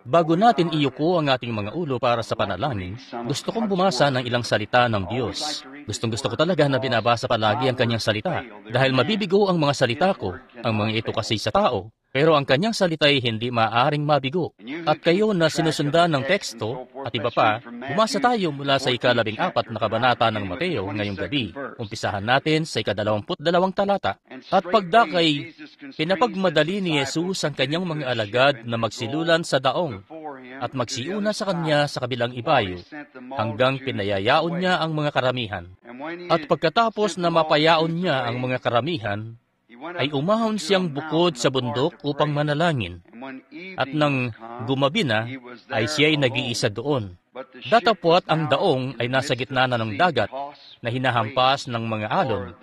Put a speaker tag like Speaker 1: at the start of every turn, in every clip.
Speaker 1: Bago natin iyuko ang ating mga ulo para sa panalangin, gusto kong bumasa ng ilang salita ng Diyos. Gustong-gusto ko talaga na binabasa palagi ang kanyang salita, dahil mabibigo ang mga salita ko, ang mga ito kasi sa tao, pero ang kanyang salita ay hindi maaaring mabigo. At kayo na sinusundan ng teksto, at iba pa, bumasa tayo mula sa ika-14 na kabanata ng Mateo ngayong gabi. Umpisahan natin sa ika-22 talata. At pagdakay, pinapagmadali ni Jesus ang kanyang mga alagad na magsilulan sa daong at magsiuna sa kanya sa kabilang ibayo, hanggang pinayayaon niya ang mga karamihan. At pagkatapos na mapayaon niya ang mga karamihan, ay umahon siyang bukod sa bundok upang manalangin. At nang gumabi na, ay siya'y nag-iisa doon. Datapwat ang daong ay nasa gitna na ng dagat na hinahampas ng mga alon,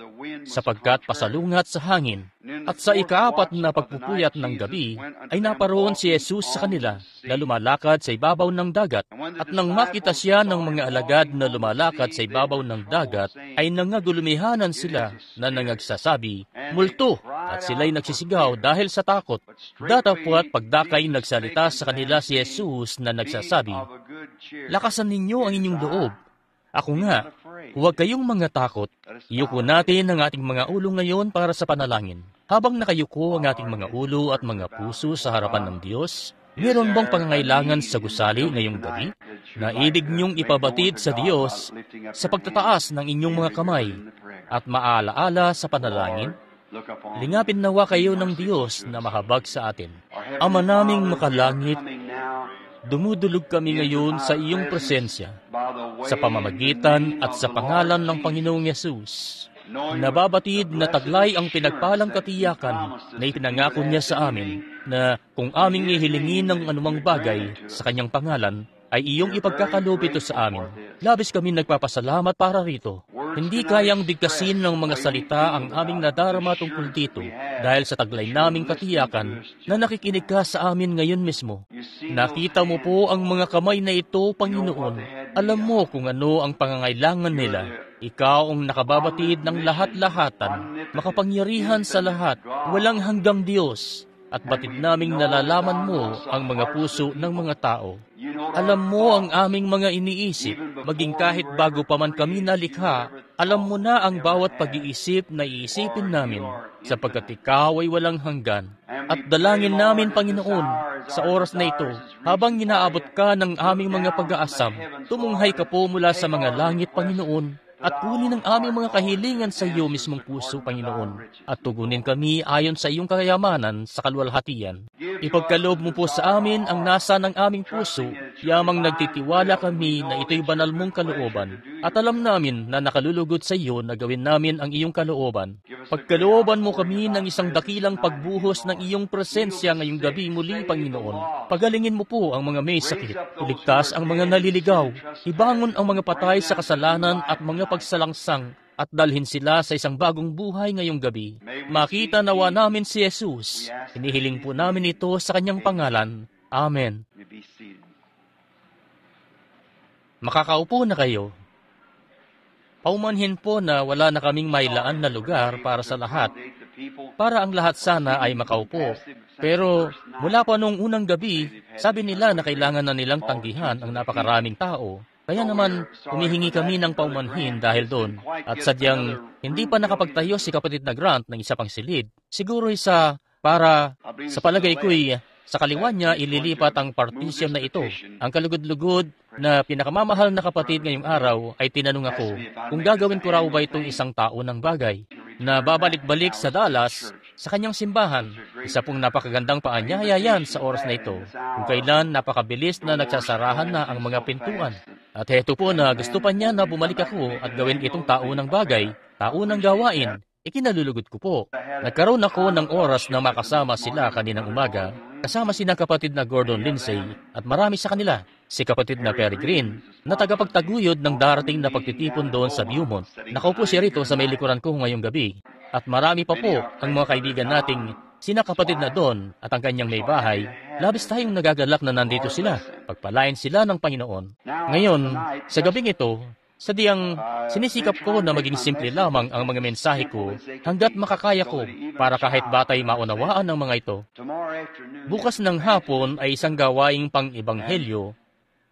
Speaker 1: sapagkat pasalungat sa hangin. At sa ika-4 na pagpupuyat ng gabi, ay naparoon si Jesus sa kanila na lumalakad sa ibabaw ng dagat. At nang makita siya ng mga alagad na lumalakad sa ibabaw ng dagat, ay nangagulumihanan sila na nangagsasabi, "Multo!" At sila'y nagsisigaw dahil sa takot. Datapwat pagdakay nagsalita sa kanila si Jesus na nagsasabi, "Lakasan ninyo ang inyong loob. Ako nga, huwag kayong mga takot." Iyuko natin ang ating mga ulo ngayon para sa panalangin. Habang nakayuko ang ating mga ulo at mga puso sa harapan ng Diyos, meron bang pangangailangan sa gusali ngayong gabi? Naibig niyong ipabatid sa Diyos sa pagtataas ng inyong mga kamay at maalaala sa panalangin? Lingapin nawa kayo ng Diyos na mahabag sa atin. Ama naming makalangit, dumudulog kami ngayon sa iyong presensya, sa pamamagitan at sa pangalan ng Panginoong Yesus. Nababatid na taglay ang pinagpalang katiyakan na ipinangako niya sa amin na kung aming ihilingin ng anumang bagay sa kanyang pangalan, ay iyong ipagkakaloob ito sa amin. Labis kami nagpapasalamat para rito. Hindi kayang bigkasin ng mga salita ang aming nadarama tungkol dito dahil sa taglay naming katiyakan na nakikinig ka sa amin ngayon mismo. Nakita mo po ang mga kamay na ito, Panginoon. Alam mo kung ano ang pangangailangan nila. Ikaw ang nakababatid ng lahat-lahatan, makapangyarihan sa lahat, walang hanggang Diyos. At batid naming nalalaman mo ang mga puso ng mga tao. Alam mo ang aming mga iniisip, maging kahit bago pa man kami nalikha, alam mo na ang bawat pag-iisip na iisipin namin, sapagkat ikaw ay walang hanggan. At dalangin namin, Panginoon, sa oras na ito, habang inaabot ka ng aming mga pag-aasam, tumunghay ka po mula sa mga langit, Panginoon, at kunin ang aming mga kahilingan sa iyo mismong puso, Panginoon, at tugunin kami ayon sa iyong kayamanan sa kalwalhatian. Ipagkaloob mo po sa amin ang nasa ng aming puso, yamang nagtitiwala kami na ito'y banal mong kalooban, at alam namin na nakalulugod sa iyo na gawin namin ang iyong kalooban. Pagkalooban mo kami ng isang dakilang pagbuhos ng iyong presensya ngayong gabi muli, Panginoon. Pagalingin mo po ang mga may sakit, iligtas ang mga naliligaw, ibangon ang mga patay sa kasalanan at mga pagsalangsang, at dalhin sila sa isang bagong buhay ngayong gabi. Makita nawa namin si Jesus. Hinihiling po namin ito sa kanyang pangalan. Amen. Makakaupo na kayo. Paumanhin po na wala na kaming mailaan na lugar para sa lahat, para ang lahat sana ay makaupo. Pero mula pa noong unang gabi, sabi nila na kailangan na nilang tanggihan ang napakaraming tao. Kaya naman, humihingi kami ng paumanhin dahil doon. At sadyang, hindi pa nakapagtayo si kapatid na Grant ng isa pang silid. Siguro sa palagay ko'y, sa kaliwa niya ililipat ang partition na ito. Ang kalugod-lugod na pinakamamahal na kapatid ngayong araw ay tinanong ako kung gagawin ko raw ba itong isang tao ng bagay na babalik-balik sa Dallas sa kanyang simbahan. Isa pong napakagandang paanyaya yan sa oras na ito, kung kailan napakabilis na nagsasarahan na ang mga pintuan. At heto po na gusto pa niya na bumalik ako at gawin itong tao ng bagay, tao ng gawain. Ikinalulugod ko po. Nagkaroon ako ng oras na makasama sila kaninang umaga, kasama sina kapatid na Gordon Lindsay at marami sa kanila. Si kapatid na Perry Green, na tagapagtaguyod ng darating na pagtitipon doon sa Beaumont. Nakaupo siya rito sa may likuran ko ngayong gabi. At marami pa po ang mga kaibigan nating sina kapatid na Don at ang kanyang may bahay. Labis tayong nagagalak na nandito sila. Pagpalain sila ng Panginoon. Ngayon, sa gabing ito, Sadyang sinisikap ko na maging simple lamang ang mga mensahe ko hanggat makakaya ko para kahit batay maunawaan ng mga ito. Bukas ng hapon ay isang gawaing pang-ebanghelyo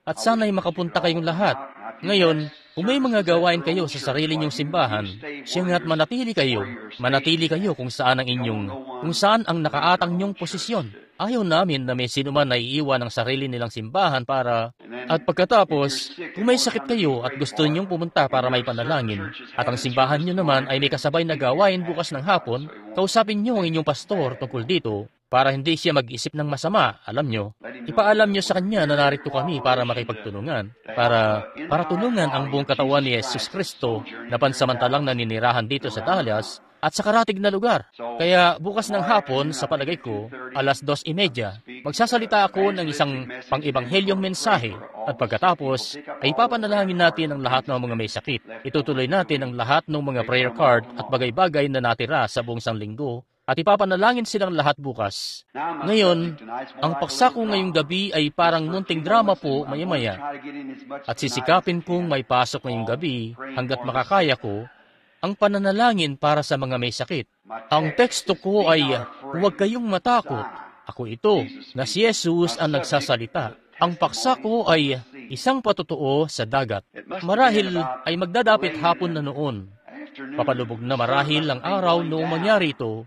Speaker 1: at sana'y makapunta kayong lahat. Ngayon, kung may mga gawain kayo sa sarili niyong simbahan, siyanga't manatili kayo. Manatili kayo kung saan ang nakaatang niyong posisyon. Ayaw namin na may sinuman na iiwan ang sarili nilang simbahan para... At pagkatapos, kung may sakit kayo at gusto niyong pumunta para may panalangin, at ang simbahan niyo naman ay may kasabay na gawain bukas ng hapon, kausapin niyo ang inyong pastor tungkol dito para hindi siya mag-isip ng masama, alam nyo. Ipaalam nyo sa kanya na narito kami para makipagtulungan, para tulungan ang buong katawan ni Jesus Kristo na pansamantalang naninirahan dito sa Dallas at sa karatig na lugar. Kaya bukas ng hapon, sa palagay ko, 2:30, magsasalita ako ng isang pang-ebanghelyong mensahe at pagkatapos ay papanalangin natin ang lahat ng mga may sakit. Itutuloy natin ang lahat ng mga prayer card at bagay-bagay na natira sa buong sanlinggo at ipapanalangin silang lahat bukas. Ngayon, ang paksa ko ngayong gabi ay parang munting drama po maya-maya. At sisikapin kong may pasok ngayong gabi hanggat makakaya ko ang pananalangin para sa mga may sakit. Ang teksto ko ay, huwag kayong matakot. Ako ito, na si Jesus ang nagsasalita. Ang paksa ko ay isang patotoo sa dagat. Marahil ay magdadapit hapon na noon. Papalubog na marahil ang araw noong mangyari ito,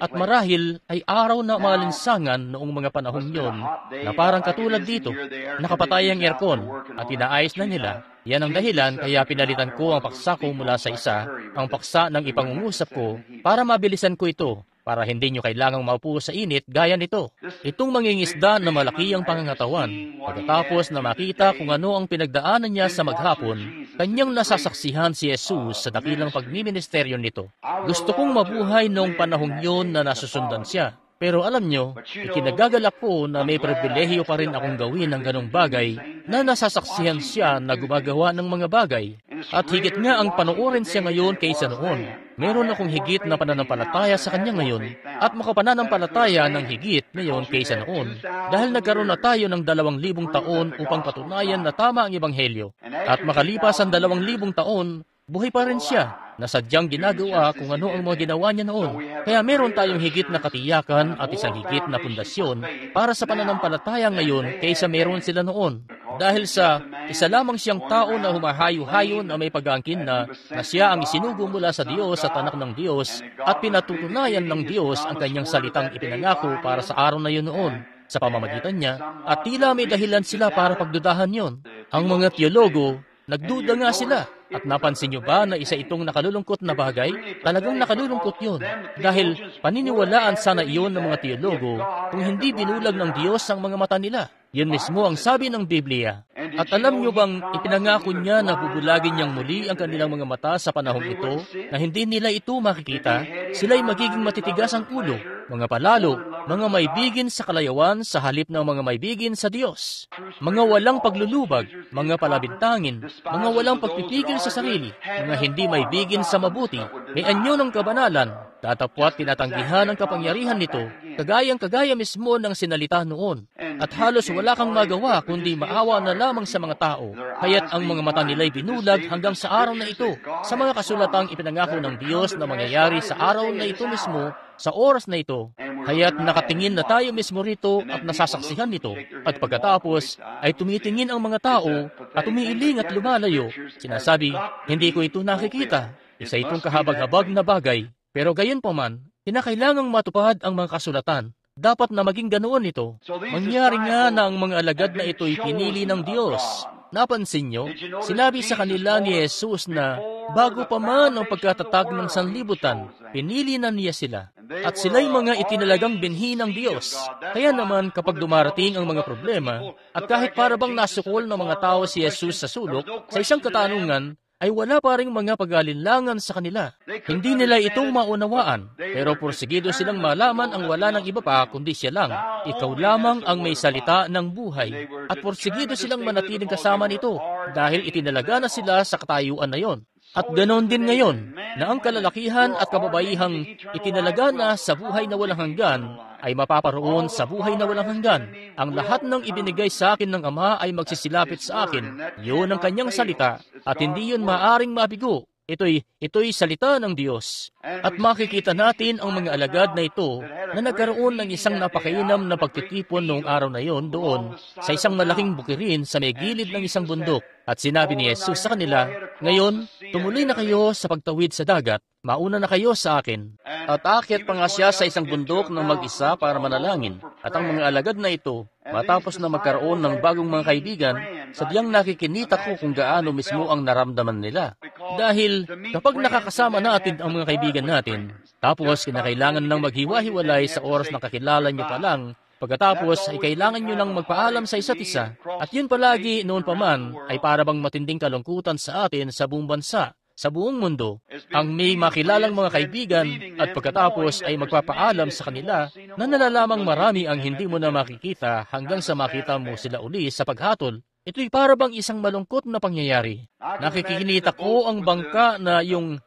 Speaker 1: at marahil ay araw na maalinsangan noong mga panahon yon na parang katulad dito, nakapatay ang aircon at inaayos na nila. Yan ang dahilan kaya pinalitan ko ang paksa ko mula sa isa, ang paksa ng ipangungusap ko, para mabilisan ko ito, para hindi nyo kailangang maupo sa init gaya nito. Itong mangingisda na malaki ang pangangatawan, pagkatapos na makita kung ano ang pinagdaanan niya sa maghapon, kanyang nasasaksihan si Jesus sa dakilang pagmiministeryo nito. Gusto kong mabuhay noong panahong yon na nasusundan siya. Pero alam nyo, ikinagagalak ko na may pribilehiyo pa rin akong gawin ng ganong bagay na nasasaksihan siya na gumagawa ng mga bagay. At higit nga ang panoorin siya ngayon kaysa noon. Meron akong higit na pananampalataya sa kanya ngayon at makapananampalataya ng higit ngayon kaysa noon dahil nagkaroon na tayo ng 2,000 taon upang patunayan na tama ang ebanghelyo. At makalipas ang 2,000 taon, buhay pa rin siya na sadyang ginagawa kung ano ang mga ginawa niya noon. Kaya meron tayong higit na katiyakan at isang higit na pundasyon para sa pananampalataya ngayon kaysa meron sila noon. Dahil sa isa lamang siyang tao na humahayo-hayo na may pag-aangkin na siya ang isinugo mula sa Diyos at anak ng Diyos at pinatutunayan ng Diyos ang kanyang salitang ipinangako para sa araw na yun noon sa pamamagitan niya at tila may dahilan sila para pagdudahan yon. Ang mga teologo, nagduda nga sila. At napansin niyo ba na isa itong nakalulungkot na bagay? Talagang nakalulungkot yun. Dahil paniniwalaan sana iyon ng mga teologo kung hindi binulag ng Diyos ang mga mata nila. Yun mismo ang sabi ng Biblia. At alam niyo bang ipinangako niya na bubulagin niyang muli ang kanilang mga mata sa panahong ito na hindi nila ito makikita? Sila'y magiging matitigas ang ulo, mga palalo, mga maibigin sa kalayawan sa halip ng mga maibigin sa Diyos. Mga walang paglulubag, mga palabintangin, mga walang pagpipigil sa sarili, mga hindi maibigin sa mabuti, may anyo ng kabanalan, tatapwat tinatanggihan ang kapangyarihan nito, kagaya mismo ng sinalita noon. At halos wala kang magawa kundi maawa na lamang sa mga tao, kaya't ang mga mata nila'y binulag hanggang sa araw na ito, sa mga kasulatang ipinangako ng Diyos na mangyayari sa araw na ito mismo, sa oras na ito. Kaya't nakatingin na tayo mismo rito at nasasaksihan nito. At pagkatapos ay tumitingin ang mga tao at umiiling at lumalayo. Sinasabi, hindi ko ito nakikita. Isa itong kahabag-habag na bagay. Pero gayon pa man, kinakailangang matupad ang mga kasulatan. Dapat na maging ganoon ito. Mangyari nga na ang mga alagad na ito'y pinili ng Diyos. Napansin nyo, sinabi sa kanila ni Jesus na bago pa man ang pagkatatag ng sanlibutan, pinili na niya sila. At sila'y mga itinalagang binhi ng Diyos. Kaya naman kapag dumarating ang mga problema, at kahit para bang nasukol ng mga tao si Jesus sa sulok, sa isang katanungan, ay wala pa ring mga pag-alinlangan sa kanila. Hindi nila itong maunawaan, pero porsigido silang malaman ang wala ng iba pa kundi siya lang. Ikaw lamang ang may salita ng buhay. At porsigido silang manatiling kasama nito dahil itinalaga na sila sa katayuan na yon. At ganoon din ngayon, na ang kalalakihan at kababaihang itinalaga na sa buhay na walang hanggan, ay mapaparoon sa buhay na walang hanggan. Ang lahat ng ibinigay sa akin ng Ama ay magsisilapit sa akin. Yun ang kanyang salita, at hindi yun maaring mabigo. Ito'y salita ng Diyos. At makikita natin ang mga alagad na ito na nagkaroon ng isang napakainam na pagtitipon noong araw na yon doon sa isang malaking bukirin sa may gilid ng isang bundok. At sinabi ni Jesus sa kanila, "Ngayon, tumuloy na kayo sa pagtawid sa dagat. Mauna na kayo sa akin." At aakyat pa nga siya sa isang bundok ng mag-isa para manalangin. At ang mga alagad na ito, matapos na magkaroon ng bagong mga kaibigan, sadyang nakikinita ko kung gaano mismo ang naramdaman nila. Dahil kapag nakakasama natin ang mga kaibigan natin, tapos kinakailangan nang maghiwa-hiwalay sa oras ng kakilala niyo pa lang, pagkatapos ay kailangan nyo nang magpaalam sa isa't isa. At yun palagi noon pa man ay para bang matinding kalungkutan sa atin sa buong bansa, sa buong mundo. Ang may makilalang mga kaibigan at pagkatapos ay magpapaalam sa kanila na nalalamang marami ang hindi mo na makikita hanggang sa makita mo sila uli sa paghatol. Ito'y para bang isang malungkot na pangyayari. Nakikinita ko ang bangka na yung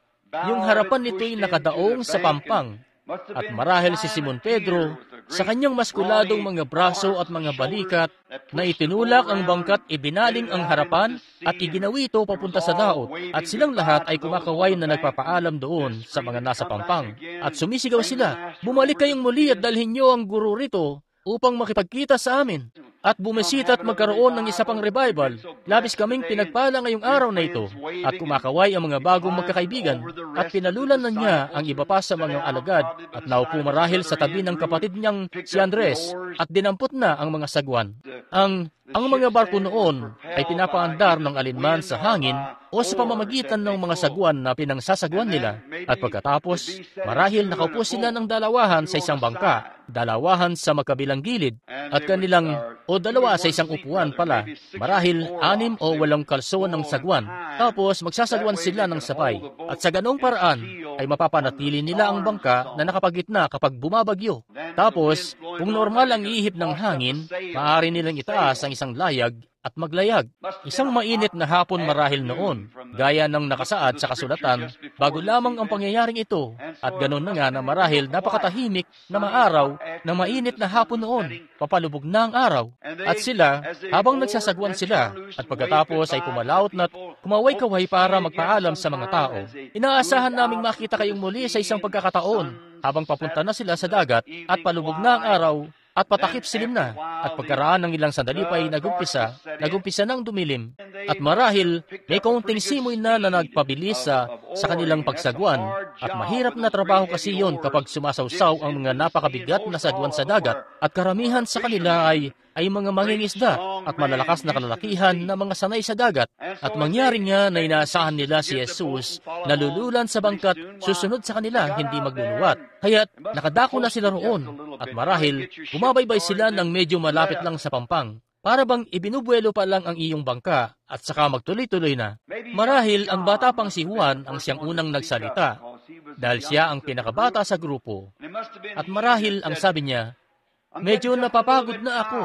Speaker 1: harapan nito'y nakadaong sa pampang. At marahil si Simon Pedro, sa kanyang maskuladong mga braso at mga balikat, na itinulak ang bangkat, ibinaling ang harapan, at iginawi ito papunta sa daot. At silang lahat ay kumakaway na nagpapaalam doon sa mga nasa pampang. At sumisigaw sila, "Bumalik kayong muli at dalhin niyo ang guro rito upang makipagkita sa amin." At bumisita at magkaroon ng isa pang revival. Labis kaming pinagpala ngayong araw na ito. At kumakaway ang mga bagong magkakaibigan. At pinalulan na niya ang iba pa sa mga alagad. At naupo marahil sa tabi ng kapatid niyang si Andres. At dinampot na ang mga sagwan. Ang mga barko noon ay pinapaandar ng alinman sa hangin o sa pamamagitan ng mga sagwan na pinangsasagwan nila. At pagkatapos, marahil nakaupo sila ng dalawahan sa isang bangka, dalawahan sa magkabilang gilid, at dalawa sa isang upuan pala, marahil 6 o 8 kalso ng sagwan. Tapos magsasagwan sila ng sabay. At sa ganong paraan ay mapapanatili nila ang bangka na nakapagitna kapag bumabagyo. Tapos, kung normal ang ihip ng hangin, maaari nilang itaas ang isang layag at maglayag. Isang mainit na hapon marahil noon, gaya ng nakasaad sa kasulatan, bago lamang ang pangyayaring ito. At ganoon na nga na marahil napakatahimik na maaraw na mainit na hapon noon, papalubog na ang araw. At sila, habang nagsasagwan sila, at pagkatapos ay pumalaot na't kumaway-kaway para magpaalam sa mga tao, "Inaasahan naming makita kayong muli sa isang pagkakataon." Habang papunta na sila sa dagat at palubog na ang araw, at patakip silim na, at pagkaraan ng ilang sandali pa ay nagumpisa ng dumilim. At marahil may kaunting simoy na nagpabilis sa kanilang pagsagwan, at mahirap na trabaho kasi yon kapag sumasawsaw ang mga napakabigat na sagwan sa dagat, at karamihan sa kanila ay mga mangingisda at malalakas na kalalakihan na mga sanay sa dagat. At mangyari nga na inaasahan nila si Jesus na lululan sa bangkat, susunod sa kanila, hindi magluluwat. Kaya't nakadako na sila roon, at marahil bumabaybay sila ng medyo malapit lang sa pampang. Para bang ibinubuelo pa lang ang iyong bangka at saka magtuloy-tuloy na. Marahil ang bata pang si Juan ang siyang unang nagsalita dahil siya ang pinakabata sa grupo. At marahil ang sabi niya, "Medyo napapagod na ako.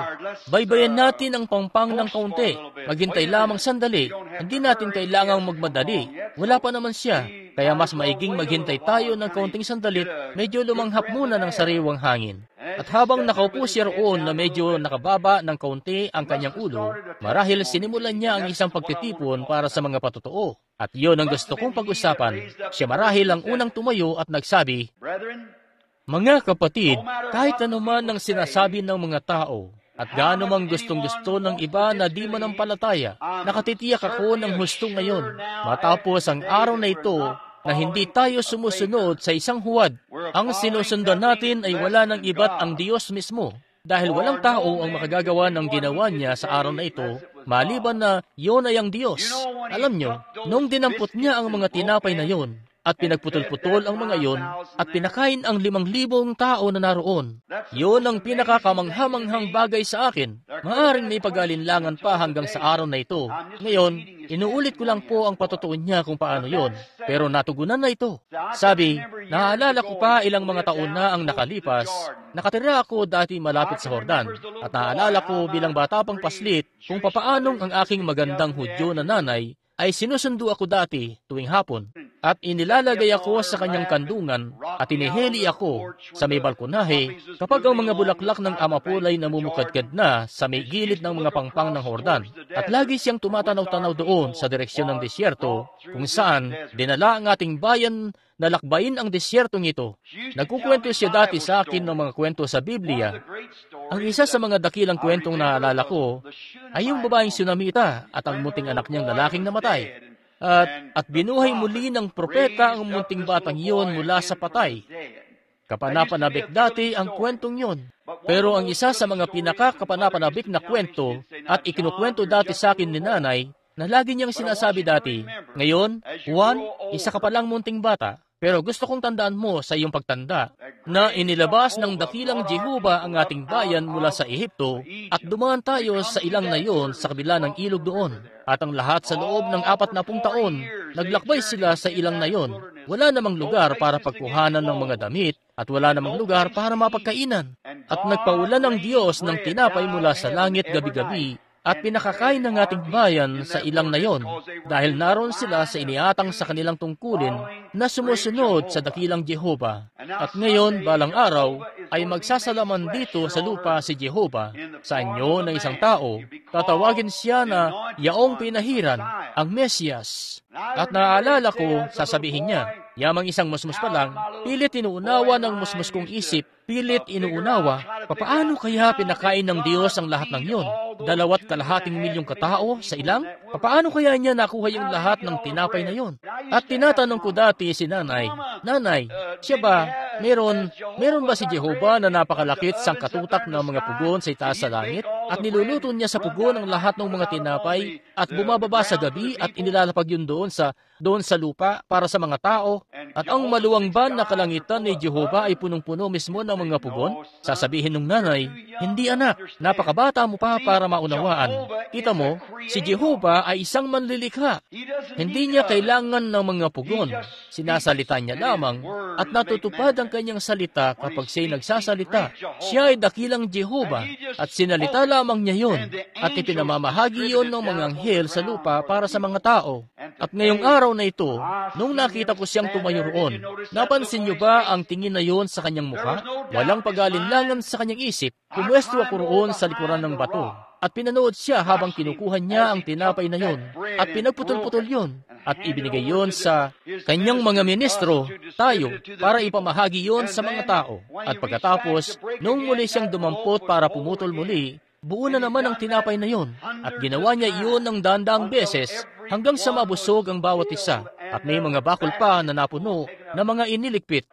Speaker 1: Baybayan natin ang pampang ng kaunti. Maghintay lamang sandali. Hindi natin kailangang magmadali. Wala pa naman siya. Kaya mas maiging maghintay tayo ng kaunting sandali. Medyo lumanghap muna ng sariwang hangin." At habang nakaupo siya roon na medyo nakababa ng kaunti ang kanyang ulo, marahil sinimulan niya ang isang pagtitipon para sa mga patotoo. At iyon ang gusto kong pag-usapan. Siya marahil ang unang tumayo at nagsabi, "Mga kapatid, kahit anuman ang sinasabi ng mga tao, at gaano mang gustong-gusto ng iba na di manampalataya, nakatitiyak ako ng husto ngayon, matapos ang araw na ito, na hindi tayo sumusunod sa isang huwad. Ang sinusundan natin ay wala ng iba't ang Diyos mismo. Dahil walang tao ang makagagawa ng ginawa niya sa araw na ito, maliban na yon ay ang Diyos. Alam nyo, nung dinampot niya ang mga tinapay na yon, at pinagputol-putol ang mga yon, at pinakain ang 5,000 tao na naroon. Yon ang pinakakamanghamanghang bagay sa akin. Maaring may pag-alinlangan pa hanggang sa araw na ito. Ngayon, inuulit ko lang po ang patotoo niya kung paano yon, pero natugunan na ito. Sabi, naaalala ko pa ilang mga taon na ang nakalipas, nakatira ako dati malapit sa Jordan, at naaalala ko bilang bata pang paslit kung papaanong ang aking magandang Hudyo na nanay ay sinusundo ako dati tuwing hapon, at inilalagay ako sa kanyang kandungan at inihili ako sa may balkonahe kapag ang mga bulaklak ng amapulay namumukadkad na sa may gilid ng mga pangpang ng Hordan. At lagi siyang tumatanaw-tanaw doon sa direksyon ng disyerto kung saan dinala ang ating bayan na lakbayin ang disyertong ito. Nagkukwento siya dati sa akin ng mga kwento sa Biblia. Ang isa sa mga dakilang kwentong naalala ko ay yung babaeng Sunamita at ang munting anak niyang lalaking namatay. At binuhay muli ng propeta ang munting batang iyon mula sa patay. Kapanapanabik dati ang kwentong iyon. Pero ang isa sa mga pinaka-kapanapanabik na kwento at ikinukwento dati sa akin ni nanay na lagi niyang sinasabi dati, ngayon, Juan, isa ka palang munting bata, pero gusto kong tandaan mo sa iyong pagtanda na inilabas ng dakilang Jehovah ang ating bayan mula sa Ehipto at dumaan tayo sa ilang na iyon sa kabila ng ilog doon. At ang lahat sa loob ng 40 taon, naglakbay sila sa ilang na iyon. Wala namang lugar para pagkuhanan ng mga damit at wala namang lugar para mapagkainan. At nagpaulan ng Diyos ng tinapay mula sa langit gabi-gabi at pinakakain ng ating bayan sa ilang na iyon dahil naroon sila sa iniatang sa kanilang tungkulin na sumusunod sa dakilang Jehovah. At ngayon, balang araw, ay magsasalaman dito sa lupa si Jehovah sa anyo ng isang tao. Tatawagin siya na Yaong Pinahiran, ang Mesiyas. At naaalala ko, sasabihin niya, yamang isang musmus pa lang, pilit inuunawa ng musmus kong isip, pilit inuunawa, papaano kaya pinakain ng Diyos ang lahat ng iyon? 2.5 milyong katao sa ilang? Papaano kaya niya nakuha yung lahat ng tinapay na iyon? At tinatanong ko dati si nanay, Nanay, siya ba, meron ba si Jehovah na napakalakit sang katutak ng mga pugon sa itaas sa langit? At niluluto niya sa pugon ang lahat ng mga tinapay at bumababa sa gabi at inilalapag yun doon sa lupa para sa mga tao. At ang maluwang ban na kalangitan ni Jehovah ay punong-puno mismo ng mga pugon? Sasabihin ng nanay, hindi anak, napakabata mo pa para maunawaan. Kita mo, si Jehovah ay isang manlilikha. Hindi niya kailangan ng mga pugon. Sinasalita niya lamang at natutupad ang kanyang salita kapag siya'y nagsasalita. Siya ay dakilang Jehovah at sinalita lamang niya yon at ipinamamahagi yon ng mga anghel sa lupa para sa mga tao. At ngayong araw na ito, nung nakita ko siyang tumayo roon, napansin niyo ba ang tingin na yon sa kanyang mukha? Walang pag-alinlangan sa kanyang isip. Pumwesto ako roon sa likuran ng bato. At pinanood siya habang kinukuha niya ang tinapay na yon at pinagputol-putol yon at ibinigay yon sa kanyang mga ministro, tayo, para ipamahagi yon sa mga tao. At pagkatapos, nung muli siyang dumampot para pumutol muli, buo na naman ang tinapay na yon at ginawa niya iyon ng daang beses hanggang sa mabusog ang bawat isa at may mga bakol pa na napuno na mga iniligpit.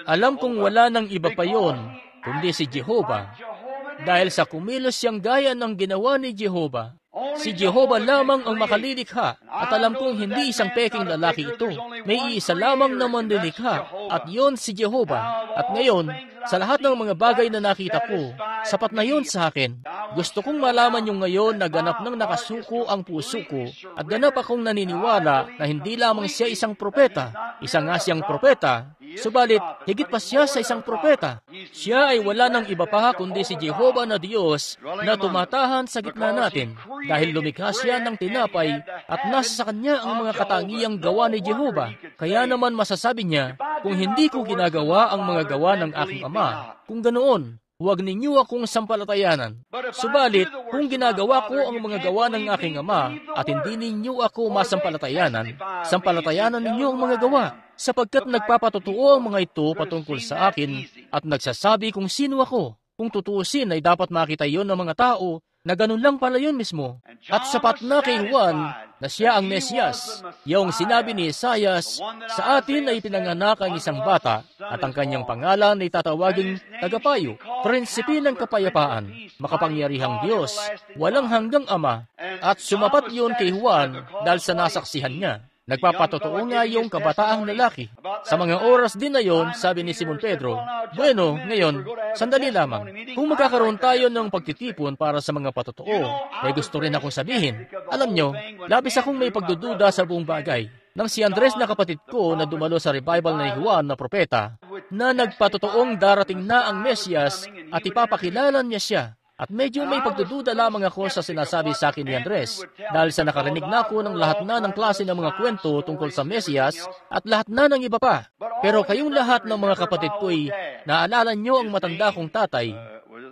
Speaker 1: Alam kong wala nang iba pa yon kundi si Jehovah. Dahil sa kumilos siyang gaya ng ginawa ni Jehovah. Si Jehovah lamang ang makalilikha at alam kong hindi isang peking lalaki ito. May iisa lamang na manlilikha at yon si Jehovah. At ngayon, sa lahat ng mga bagay na nakita ko, sapat na yon sa akin. Gusto kong malaman yung ngayon na ganap nang nakasuko ang puso ko at ganap akong naniniwala na hindi lamang siya isang propeta. Isa nga siyang propeta, subalit higit pa siya sa isang propeta. Siya ay wala ng iba pa kundi si Jehovah na Diyos na tumatahan sa gitna natin dahil lumikha siya ng tinapay at nasa sa kanya ang mga katangiang gawa ni Jehovah. Kaya naman masasabi niya, kung hindi ko ginagawa ang mga gawa ng aking Ama, kung ganoon, huwag ninyo akong sampalatayanan. Subalit, kung ginagawa ko ang mga gawa ng aking Ama at hindi ninyo ako masampalatayanan, sampalatayanan ninyo ang mga gawa, sapagkat nagpapatotoo ang mga ito patungkol sa akin at nagsasabi kung sino ako. Kung tutuusin ay dapat makita yon ng mga tao na ganun lang pala yun mismo. At sapat na kay Juan na siya ang Mesiyas. Yung sinabi ni Isaias, sa atin ay pinanganak ang isang bata at ang kanyang pangalan ay tatawaging Tagapayo, Prinsipe ng Kapayapaan, Makapangyarihang Diyos, Walang Hanggang Ama. At sumapat yun kay Juan dahil sa nasaksihan niya. Nagpapatotoo nga yung kabataang lalaki. Sa mga oras din na yon, sabi ni Simon Pedro, bueno, ngayon, sandali lamang. Kung magkakaroon tayo ng pagtitipon para sa mga patotoo, may gusto rin akong sabihin. Alam nyo, labis akong may pagdududa sa buong bagay. Nang si Andres na kapatid ko na dumalo sa revival ni Juan na propeta, na nagpatotoong darating na ang Mesiyas at ipapakilala niya siya. At medyo may pagdududa lamang ako sa sinasabi sa akin ni Andres dahil sa nakarinig na ako ng lahat na ng klase ng mga kwento tungkol sa Mesiyas at lahat na ng iba pa. Pero kayong lahat ng mga kapatid ko'y naalala nyo ang matanda kong tatay.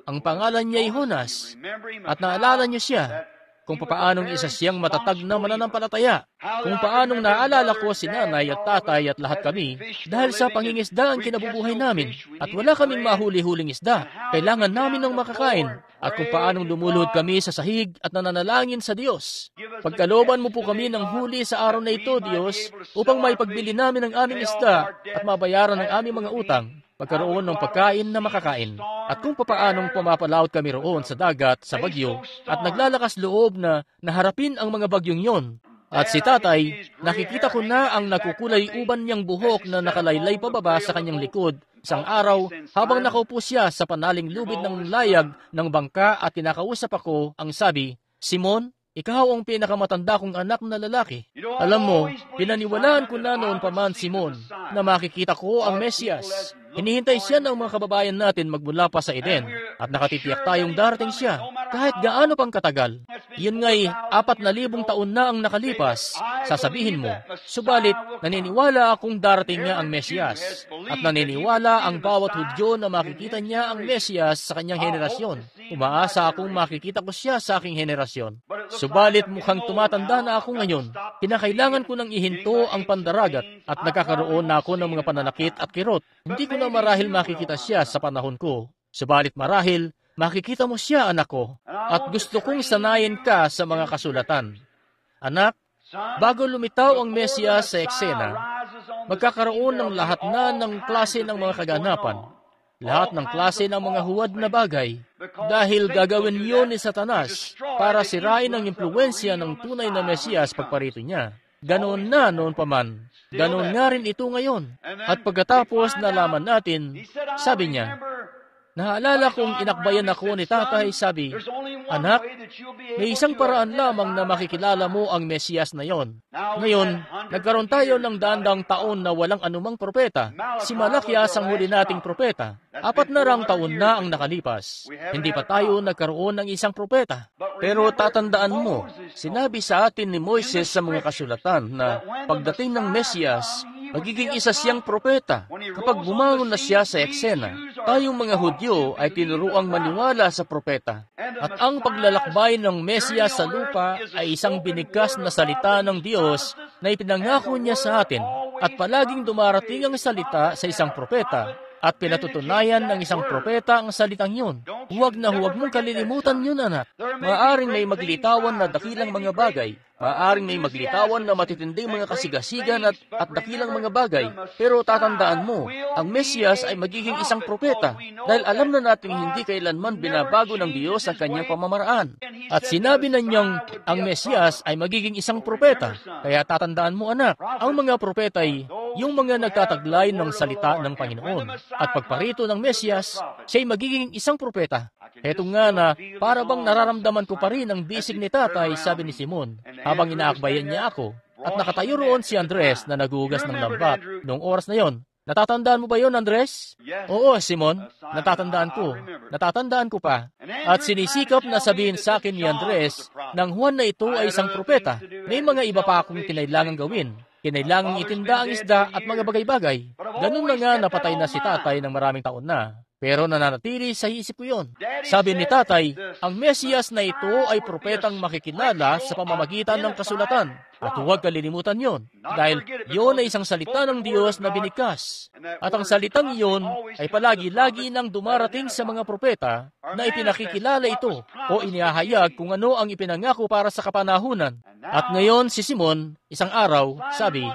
Speaker 1: Ang pangalan niya ay Jonas. At naalala nyo siya kung paanong isa siyang matatag na mananampalataya. Kung paanong naalala ko si nanay at tatay at lahat kami dahil sa pangingisda ang kinabubuhay namin at wala kaming mahuli-huling isda. Kailangan namin ng makakain at kung paanong lumuluhod kami sa sahig at nananalangin sa Diyos. Pagkalooban mo po kami ng huli sa araw na ito, Diyos, upang may pagbili namin ng aming isda at mabayaran ng aming mga utang. Pagkaroon ng pagkain na makakain. At kung papaanong pumapalaot kami roon sa dagat, sa bagyo, at naglalakas loob na naharapin ang mga bagyong yon. At si tatay, nakikita ko na ang nakukulay uban niyang buhok na nakalaylay pababa sa kanyang likod. Isang araw, habang nakaupo siya sa panaling lubid ng layag ng bangka at kinakausap ako, ang sabi, "Simon, ikaw ang pinakamatanda kong anak na lalaki. Alam mo, pinaniwalaan ko na noon pa man, Simon, na makikita ko ang Mesiyas. Hinihintay siya ng mga kababayan natin magmula pa sa Eden at nakatitiyak tayong darating siya kahit gaano pang katagal. Yun nga'y 4,000 taon na ang nakalipas, sasabihin mo. Subalit, naniniwala akong darating nga ang Mesiyas at naniniwala ang bawat Hudyo na makikita niya ang Mesiyas sa kanyang henerasyon. Umaasa akong makikita ko siya sa aking henerasyon. Subalit mukhang tumatanda na ako ngayon. Kinakailangan ko nang ihinto ang pandaragat at nagkakaroon na ako ng mga pananakit at kirot. Hindi ko na marahil makikita siya sa panahon ko. Subalit marahil, makikita mo siya, anak ko. At gusto kong sanayin ka sa mga kasulatan. Anak, bago lumitaw ang Mesiyas sa eksena, magkakaroon ng lahat na ng klase ng mga kaganapan. Lahat ng klase ng mga huwad na bagay. Dahil gagawin yun ni Satanas para sirain ang impluensya ng tunay na Mesiyas pagparito niya. Ganoon na noon pa man. Ganoon nga rin ito ngayon. At pagkatapos nalaman natin, sabi niya, naalala kong inakbayan ako ni tatay, sabi, "Anak, may isang paraan lamang na makikilala mo ang Mesiyas na yon." Ngayon, nagkaroon tayo ng daandang taon na walang anumang propeta. Si Malakias ang huli nating propeta. 4 taon na ang nakalipas. Hindi pa tayo nagkaroon ng isang propeta. Pero tatandaan mo, sinabi sa atin ni Moises sa mga kasulatan na pagdating ng Mesiyas, magiging isa siyang propeta. Kapag bumangon na siya sa eksena, tayong mga Hudyo ay tinuruang maniwala sa propeta. At ang paglalakbay ng Mesiyas sa lupa ay isang binigkas na salita ng Diyos na ipinangako niya sa atin. At palaging dumarating ang salita sa isang propeta. At pinatutunayan ng isang propeta ang salitang yun. Huwag na huwag mong kalilimutan yun, anak. Maaaring may maglitawan na dakilang mga bagay. Maaaring may maglitawan na matitinding mga kasigasigan at dakilang mga bagay. Pero tatandaan mo, ang Mesiyas ay magiging isang propeta dahil alam na natin hindi kailanman binabago ng Diyos ang kanyang pamamaraan. At sinabi na niyang ang Mesiyas ay magiging isang propeta. Kaya tatandaan mo, anak, ang mga propeta ay yung mga nagtataglay ng salita ng Panginoon. At pagparito ng Mesiyas, siya'y magiging isang propeta. Heto nga na, para bang nararamdaman ko pa rin ang bisig ni tatay, sabi ni Simon, habang inaakbayan niya ako. At nakatayo roon si Andres na naguhugas ng lambat noong oras na yon. Natatandaan mo ba yon, Andres? Oo, Simon. Natatandaan ko. Natatandaan ko pa. At sinisikap na sabihin sa akin ni Andres nang Juan na ito ay isang propeta. May mga iba pa akong kinailangang gawin. Kinailangang itinda ang isda at mga bagay-bagay. Ganun na nga napatay na si tatay ng maraming taon na. Pero nananatili sa isip ko yun. Sabi ni tatay, ang Mesiyas na ito ay propetang makikilala sa pamamagitan ng kasulatan. At huwag kalilimutan yon, dahil yon ay isang salita ng Diyos na binigkas. At ang salitang iyon ay palagi-lagi nang dumarating sa mga propeta na ipinakikilala ito o inihahayag kung ano ang ipinangako para sa kapanahunan. At ngayon si Simon, isang araw, sabi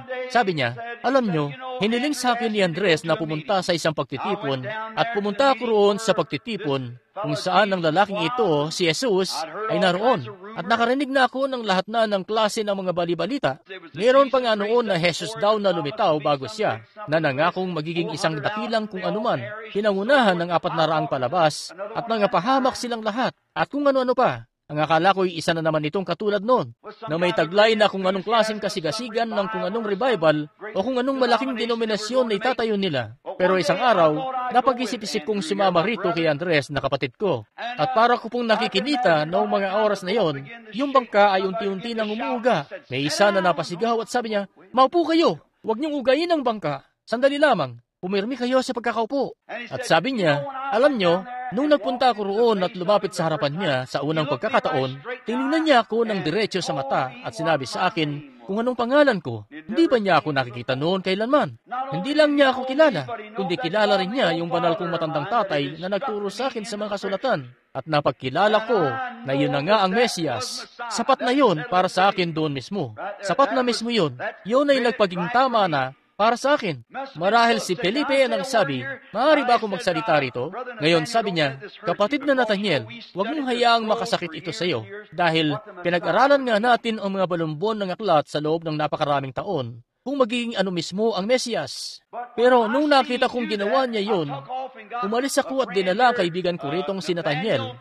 Speaker 1: niya, alam nyo, hiniling sa akin ni Andres na pumunta sa isang pagtitipon at pumunta ako roon sa pagtitipon kung saan ang lalaking ito, si Jesus, ay naroon. At nakarinig na ako ng lahat na ng klase ng mga balibalita. Mayroon pa nga noon na Jesus daw na lumitaw bago siya, na nangakong magiging isang dakilang kung anuman, pinangunahan ng 400 palabas, at nangapahamak silang lahat, at kung ano-ano pa. Ang akala ko'y isa na naman itong katulad noon, na may taglay na kung anong klaseng kasigasigan ng kung anong revival o kung anong malaking denominasyon na itatayo nila. Pero isang araw, napag-isip-isip kong sumama rito kay Andres na kapatid ko. At para ko pong nakikinita noong mga oras na yon, yung bangka ay unti-unti nang umuuga. May isa na napasigaw at sabi niya, "Maupo kayo, huwag niyong ugayin ang bangka. Sandali lamang, pumirmi kayo sa pagkakaupo." At sabi niya, alam niyo, nung nagpunta ako roon at lumapit sa harapan niya sa unang pagkakataon, tinignan niya ako ng diretso sa mata at sinabi sa akin kung anong pangalan ko. Hindi ba niya ako nakikita noon kailanman? Hindi lang niya ako kilala, kundi kilala rin niya yung banal kong matandang tatay na nagturo sa akin sa mga kasulatan. At napagkilala ko na yun na nga ang Mesiyas. Sapat na yun para sa akin doon mismo. Sapat na mismo yun. Yun ay nagpaging tama na para sa akin. Marahil si Felipe ang nagsabi, "Maaari ba ako magsalita rito?" Ngayon sabi niya, "Kapatid na Nathaniel, huwag mong hayaang makasakit ito sa iyo dahil pinag-aralan nga natin ang mga balumbon ng aklat sa loob ng napakaraming taon kung magiging ano mismo ang Mesiyas. Pero nung nakita kong ginawa niya yun, umalis ako at dinala ang kaibigan ko ritong si Nathaniel.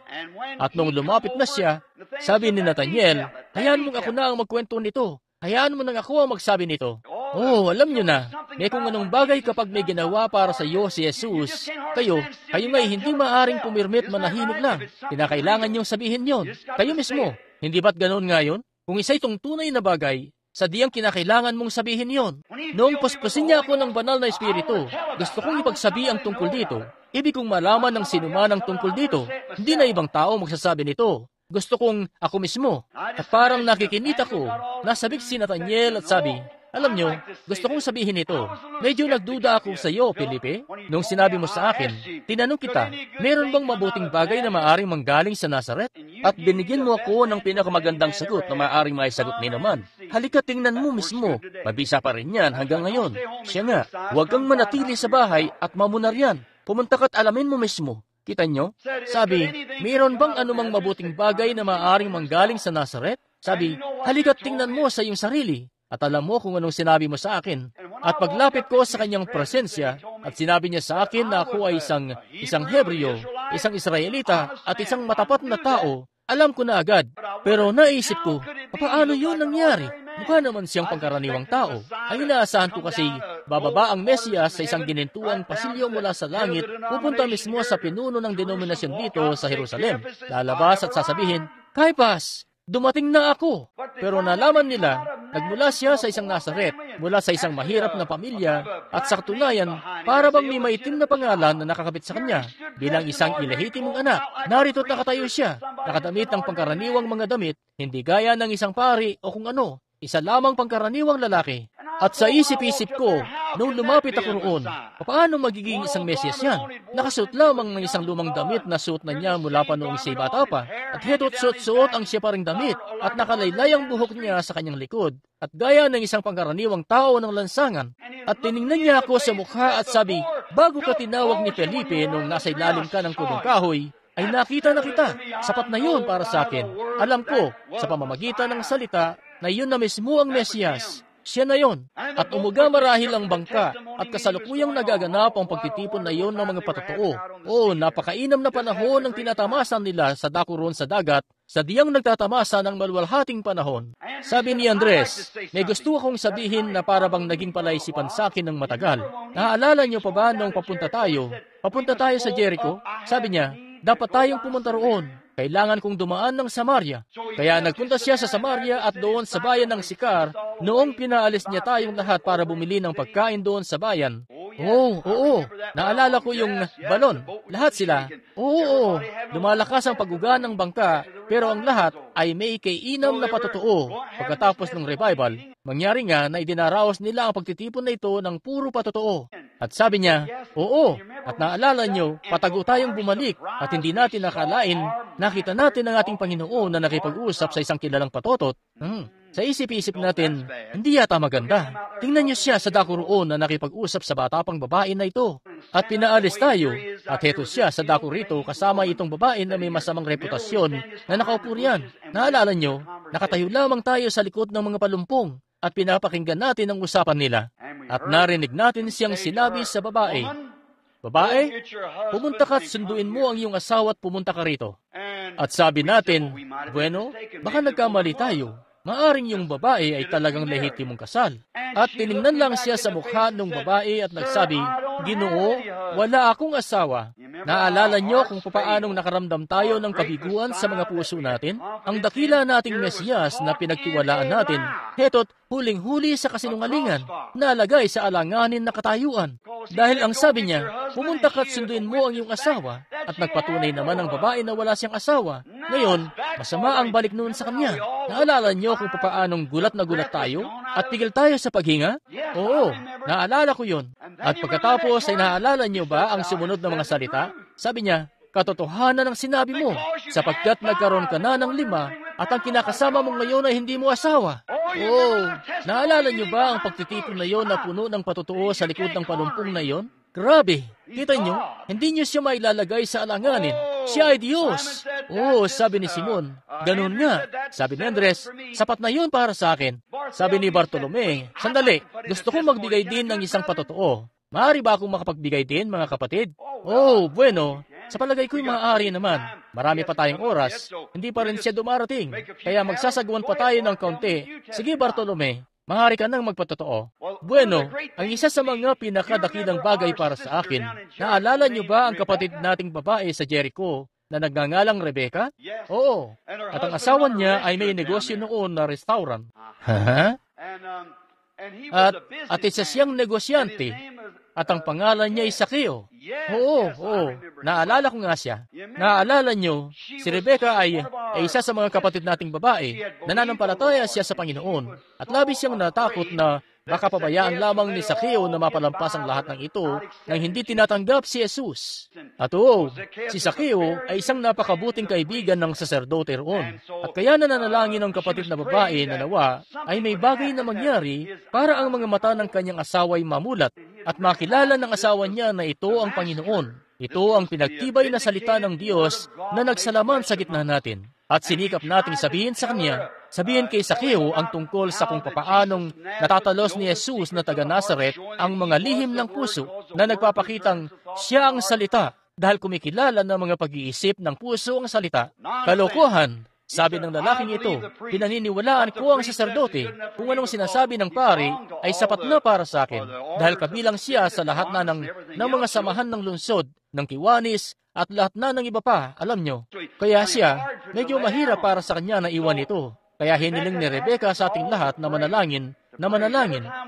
Speaker 1: At nung lumapit na siya, sabi ni Nathaniel, "Hayaan mong ako na ang magkwento nito. Hayaan mo nang ako ang magsabi nito." Oh, alam nyo na, may kung anong bagay kapag may ginawa para sa iyo si Jesus, kayo nga'y hindi maaring pumirmit manahimik lang. Kinakailangan niyong sabihin yon. Kayo mismo, hindi ba't ganoon ngayon? Kung isa itong tunay na bagay, sa diyang kinakailangan mong sabihin yon. Noong puspusin niya ako ng banal na espiritu, gusto kong ipagsabi ang tungkol dito. Ibig kong malaman ng sinuman ang tungkol dito. Hindi na ibang tao magsasabi nito. Gusto kong ako mismo. At parang nakikinita ko, nasabik si Nathaniel at sabi, "Alam nyo, gusto kong sabihin ito. Medyo nagduda ako sa iyo, Felipe. Nung sinabi mo sa akin, tinanong kita, meron bang mabuting bagay na maaring manggaling sa Nazaret? At binigyan mo ako ng pinakamagandang sagot na maaring maisagot ni naman. Halika tingnan mo mismo. Mabisa pa rin yan hanggang ngayon. Siya nga, huwag kang manatili sa bahay at mamuna riyan. Pumunta ka't alamin mo mismo." Kita nyo? Sabi, "Mayroon bang anumang mabuting bagay na maaaring manggaling sa Nazaret?" Sabi, "Halika't tingnan mo sa iyong sarili. At alam mo kung anong sinabi mo sa akin." At paglapit ko sa kanyang presensya, at sinabi niya sa akin na ako ay isang Hebreo, isang Israelita, at isang matapat na tao, alam ko na agad. Pero naisip ko, paano yun nangyari? Mukha naman siyang pangkaraniwang tao. Ay inaasahan ko kasi bababa ang Mesiyas sa isang ginintuang pasilyo mula sa langit, pupunta mismo sa pinuno ng denominasyon dito sa Jerusalem. Lalabas at sasabihin, "Caiphas, dumating na ako." Pero nalaman nila, nagmula siya sa isang Nazaret, mula sa isang mahirap na pamilya, at sa katunayan, para bang may maitim na pangalan na nakakabit sa kanya. Bilang isang ilehitimong anak, narito't nakatayo siya, nakadamit ng pangkaraniwang mga damit, hindi gaya ng isang pari o kung ano, isa lamang pangkaraniwang lalaki. At sa isip-isip ko, nung lumapit ako roon, paano magiging isang Mesiyas yan? Nakasuot lamang ng isang lumang damit na suot na niya mula pa noong siya bata pa. At heto't suot-suot ang siya pa ring damit at nakalaylay ang buhok niya sa kanyang likod. At gaya ng isang pangkaraniwang tao ng lansangan. At tiningnan niya ako sa mukha at sabi, "Bago ka tinawag ni Felipe nung nasa ilalim ka ng pudong kahoy, ay nakita na kita. Sapat na yun para sa akin. Alam ko, sa pamamagitan ng salita, na yun na mismo ang Mesiyas. Siya na yon." At umuga marahil ang bangka at kasalukuyang nagaganap ang pagtitipon na yon ng mga patotoo. Napakainam na panahon ang tinatamasan nila sa dako roon sa dagat, sa diyang nagtatamasa ng maluwalhating panahon. Sabi ni Andres, may gusto akong sabihin na para bang naging palaisipan sa akin ng matagal. Naaalala niyo pa ba nung papunta tayo sa Jericho? Sabi niya, dapat tayong pumunta roon. Kailangan kong dumaan ng Samaria. Kaya nagpunta siya sa Samaria at doon sa bayan ng Sikar noong pinaalis niya tayong lahat para bumili ng pagkain doon sa bayan. Oo. Naalala ko yung balon. Lahat sila. Oo. Lumalakas ang pag-uga ng bangka, pero ang lahat ay may kaiinam na patotoo. Pagkatapos ng revival, mangyari nga na idinaraos nila ang pagtitipon na ito ng puro patotoo. At sabi niya, oo. At naalala nyo, patago tayong bumalik at hindi natin nakalain, nakita natin ang ating Panginoon na nakipag-usap sa isang kilalang patotot. Sa isip-isip natin, hindi yata maganda. Tingnan niyo siya sa dako roon na nakipag-usap sa bata pang babae na ito. At pinaalis tayo, at heto siya sa dako rito kasama itong babae na may masamang reputasyon na nakaupo riyan. Naalala niyo, nakatayo lamang tayo sa likod ng mga palumpong at pinapakinggan natin ang usapan nila. At narinig natin siyang sinabi sa babae, "Babae, pumunta ka at sunduin mo ang iyong asawa at pumunta ka rito." At sabi natin, bueno, baka nagkamali tayo. Maaring yung babae ay talagang lehitimong kasal. At tiningnan lang siya sa mukha ng babae at nagsabi, Ginoo, wala akong asawa. Naalala niyo kung paanong nakaramdam tayo ng kabiguan sa mga puso natin? Ang dakila nating Mesiyas na pinagtiwalaan natin, heto't huling-huli sa kasinungalingan, nalagay sa alanganin na katayuan. Dahil ang sabi niya, pumunta ka't sunduin mo ang iyong asawa, at nagpatunay naman ang babae na wala siyang asawa. Ngayon, masama ang balik noon sa kanya. Naalala niyo kung paanong gulat na gulat tayo, at tigil tayo sa paghinga? Oo, naalala ko yon. At pagkatapos ay naalala niyo ba ang sumunod na mga salita? Sabi niya, katotohanan ang sinabi mo, sapagkat nagkaroon ka na ng 5, at ang kinakasama mo ngayon ay hindi mo asawa. Oh, naalala niyo ba ang pagtitipon na yon na puno ng patutuo sa likod ng palumpong na yon? Grabe! Kita niyo, hindi niyo siya mailalagay sa alanganin. Siya ay Diyos. Oh, sabi ni Simon, ganun nga. Sabi ni Andres, sapat na yun para sa akin. Sabi ni Bartolome, sandali, gusto kong magbigay din ng isang patutuo. Maaari ba akong makapagbigay din, mga kapatid? Oh, bueno. Sa palagay ko'y maaari naman. Marami pa tayong oras. Hindi pa rin siya dumarating. Kaya magsasagawan pa tayo ng kaunti. Sige, Bartolome, maaari ka nang magpatotoo. Bueno, ang isa sa mga pinakadakilang bagay para sa akin, naalala niyo ba ang kapatid nating babae sa Jericho na nagngangalang Rebecca? Oo. At ang asawa niya ay may negosyo noon na restaurant. Ha? At isa siyang negosyante. At ang pangalan niya ay Sakeo. Oo. Naalala ko nga siya. Naalala niyo, si Rebecca ay isa sa mga kapatid nating babae. Nananampalataya siya sa Panginoon. At labis siyang natakot na baka pabayaan lamang ni Sakeo na mapalampas ang lahat ng ito nang hindi tinatanggap si Jesus. At oo, si Sakeo ay isang napakabuting kaibigan ng saserdote roon. At kaya nananalangin ang kapatid na babae na nawa ay may bagay na mangyari para ang mga mata ng kanyang asawa ay mamulat at makilala ng asawa niya na ito ang Panginoon. Ito ang pinagtibay na salita ng Diyos na nagsalaman sa gitna natin. At sinikap nating sabihin sa kanya, sabihin kay Sakeo ang tungkol sa kung papaanong natatalos ni Jesus na taga Nazaret ang mga lihim ng puso na nagpapakitang siya ang salita dahil kumikilala ng mga pag-iisip ng puso ang salita. Kalokohan! Sabi ng lalaking ito, pinaniniwalaan ko ang saserdote kung anong sinasabi ng pari ay sapat na para sa akin dahil kabilang siya sa lahat na ng mga samahan ng lungsod, ng Kiwanis, at lahat na ng iba pa, alam nyo. Kaya siya, medyo mahirap para sa kanya na iwan ito. Kaya hiniling ni Rebecca sa ating lahat na manalangin,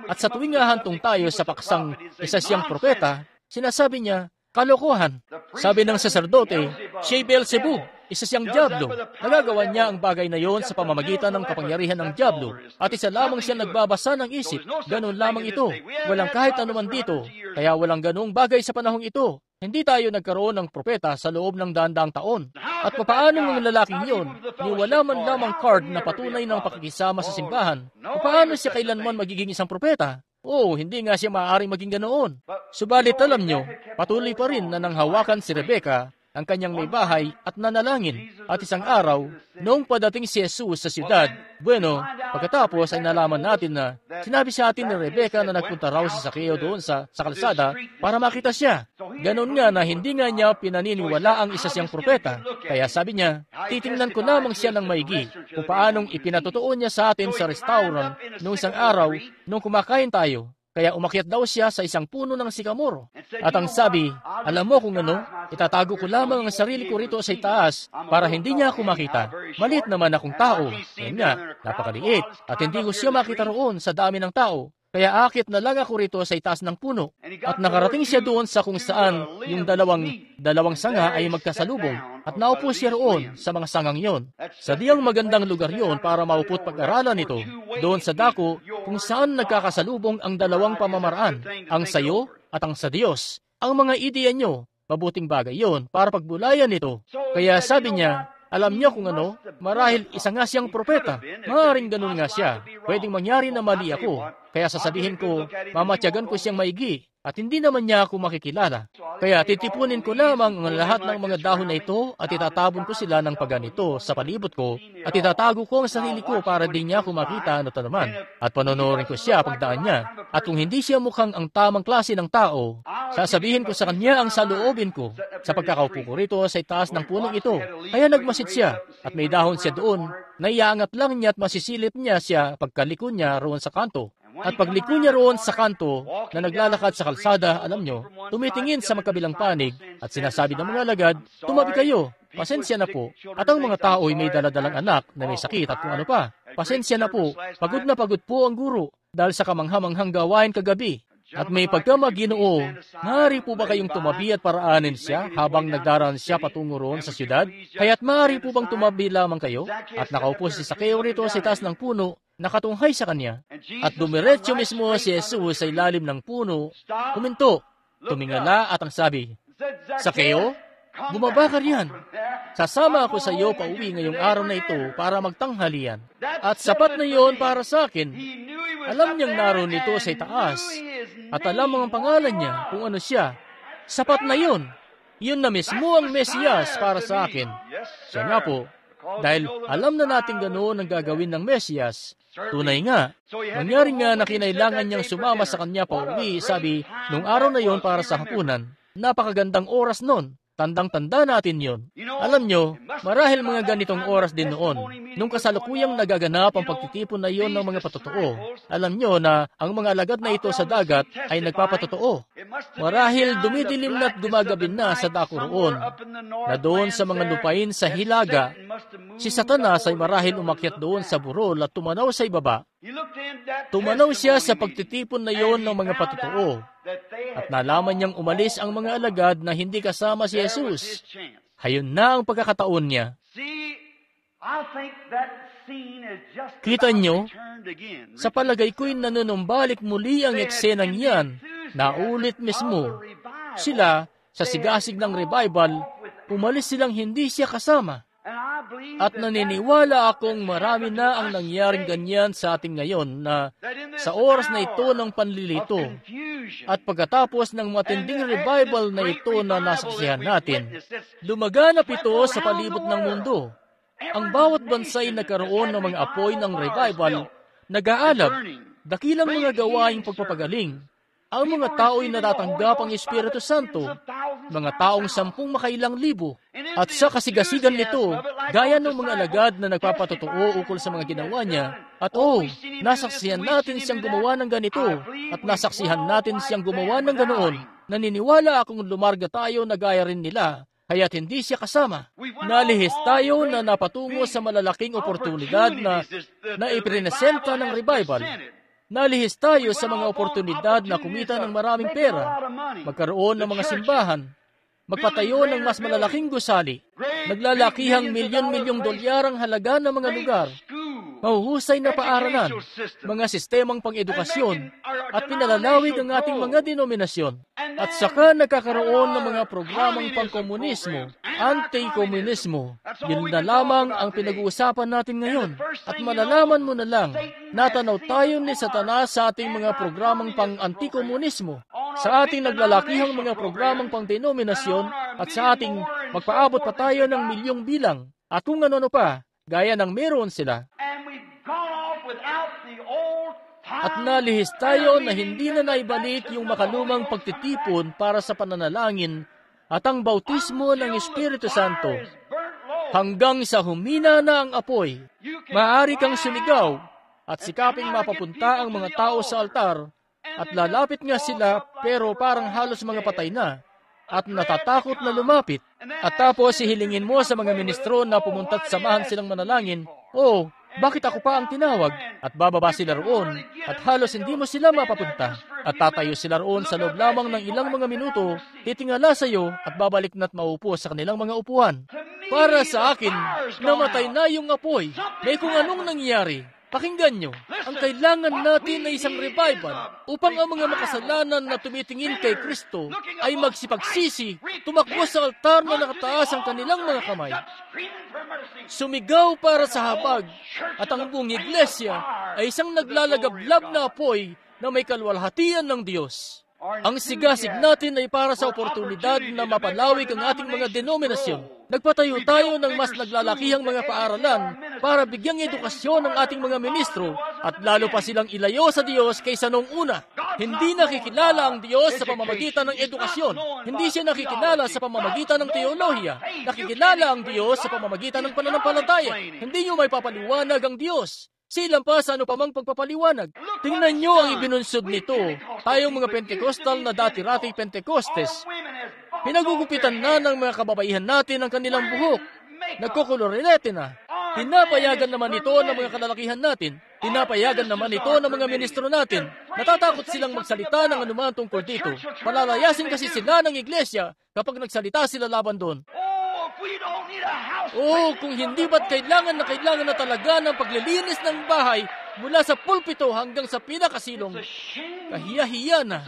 Speaker 1: at sa tuwing hahantong tayo sa paksang isa siyang propeta, sinasabi niya, kalokohan. Sabi ng saserdote, siya'y Beelzebub, isa siyang dyablo. Nagagawa niya ang bagay na yon sa pamamagitan ng kapangyarihan ng dyablo. At isa lamang siya nagbabasa ng isip. Ganon lamang ito. Walang kahit anuman dito. Kaya walang ganong bagay sa panahong ito. Hindi tayo nagkaroon ng propeta sa loob ng daang taon. At papaano ng lalaking yon, ni wala man lamang card na patunay ng pakikisama sa simbahan, papaano siya kailanman magiging isang propeta? Hindi nga siya maaaring maging ganoon. Subalit alam nyo, patuloy pa rin na nanghawakan si Rebecca ang kanyang may bahay at nanalangin. At isang araw, noong padating si Jesus sa siyudad, pagkatapos ay nalaman natin na sinabi sa atin ni Rebecca na nagpunta raw si Sakeo doon sa kalsada para makita siya. Ganon nga na hindi nga niya pinaniniwala ang isa siyang propeta. Kaya sabi niya, titingnan ko lamang siya ng maigi kung paanong ipinatutuon niya sa atin sa restaurant noong isang araw nung kumakain tayo. Kaya umakyat daw siya sa isang puno ng sikamoro. At ang sabi, alam mo kung ano, itatago ko lamang ang sarili ko rito sa itaas para hindi niya ako makita. Maliit naman akong tao. Yan nga, napakaliit. At hindi ko siya makita roon sa dami ng tao. Kaya akit na lang ako rito sa itaas ng puno. At nakarating siya doon sa kung saan yung dalawang sanga ay magkasalubong. At naupo siya roon sa mga sangang yon. Sa diyang magandang lugar yon para maupot pag-aralan ito. Doon sa dako kung saan nagkakasalubong ang dalawang pamamaraan. Ang sayo at ang sa Diyos. Ang mga ideya nyo, mabuting bagay yon para pagbulayan ito. Kaya sabi niya, alam niyo kung ano, marahil isa nga siyang propeta. Maaaring ganun nga siya. Pwedeng mangyari na mali ako. Kaya sasabihin ko, mamatyagan ko siyang maigi. At hindi naman niya ako makikilala. Kaya titipunin ko lamang ang lahat ng mga dahon na ito at itatabon ko sila ng paganito sa palibot ko at itatago ko ang sarili ko para di niya ako makita ano naman. At panonorin ko siya pagdaan niya. At kung hindi siya mukhang ang tamang klase ng tao, sasabihin ko sa kanya ang saloobin ko sa pagkakaupo ko rito sa itaas ng punong ito. Kaya nagmasid siya at may dahon siya doon na iaangat lang niya at masisilip niya siya pagkaliko niya roon sa kanto. At pagliko niya roon sa kanto na naglalakad sa kalsada, alam nyo, tumitingin sa magkabilang panig at sinasabi ng mga alagad, tumabi kayo, pasensya na po. At ang mga tao'y may daladalang anak na may sakit at kung ano pa. Pasensya na po, pagod na pagod po ang guro dahil sa kamanghamanghang gawain kagabi. At may pagkamaginoo, maaari po ba kayong tumabi at paraanin siya habang nagdaraan siya patungo roon sa syudad? Kaya't maaari po bang tumabi lamang kayo? At nakaupo si Sakeo rito sa itaas ng puno, nakatunghay sa kanya. At dumiretso mismo si Jesus sa ilalim ng puno, huminto, tumingala at ang sabi, Sakeo, bumaba ka riyan. Sasama ako sa iyo pauwi ngayong araw na ito para magtanghalian. At sapat na iyon para sa akin. Alam niyang naroon ito sa itaas. At alam ang pangalan niya kung ano siya. Sapat na iyon. Yun na mismo ang Mesiyas para sa akin. Siya nga po. Dahil alam na natin ganoon ang gagawin ng Mesiyas. Tunay nga. Nangyari nga na kinailangan niyang sumama sa kanya pauwi, sabi, nung araw na yon para sa hapunan. Napakagandang oras nun. Tandang-tanda natin yon. Alam nyo, marahil mga ganitong oras din noon, nung kasalukuyang nagaganap ang pagtitipon na iyon ng mga patotoo. Alam nyo na ang mga alagad na ito sa dagat ay nagpapatotoo. Marahil dumidilim na't gumagabin na sa dako roon, na doon sa mga lupain sa Hilaga, si Satanas ay marahil umakyat doon sa burol at tumanaw sa ibaba. Tumanaw siya sa pagtitipon na iyon ng mga patotoo. At nalaman niyang umalis ang mga alagad na hindi kasama si Jesus. Hayon na ang pagkakataon niya. Kita niyo, sa palagay ko'y nanunumbalik muli ang eksenang yan na ulit mismo. Sila, sa sigasig ng revival, umalis silang hindi siya kasama. At naniniwala akong marami na ang nangyaring ganyan sa ating ngayon na sa oras na ito ng panlilito at pagkatapos ng matinding revival na ito na nasaksihan natin, lumaganap ito sa palibot ng mundo. Ang bawat bansa'y nagkaroon ng mga apoy ng revival, nag-aalab, dakilang mga gawaing pagpapagaling. Ang mga tao'y natatanggap ang Espiritu Santo, mga taong 10 makailang libo. At sa kasigasigan nito, gaya ng mga alagad na nagpapatotoo ukol sa mga ginawa niya, at nasaksihan natin siyang gumawa ng ganito, at nasaksihan natin siyang gumawa ng ganoon. Naniniwala akong lumarga tayo na gaya rin nila, kaya't hindi siya kasama. Nalihis tayo na napatungo sa malalaking oportunidad na ipresenta ng revival. Nalihis tayo sa mga oportunidad na kumita ng maraming pera, magkaroon ng mga simbahan, magpatayo ng mas malalaking gusali, naglalakihang milyon-milyong dolyar ang halaga ng mga lugar, mahuhusay na paaralan, mga sistemang pang-edukasyon, at pinalalawig ang ating mga denominasyon. At saka nagkakaroon ng mga programang pang-komunismo, anti-komunismo. Yun na lamang ang pinag-uusapan natin ngayon. At malalaman mo na lang, natanaw tayo ni Satanas sa ating mga programang pang-anti-komunismo, sa ating naglalakihang mga programang pang-denominasyon, at sa ating magpaabot pa tayo ng milyong bilang, at kung ano-ano pa, gaya ng meron sila. At nalihis tayo na hindi na naibalik yung makalumang pagtitipon para sa pananalangin at ang bautismo ng Espiritu Santo. Hanggang sa humina na ang apoy, maaari kang sumigaw at sikaping mapapunta ang mga tao sa altar at lalapit nga sila pero parang halos mga patay na at natatakot na lumapit. At tapos ihilingin mo sa mga ministro na pumunta't samahan silang manalangin, bakit ako pa ang tinawag? At bababa sila roon, at halos hindi mo sila mapapunta. At tatayo sila roon sa loob lamang ng ilang mga minuto, titingala sa iyo, at babalik na't maupo sa kanilang mga upuan. Para sa akin, namatay na yung apoy. May kung anong nangyari. Pakinggan nyo, ang kailangan natin ay isang revival upang ang mga makasalanan na tumitingin kay Kristo ay magsipagsisi, tumakbo sa altar na nakataas ang kanilang mga kamay. Sumigaw para sa habag at ang buong iglesia ay isang naglalagablab na apoy na may kalwalhatian ng Diyos. Ang sigasig natin ay para sa oportunidad na mapalawig ang ating mga denominasyon. Nagpatayo tayo ng mas naglalakihang mga paaralan para bigyang edukasyon ng ating mga ministro at lalo pa silang ilayo sa Diyos kaysa noong una. Hindi nakikilala ang Diyos sa pamamagitan ng edukasyon. Hindi siya nakikilala sa pamamagitan ng teolohiya. Nakikilala ang Diyos sa pamamagitan ng pananampalataya. Hindi niyo may papaliwanag ang Diyos. Silang pa sa ano pa mang pagpapaliwanag. Tingnan nyo ang ibinunsod nito. Tayong mga Pentecostal na dati-rati Pentecostes. Pinagugupitan na ng mga kababaihan natin ang kanilang buhok. Nagkukulorelete na. Pinapayagan naman ito ng mga kalalakihan natin. Pinapayagan naman ito ng mga ministro natin. Natatakot silang magsalita ng anuman tungkol dito. Palalayasin kasi sila ng iglesia kapag nagsalita sila laban doon. Kung hindi ba't kailangan na talaga ng paglilinis ng bahay mula sa pulpito hanggang sa pinakasilong. Kahiya-hiya na.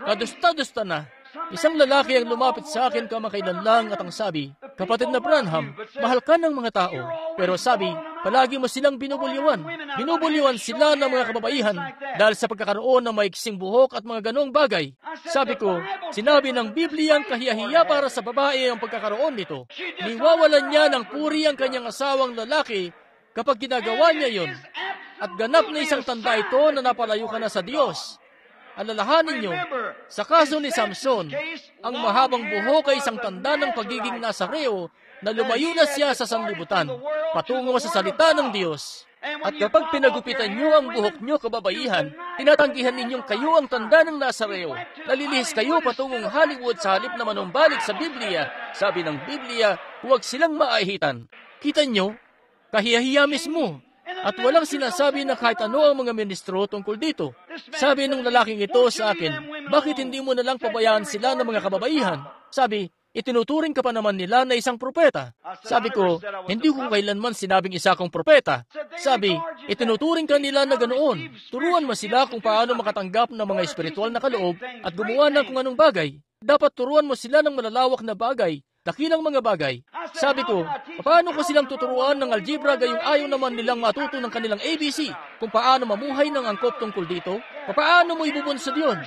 Speaker 1: Kadusta-dusta na. Isang lalaki ang lumapit sa akin kamakailan lang at ang sabi, "Kapatid na Branham, mahal ka ng mga tao." Pero sabi, palagi mo silang binubuliwan. Binubuliwan sila ng mga kababaihan dahil sa pagkakaroon ng maiksing buhok at mga ganong bagay. Sabi ko, sinabi ng Biblia ang kahiya-hiya para sa babae ang pagkakaroon nito. Niwawalan niya ng puri ang kanyang asawang lalaki kapag ginagawa niya yon. At ganap na isang tanda ito na napalayo ka na sa Diyos. Alalahanin niyo, sa kaso ni Samson, ang mahabang buhok ay isang tanda ng pagiging Nazareo na lumayo na siya sa sanlibutan, patungo sa salita ng Diyos. At kapag pinagupitan niyo ang buhok niyo, kababaihan, tinatanggihan ninyong kayo ang tanda ng Nazareo. Nalilihis kayo patungong Hollywood sa halip na manumbalik sa Biblia. Sabi ng Biblia, huwag silang maahitan. Kita niyo, kahiyahiya mismo. At walang sinasabi na kahit ano ang mga ministro tungkol dito. Sabi nung lalaking ito sa akin, bakit hindi mo nalang pabayaan sila ng mga kababaihan? Sabi, itinuturing ka pa naman nila na isang propeta. Sabi ko, hindi ko kailanman sinabing isa kong propeta. Sabi, itinuturing ka nila na ganoon. Turuan mo sila kung paano makatanggap ng mga espiritual na kaloob at gumawa ng kung anong bagay. Dapat turuan mo sila ng malalawak na bagay, dakilang mga bagay. Sabi ko, paano ko silang tuturuan ng algebra gayong ayaw naman nilang matuto ng kanilang ABC kung paano mamuhay ng angkop tungkol dito? Paano mo ibubunsod yun?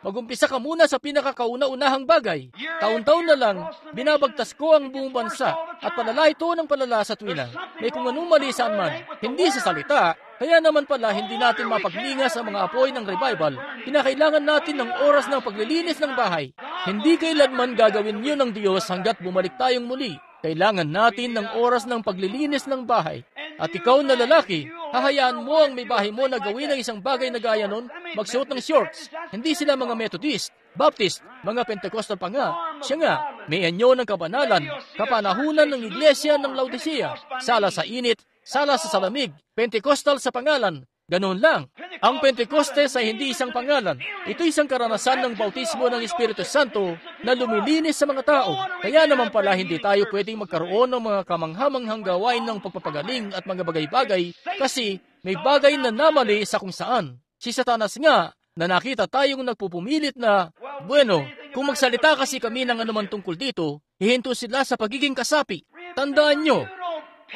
Speaker 1: Mag-umpisa ka muna sa pinakakauna-unahang bagay. Taon-taon na lang, binabagtas ko ang buong bansa at palala ito ng palala sa tuwina. May kung anong mali saan man, hindi sa salita, kaya naman pala hindi natin mapaglingas ang mga apoy ng revival. Kinakailangan natin ng oras ng paglilinis ng bahay. Hindi kailanman gagawin yun ng Diyos hanggat bumalik tayong muli. Kailangan natin ng oras ng paglilinis ng bahay. At ikaw na lalaki, hahayaan mo ang may bahay mo na gawin ang isang bagay na gaya nun, magsuot ng shorts. Hindi sila mga Methodist, Baptist, mga Pentecostal pa nga. Siya nga, may anyo ng kabanalan, kapanahunan ng iglesia ng Laodicea, sala sa init, sala sa salamig, Pentecostal sa pangalan. Ganoon lang. Ang Pentecostes ay hindi isang pangalan. Ito isang karanasan ng bautismo ng Espiritu Santo na lumilinis sa mga tao. Kaya naman pala hindi tayo pwedeng magkaroon ng mga kamanghamanghang gawain ng pagpapagaling at mga bagay-bagay kasi may bagay na namali sa kung saan. Si Satanas nga na nakita tayong nagpupumilit na, kung magsalita kasi kami ng anuman tungkol dito, hihinto sila sa pagiging kasapi. Tandaan nyo,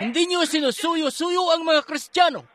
Speaker 1: hindi nyo sinusuyo-suyo ang mga Kristiyano.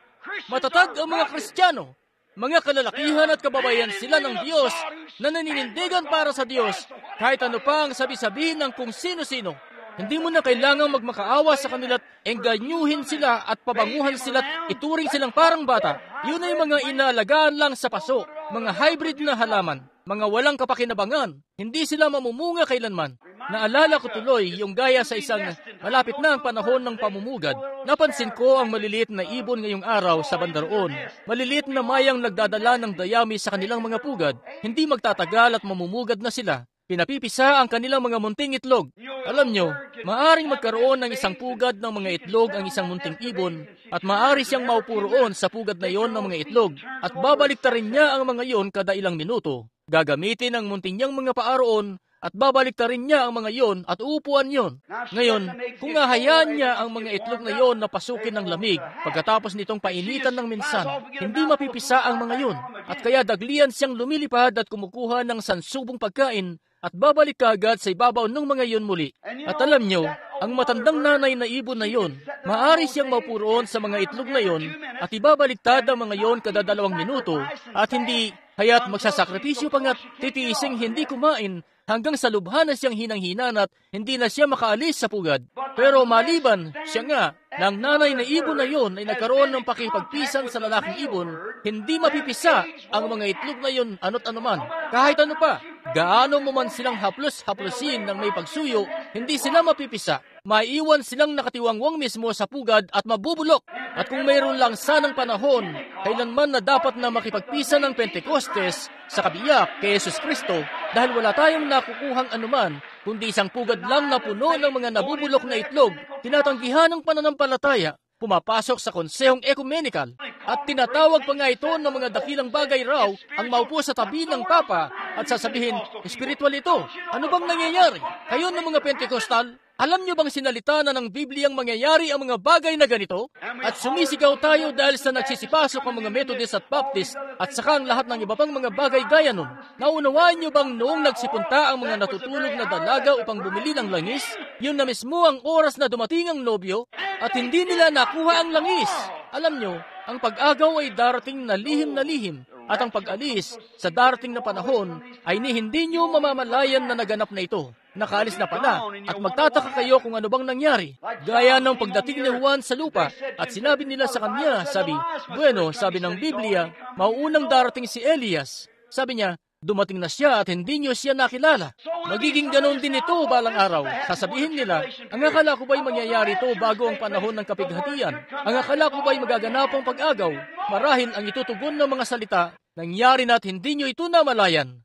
Speaker 1: Matatag ang mga Kristiyano. Mga kalalakihan at kababayan sila ng Diyos na naninindigan para sa Diyos kahit ano pa ang sabi-sabihin ng kung sino-sino. Hindi mo na kailangang magmakaawa sa kanila at enganyuhin sila at pabanguhan sila at ituring silang parang bata. Yun ay mga inaalagaan lang sa paso, mga hybrid na halaman, mga walang kapakinabangan. Hindi sila mamumunga kailanman. Naalala ko tuloy yung gaya sa isang malapit na ang panahon ng pamumugad. Napansin ko ang maliliit na ibon ngayong araw sa bandaroon. Maliliit na mayang nagdadala ng dayami sa kanilang mga pugad. Hindi magtatagal at mamumugad na sila. Pinapipisa ang kanilang mga munting itlog. Alam nyo, maaring magkaroon ng isang pugad ng mga itlog ang isang munting ibon at maaari siyang maupo roon sa pugad na iyon ng mga itlog at babaliktarin niya ang mga iyon kada ilang minuto. Gagamitin ang munting niyang mga paa roon at babaliktarin niya ang mga iyon at uupuan yon. Ngayon, kung hahayaan niya ang mga itlog na iyon na pasukin ng lamig, pagkatapos nitong painitan ng minsan, hindi mapipisa ang mga iyon. At kaya daglian siyang lumilipad at kumukuha ng sansubong pagkain at babalik kaagad sa ibabaw ng mga iyon muli. At alam nyo, ang matandang nanay na ibon na iyon, maaari siyang maupuroon sa mga itlog na iyon at ibabaliktad ang mga iyon kada 2 minuto at hindi haya't magsasakripisyo pa nga't titiising hindi kumain hanggang sa lubha na siyang hinang-hinan at hindi na siya makaalis sa pugad. Pero maliban, siya nga, ng nanay na ibon na yon ay nagkaroon ng pakipagpisan sa lalaking ibon, hindi mapipisa ang mga itlog na yon ano't anuman. Kahit ano pa, gaano mo man silang haplos-haplosin ng may pagsuyo, hindi sila mapipisa. maiiwan silang nakatiwangwang mismo sa pugad at mabubulok. At kung mayroon lang sanang panahon, kailanman na dapat na makipagpisa ng Pentecostes sa kabiyak kay Jesus Kristo dahil wala tayong nakukuhang anuman, kundi isang pugad lang na puno ng mga nabubulok na itlog, tinatanggihan ng pananampalataya, pumapasok sa konsehong ekumenikal, at tinatawag pa nga ito ng mga dakilang bagay raw ang maupo sa tabi ng Papa at sasabihin, espiritual ito. Ano bang nangyayari? Kayo ng mga Pentekostal, alam niyo bang sinalita na ng Bibliyang mangyayari ang mga bagay na ganito? At sumisigaw tayo dahil sa nagsisipasok ang mga Methodist at Baptist at saka ang lahat ng iba pang mga bagay gaya nun. Naunawaan niyo bang noong nagsipunta ang mga natutulog na dalaga upang bumili ng langis, yun na mismo ang oras na dumating ang nobyo at hindi nila nakuha ang langis? Alam niyo, ang pag-agaw ay darating na lihim at ang pag-alis sa darating na panahon ay hindi niyo mamamalayan na naganap na ito. Nakaalis na pala at magtataka kayo kung ano bang nangyari. Gaya ng pagdating ni Juan sa lupa at sinabi nila sa kanya, sabi ng Biblia, mauunang darating si Elias. Sabi niya, dumating na siya at hindi niyo siya nakilala. Magiging ganon din ito balang araw. Sasabihin nila, ang akala ko ba'y mangyayari ito bago ang panahon ng kapighatian? Ang akala ko ba'y magaganap ang pag-agaw? Marahil ang itutugon ng mga salita, nangyari na at hindi niyo ito namalayan.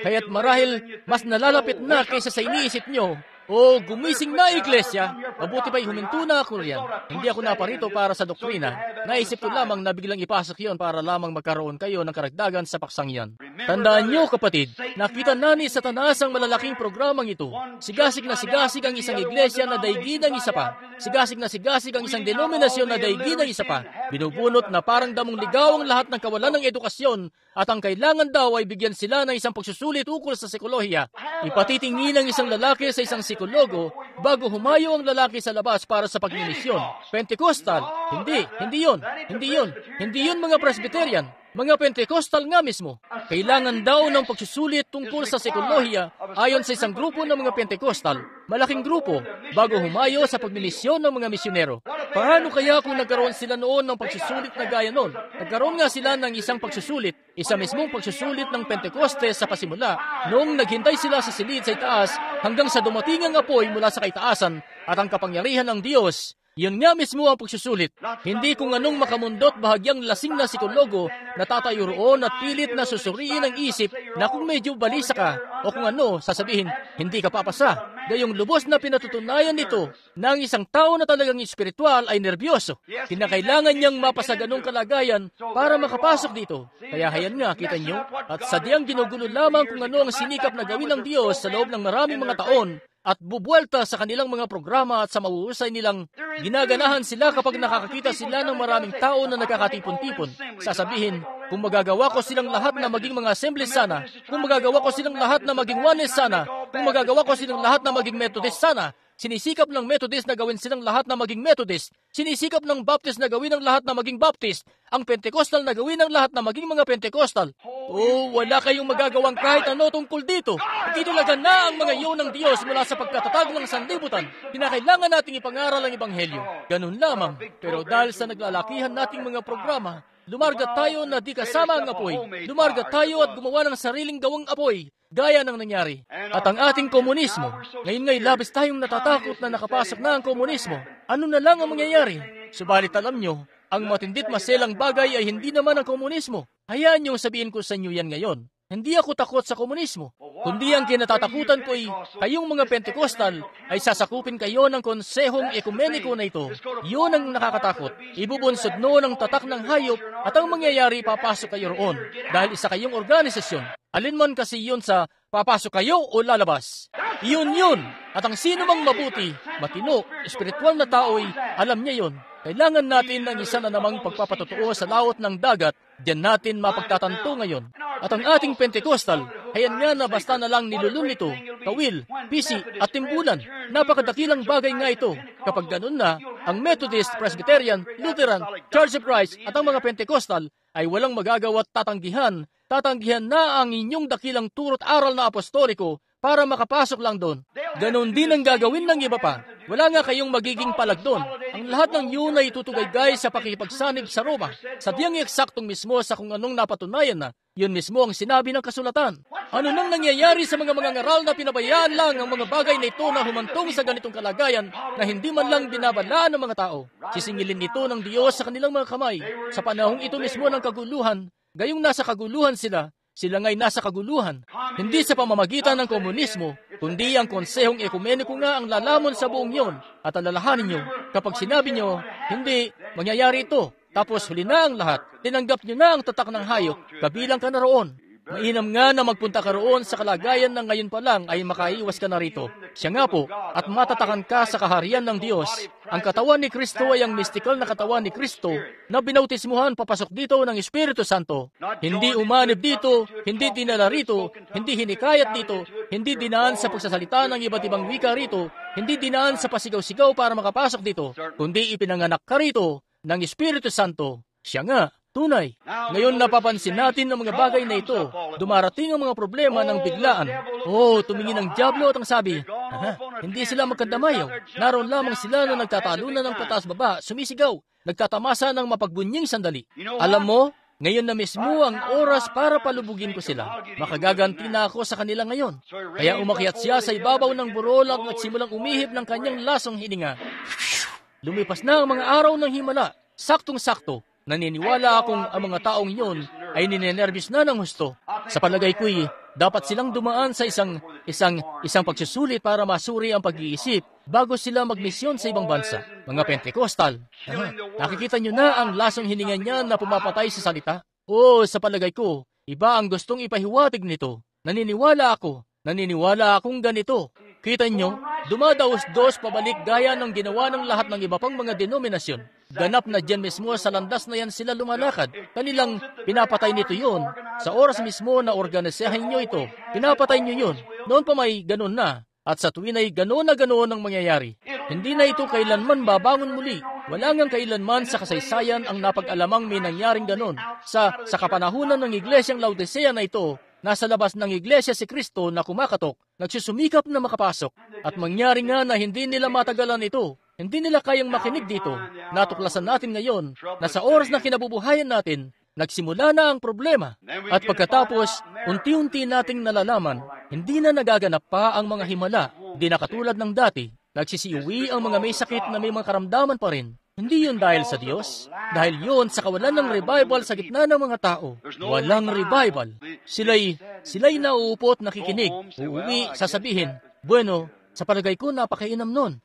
Speaker 1: Kaya't marahil mas nalalapit na kaysa sa iniisip nyo. O gumising na iglesia, mabuti pa'y huminto na ako riyan. Hindi ako naparito para sa doktrina. Naisip ko lamang na biglang ipasok yon para lamang magkaroon kayo ng karagdagan sa paksang yan. Tandaan nyo kapatid, nakita na ni Satanas ang malalaking programang ito. Sigasig na sigasig ang isang iglesia na daigid ang isa pa. Sigasig na sigasig ang isang denominasyon na daigid ang isa pa. Binubunot na parang damong ligaw ang lahat ng kawalan ng edukasyon at ang kailangan daw ay bigyan sila ng isang pagsusulit ukol sa psikolohiya. Ipatitingin ang isang lalaki sa isang psikologo bago humayo ang lalaki sa labas para sa pagmimisyon. Pentecostal, hindi yun mga Presbyterian. Mga Pentecostal nga mismo. Kailangan daw ng pagsusulit tungkol sa psikolohiya ayon sa isang grupo ng mga Pentecostal, malaking grupo, bago humayo sa pagmimisyon ng mga misyonero. Paano kaya kung nagkaroon sila noon ng pagsusulit na gaya noon? Nagkaroon nga sila ng isang pagsusulit, isa mismong pagsusulit ng Pentecostes sa pasimula, noong naghintay sila sa silid sa itaas hanggang sa dumating ang apoy mula sa kaitaasan at ang kapangyarihan ng Diyos. Yun nga mismo ang pagsusulit. Hindi kung anong makamundot bahagyang lasing na psikologo na tatayo roon at pilit na susuriin ang isip na kung medyo balisa ka o kung ano, sasabihin, hindi ka papasa. Gayong lubos na pinatutunayan nito na ang isang tao na talagang espiritual ay nerbyoso. Kinakailangan niyang mapasa ganong kalagayan para makapasok dito. Kaya hayan nga, kita niyo, at sadyang ginugulo lamang kung ano ang sinikap na gawin ng Diyos sa loob ng maraming mga taon at bubuelta sa kanilang mga programa at sa mauusay nilang ginaganahan sila kapag nakakakita sila ng maraming tao na nagkakatipon-tipon. Sasabihin, kung magagawa ko silang lahat na maging mga Assemblies sana, kung magagawa ko silang lahat na maging Oneness sana, kung magagawa ko silang lahat na maging Methodist sana, sinisikap ng Methodist na gawin silang lahat na maging Methodist, sinisikap ng Baptist na gawin ang lahat na maging Baptist, ang Pentecostal na gawin ang lahat na maging mga Pentecostal. Wala kayong magagawang kahit ano tungkol dito. Itulaga na ang mga iyon ng Diyos mula sa pagkatatag ng sanlibutan. Kinakailangan nating ipangaral ang Ebanghelyo. Ganun lamang. Pero dahil sa naglalakihan nating mga programa, lumarga tayo na di kasama ang apoy. Lumarga tayo at gumawa ng sariling gawang apoy, gaya ng nangyari. At ang ating komunismo, ngayon nga'y labis tayong natatakot na nakapasok na ang komunismo. Ano na lang ang mangyayari? Subalit alam nyo, ang matindit maselang bagay ay hindi naman ang komunismo. Hayaan nyo sabihin ko sa inyo yan ngayon. Hindi ako takot sa komunismo. Kundi ang kinatatakutan ko ay kayong mga Pentecostal ay sasakupin kayo ng konsehong ekumeniko na ito. Yun ang nakakatakot. Ibubunsod noon ang tatak ng hayop at ang mangyayari papasok kayo roon dahil isa kayong organisasyon. Alinman kasi yun sa papasok kayo o lalabas. Yun. At ang sino mang mabuti, matino, espiritual na tao ay alam niya yun. Kailangan natin ng isa na namang pagpapatotoo sa laot ng dagat, diyan natin mapagtatanto ngayon. At ang ating Pentecostal, hayan nga na basta na lang nilulun nito, kawil, pisi at timbulan. Napakadakilang bagay nga ito. Kapag ganun na, ang Methodist, Presbyterian, Lutheran, Church of Christ at ang mga Pentecostal ay walang magagawa at tatanggihan na ang inyong dakilang turo't aral na apostoliko para makapasok lang doon. Ganon din ang gagawin ng iba pa. Wala nga kayong magiging palag doon. Ang lahat ng yun ay tutugaygay sa pakikipagsanib sa Roma. Sadyang eksaktong mismo sa kung anong napatunayan na. Yun mismo ang sinabi ng kasulatan. Ano nang nangyayari sa mga ngaral na pinabayaan lang ang mga bagay na ito na humantong sa ganitong kalagayan na hindi man lang binabalaan ng mga tao? Sisingilin ito ng Diyos sa kanilang mga kamay. Sa panahong ito mismo ng kaguluhan, gayong nasa kaguluhan sila nga'y nasa kaguluhan. Hindi sa pamamagitan ng komunismo, kundi ang konsehong ekumeniko nga ang lalamon sa buong yon. At alalahanin nyo, kapag sinabi nyo, hindi, mangyayari ito. Tapos huli na ang lahat, tinanggap nyo na ang tatak ng hayop, kabilang ka na roon. Mainam nga na magpunta ka roon sa kalagayan na ngayon pa lang ay makaiwas ka na rito. Siya nga po, at matatakan ka sa kaharian ng Diyos. Ang katawan ni Kristo ay ang mystical na katawan ni Kristo na binautismuhan papasok dito ng Espiritu Santo. Hindi umanib dito, hindi dinala rito, hindi hinikayat dito, hindi dinaan sa pagsasalita ng iba't ibang wika rito, hindi dinaan sa pasigaw-sigaw para makapasok dito, kundi ipinanganak ka rito ng Espiritu Santo. Siya nga, tunay. Ngayon napapansin natin ang mga bagay na ito. Dumarating ang mga problema ng biglaan. Tumingin ang dyablo at ang sabi, hindi sila magkadamayaw. Naroon lamang sila na nagtatalunan ng pataas-baba, sumisigaw, nagtatamasa ng mapagbunying sandali. Alam mo, ngayon na mismo ang oras para palubugin ko sila. Makagaganti na ako sa kanila ngayon. Kaya umakyat siya sa ibabaw ng burol at nagsimulang umihip ng kanyang lasong hininga. Lumipas na ang mga araw ng himala. Saktong-sakto. Naniniwala akong ang mga taong iyon ay ninenervyos na ng husto. Sa palagay ko'y dapat silang dumaan sa isang pagsusulit para masuri ang pag-iisip bago sila magmisyon sa ibang bansa. Mga Pentecostal. Nakikita nyo na ang lasong hininga niya na pumapatay sa salita? Sa palagay ko, iba ang gustong ipahiwatig nito. Naniniwala akong ganito. Kita nyo, dumadaos-dos pabalik gaya ng ginawa ng lahat ng iba pang mga denominasyon. Ganap na dyan mismo sa landas na yan sila lumalakad. Kanilang pinapatay nito yun. Sa oras mismo na organisahin nyo ito, pinapatay nyo yun. Noon pa may ganun na. At sa tuwin ay gano'n na gano'n ang mangyayari. Hindi na ito kailanman babangon muli. Wala ngang kailanman sa kasaysayan ang napag-alamang may nangyaring gano'n. Sa kapanahunan ng Iglesyang Laodicea na ito, nasa labas ng Iglesia si Kristo na kumakatok, nagsusumikap na makapasok. At mangyari nga na hindi nila matagalan ito. Hindi nila kayang makinig dito. Natuklasan natin ngayon na sa oras na kinabubuhayan natin, nagsimula na ang problema. At pagkatapos, unti-unti nating nalalaman, hindi na nagaganap pa ang mga himala. Di na katulad ng dati. Nagsisiuwi ang mga may sakit na may mga karamdaman pa rin. Hindi yun dahil sa Diyos. Dahil yun sa kawalan ng revival sa gitna ng mga tao. Walang revival. Sila'y nauupo at nakikinig. Uuwi, sasabihin, bueno, sa palagay ko, napakainam nun.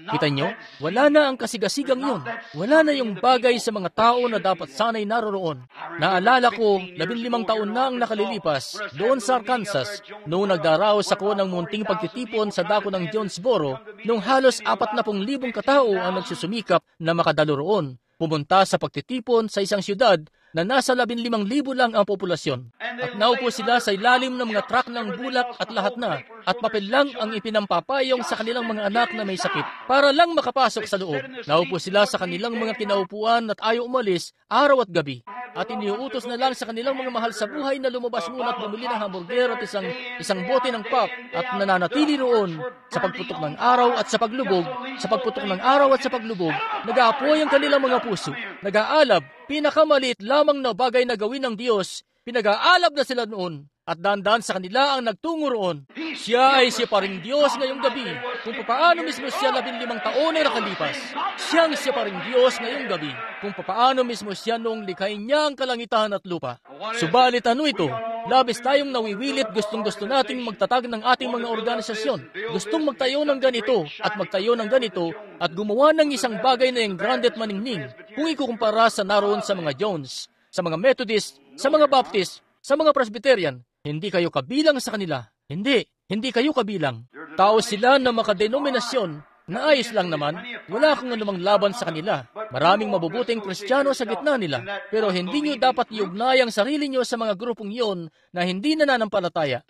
Speaker 1: Kita nyo? Wala na ang kasigasigang yun. Wala na yung bagay sa mga tao na dapat sanay naroroon. Naalala ko, 15 taon na ang nakalilipas, doon sa Arkansas, noong nagdaraos ako ng munting pagtitipon sa dako ng Jonesboro, nung halos 40,000 katao ang nagsusumikap na makadalo roon. Pumunta sa pagtitipon sa isang syudad na nasa 15,000 lang ang populasyon. At naupo sila sa ilalim ng mga truck ng bulak at lahat na, at papel lang ang ipinampapayong sa kanilang mga anak na may sakit, para lang makapasok sa loob. Naupo sila sa kanilang mga kinaupuan at ayaw umalis araw at gabi. At iniuutos na lang sa kanilang mga mahal sa buhay na lumabas muna at bumili ng hamburger at isang bote ng pop at nananatili roon sa pagputok ng araw at sa paglubog. Sa pagputok ng araw at sa paglubog, nag-aapoy ang kanilang mga puso, nag-aalab, pinakamaliit lamang na bagay na gawin ng Diyos, pinag-aalab na sila noon. At dandan sa kanila ang nagtungo roon. Siya pa ring Diyos ngayong gabi. Kung paano mismo siya 15 taon ay nakalipas. Siya pa ring Diyos ngayong gabi. Kung paano mismo siya noong likhain niya ang kalangitan at lupa. Subalit ano ito? Labis tayong nawiwilit, gustong-gusto nating magtatag ng ating mga organisasyon. Gustong magtayo ng ganito at magtayo ng ganito at gumawa ng isang bagay na yung grande at maningning. Kung ikukumpara sa naroon sa mga Jones, sa mga Methodist, sa mga Baptist, sa mga Presbyterian, hindi kayo kabilang sa kanila. Hindi kayo kabilang. Tao sila na makadenominasyon na ayos lang naman. Wala akong anumang laban sa kanila. Maraming mabubuting Kristiyano sa gitna nila. Pero hindi nyo dapat iugnay ang sarili nyo sa mga grupong iyon na hindi nananampalataya.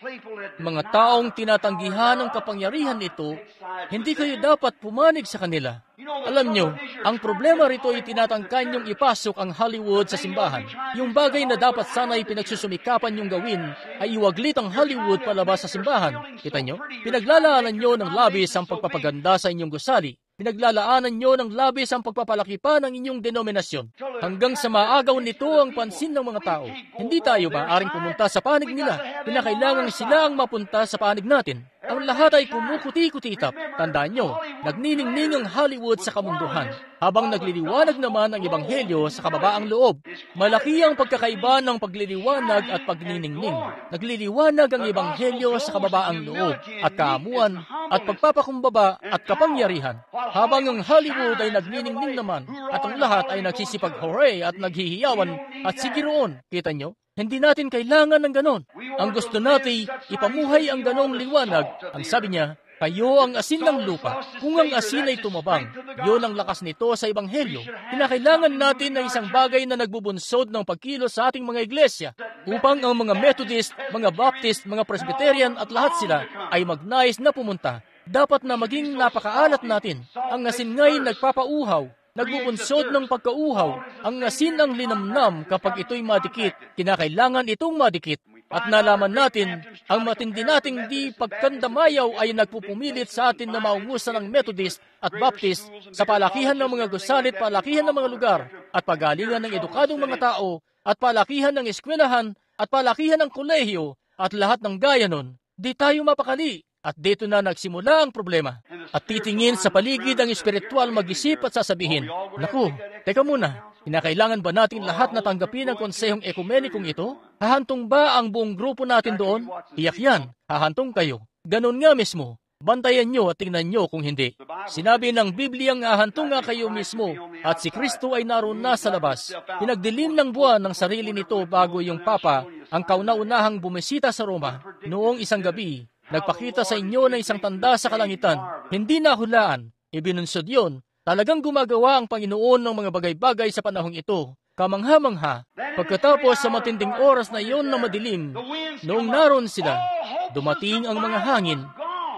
Speaker 1: Mga taong tinatanggihan ng kapangyarihan nito, hindi kayo dapat pumanig sa kanila. Alam nyo, ang problema rito ay tinatangkan yung ipasok ang Hollywood sa simbahan. Yung bagay na dapat sana'y pinagsusumikapan yung gawin ay iwaglit ang Hollywood palabas sa simbahan. Kita nyo? Pinaglalaanan nyo ng labis ang pagpapaganda sa inyong gusali. pinaglalaanan nyo ng labis ang pagpapalaki pa ng inyong denominasyon. Hanggang sa maagaw nito ang pansin ng mga tao. Hindi tayo maaaring pumunta sa panig nila. Kinakailangan sila ang mapunta sa panig natin. Ang lahat ay kumukuti-kutitap. Tandaan nyo, nagniningning ang Hollywood sa kamunduhan, habang nagliliwanag naman ang Ebanghelyo sa kababaang loob. Malaki ang pagkakaiba ng pagliliwanag at pagniningning. Nagliliwanag ang Ebanghelyo sa kababaang loob, at kaamuan, at pagpapakumbaba, at kapangyarihan. Habang ang Hollywood ay nagniningning naman, at ang lahat ay nagsisipag-hooray at naghihiyawan, at sige roon. Kita nyo? Hindi natin kailangan ng ganon. Ang gusto natin, ipamuhay ang ganong liwanag. Ang sabi niya, kayo ang asin ng lupa. Kung ang asin ay tumabang, yun ang lakas nito sa Ebanghelyo. Kinakailangan natin na isang bagay na nagbubunsod ng pagkilos sa ating mga iglesia, upang ang mga Methodist, mga Baptist, mga Presbyterian at lahat sila ay magnais na pumunta. Dapat na maging napakaalat natin. Ang asin nga'y nagpapauhaw. Nagbubunsod ng pagkauhaw. Ang asin ang linamnam kapag ito'y madikit. Kinakailangan itong madikit. At nalaman natin, ang matindi nating di pagkandamayaw ay nagpupumilit sa atin na maungusan ng Methodist at Baptist sa palakihan ng mga gusalit, palakihan ng mga lugar, at pagalingan ng edukadong mga tao, at palakihan ng eskwelahan, at palakihan ng kolehiyo, at lahat ng gaya nun. Di tayo mapakali. At dito na nagsimula ang problema. At titingin sa paligid ang espiritual mag-isip at sasabihin, naku, teka muna, kinakailangan ba natin lahat na tanggapin ang konsehong ekumenikong ito? Hahantong ba ang buong grupo natin doon? Iyak yan, hahantong kayo. Ganon nga mismo. Bantayan nyo at tingnan nyo kung hindi. Sinabi ng Bibliyang hahantong nga kayo mismo at si Kristo ay naroon na sa labas. Pinagdilim ng buwan ng sarili nito bago yung Papa ang kauna-unahang bumisita sa Roma. Noong isang gabi, nagpakita sa inyo ng isang tanda sa kalangitan. Hindi nahulaan. Ibinunsod yun. Talagang gumagawa ang Panginoon ng mga bagay-bagay sa panahong ito. Kamangha-mangha. Pagkatapos sa matinding oras na iyon na madilim, noong naroon sila, dumating ang mga hangin.